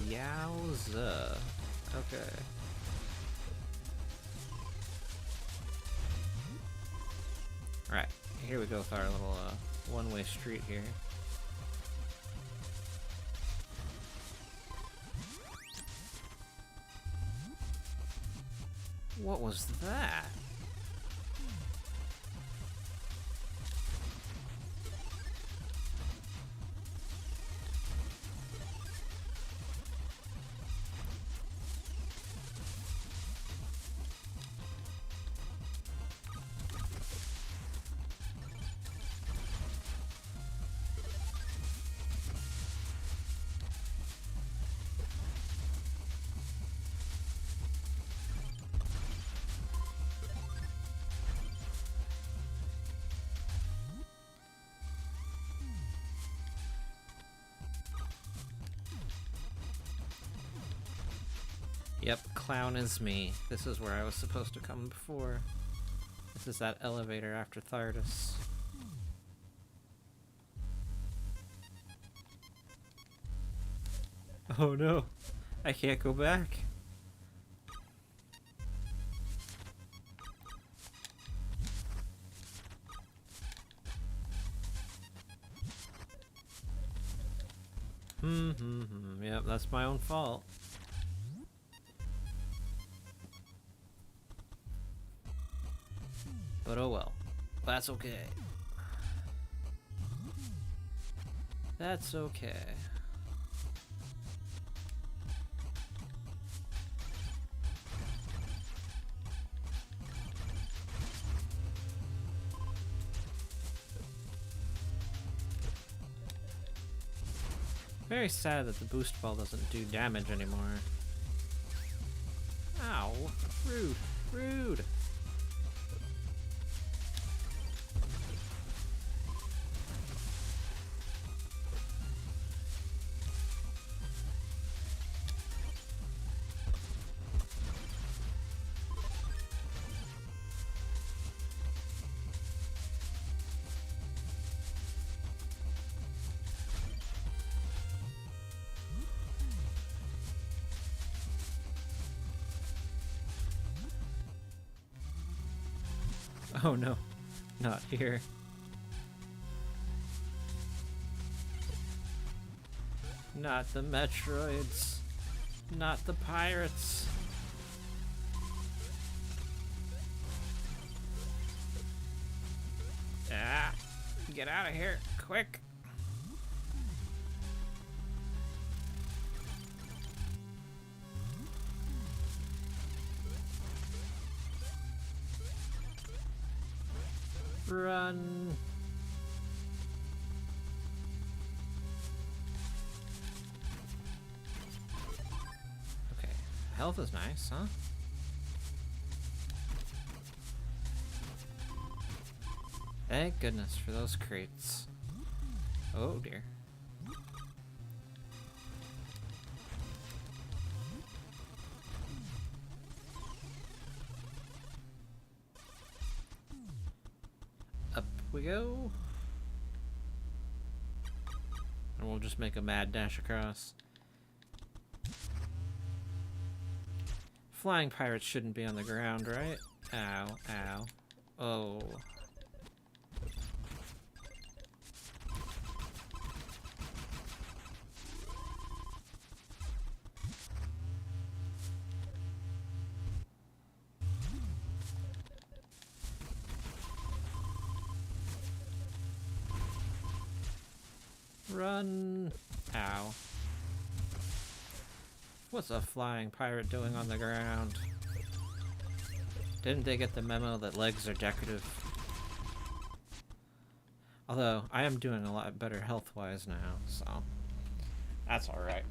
Speaker 1: Yowza. Okay. Alright, here we go with our little one-way street here. What was that? Yep, clown is me. This is where I was supposed to come before. This is that elevator after Thardus. Oh no, I can't go back. Yep, that's my own fault. But oh well. That's okay. That's okay. Very sad that the boost ball doesn't do damage anymore. Ow. Rude. Rude. Oh no, not here. Not the Metroids. Not the pirates. Ah, get out of here, quick. Run. Okay, health is nice, huh? Thank goodness for those crates. Oh dear. We go, and we'll just make a mad dash across. Flying pirates shouldn't be on the ground, right? Ow, ow. Oh. Run! Ow. What's a flying pirate doing on the ground? Didn't they get the memo that legs are decorative? Although, I am doing a lot better health-wise now, so that's alright.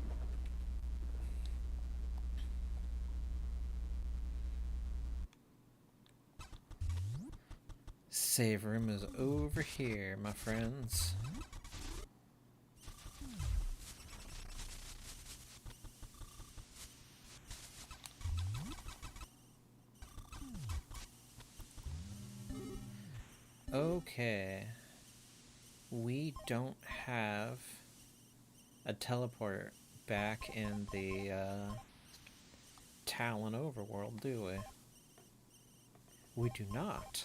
Speaker 1: Save room is over here, my friends. Okay. We don't have a teleport back in the Talon overworld, do we? We do not.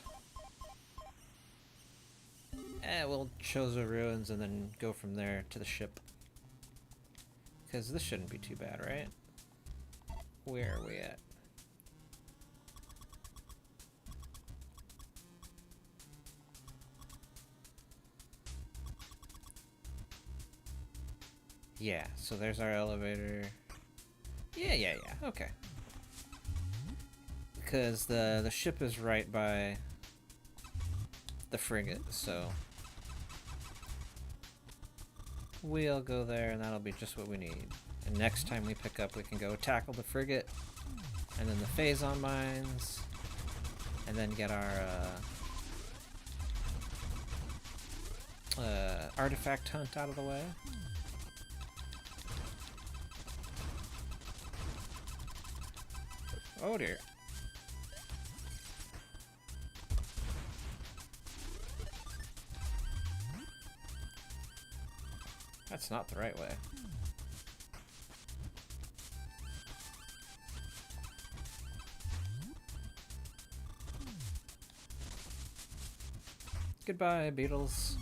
Speaker 1: We'll Chozo Ruins and then go from there to the ship. Because this shouldn't be too bad, right? Where are we at? Yeah, so there's our elevator. Yeah, okay. Because the ship is right by the frigate, so we'll go there and that'll be just what we need. And next time we pick up, we can go tackle the frigate, and then the Phazon mines, and then get our artifact hunt out of the way. Oh dear. That's not the right way. Goodbye, beetles.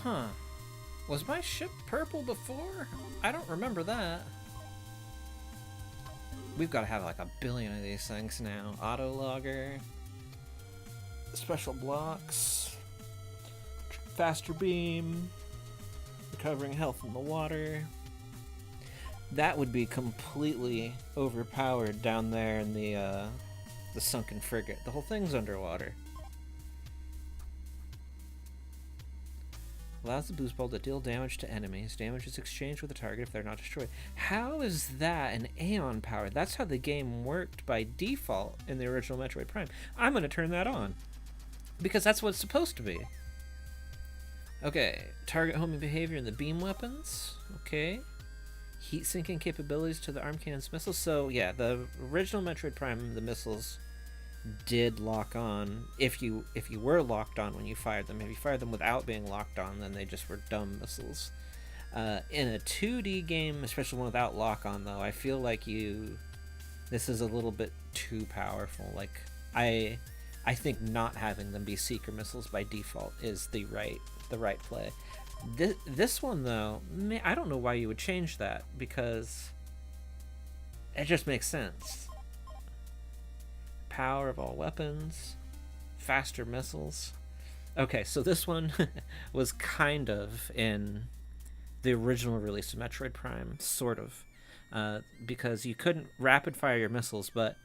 Speaker 1: Huh. Was my ship purple before? I don't remember that. We've got to have like a billion of these things now. Auto logger. Special blocks. Faster beam. Recovering health in the water. That would be completely overpowered down there in the sunken frigate. The whole thing's underwater. Allows the boost ball to deal damage to enemies. Damage is exchanged with the target if they're not destroyed. How is that an Aeon power? That's how the game worked by default in the original Metroid Prime. I'm going to turn that on. Because that's what it's supposed to be. Okay. Target homing behavior in the beam weapons. Okay. Heat sinking capabilities to the arm cannon's missiles. So, yeah, the original Metroid Prime, the missiles did lock on if you were locked on when you fired them. If you fired them without being locked on, then they just were dumb missiles. In a 2D game, especially one without lock on, though, I feel like this is a little bit too powerful. Like I think not having them be seeker missiles by default is the right play. This one though, I don't know why you would change that, because it just makes sense. Power of all weapons, faster missiles. Okay, so this one was kind of in the original release of Metroid Prime, sort of, because you couldn't rapid fire your missiles, but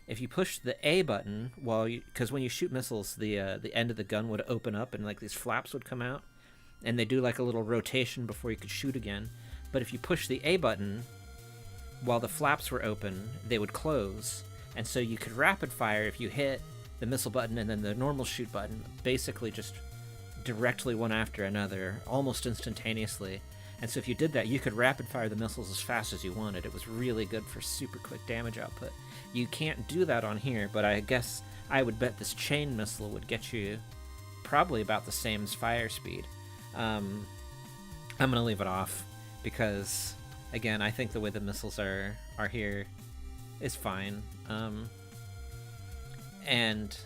Speaker 1: if you push the A button because when you shoot missiles, the end of the gun would open up and like these flaps would come out, and they do like a little rotation before you could shoot again. But if you push the A button while the flaps were open, they would close. And so you could rapid fire if you hit the missile button and then the normal shoot button, basically just directly one after another, almost instantaneously. And so if you did that, you could rapid fire the missiles as fast as you wanted. It was really good for super quick damage output. You can't do that on here, but I guess I would bet this chain missile would get you probably about the same as fire speed. I'm going to leave it off because, again, I think the way the missiles are here is fine. And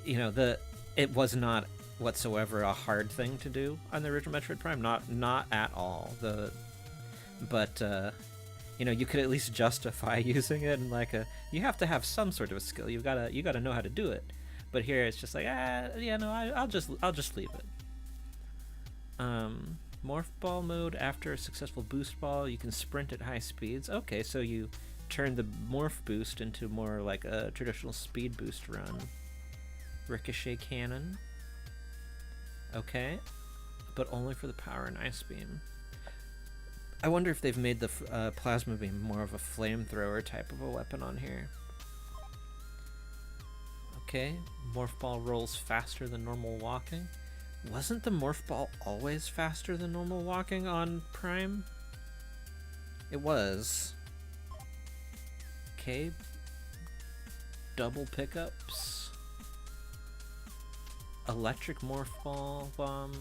Speaker 1: you know, it was not whatsoever a hard thing to do on the original Metroid Prime, not at all. But you know, you could at least justify using it, and like you have to have some sort of a skill. You gotta know how to do it. But here it's just like, yeah, no, I'll just leave it. Morph ball mode. After a successful boost ball, you can sprint at high speeds. Okay, so you turn the morph boost into more like a traditional speed boost run. Ricochet cannon. Okay, but only for the power and ice beam. I wonder if they've made the plasma beam more of a flamethrower type of a weapon on here. Okay, morph ball rolls faster than normal walking. Wasn't the morph ball always faster than normal walking on Prime? It was. Okay. Double pickups. Electric morph ball bomb.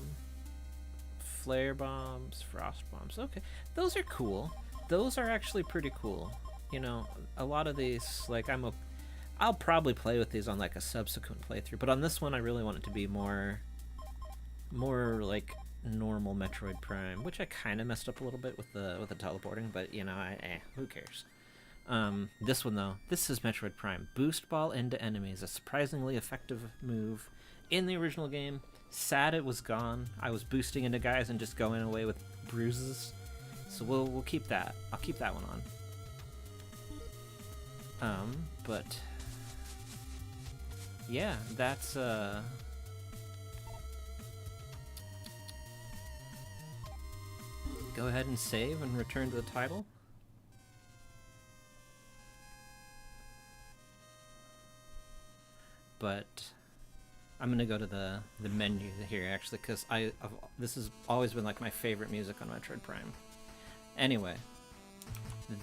Speaker 1: Flare bombs. Frost bombs. Okay. Those are cool. Those are actually pretty cool. You know, a lot of these, like, I'll probably play with these on like a subsequent playthrough, but on this one I really want it to be more like normal Metroid Prime, which I kind of messed up a little bit with the teleporting, but you know, who cares? This one though, this is Metroid Prime. Boost ball into enemies, a surprisingly effective move in the original game. Sad it was gone. I was boosting into guys and just going away with bruises, so we'll keep that. I'll keep that one on. But yeah, that's go ahead and save and return to the title. But I'm gonna go to the menu here actually, because this has always been like my favorite music on Metroid Prime. Anyway,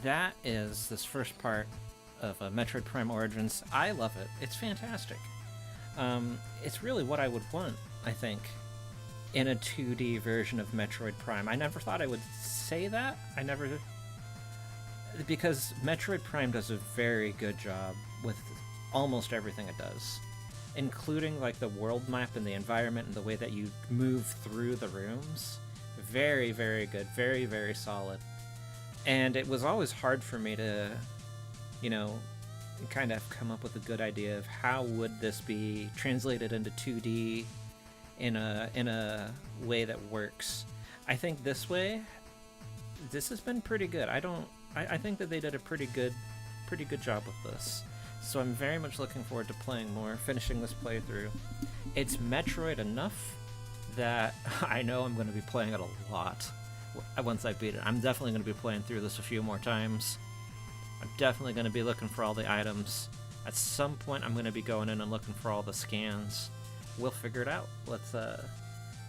Speaker 1: that is this first part of Metroid Prime Origins. I love it. It's fantastic. It's really what I would want, I think, in a 2D version of Metroid Prime. I never thought I would say that. Because Metroid Prime does a very good job with almost everything it does. including like the world map and the environment and the way that you move through the rooms. Very, very good. Very, very solid. And it was always hard for me to, you know, kind of come up with a good idea of how would this be translated into 2D in a way that works. I think this way, this has been pretty good. I think that they did a pretty good job with this. So I'm very much looking forward to playing more, finishing this playthrough. It's Metroid enough that I know I'm going to be playing it a lot once I beat it. I'm definitely going to be playing through this a few more times. I'm definitely going to be looking for all the items. At some point I'm going to be going in and looking for all the scans. We'll figure it out.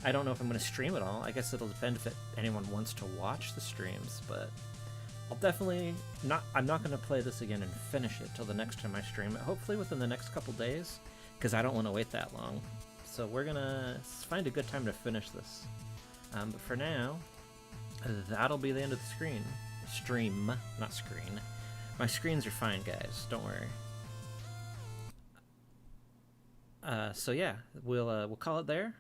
Speaker 1: I don't know if I'm going to stream it all. I guess it'll depend if anyone wants to watch the streams, but I'll definitely I'm not going to play this again and finish it till the next time I stream it. Hopefully within the next couple days, because I don't want to wait that long. So we're going to find a good time to finish this. But for now, that'll be the end of the stream, not screen. My screens are fine, guys. Don't worry. So yeah, we'll call it there.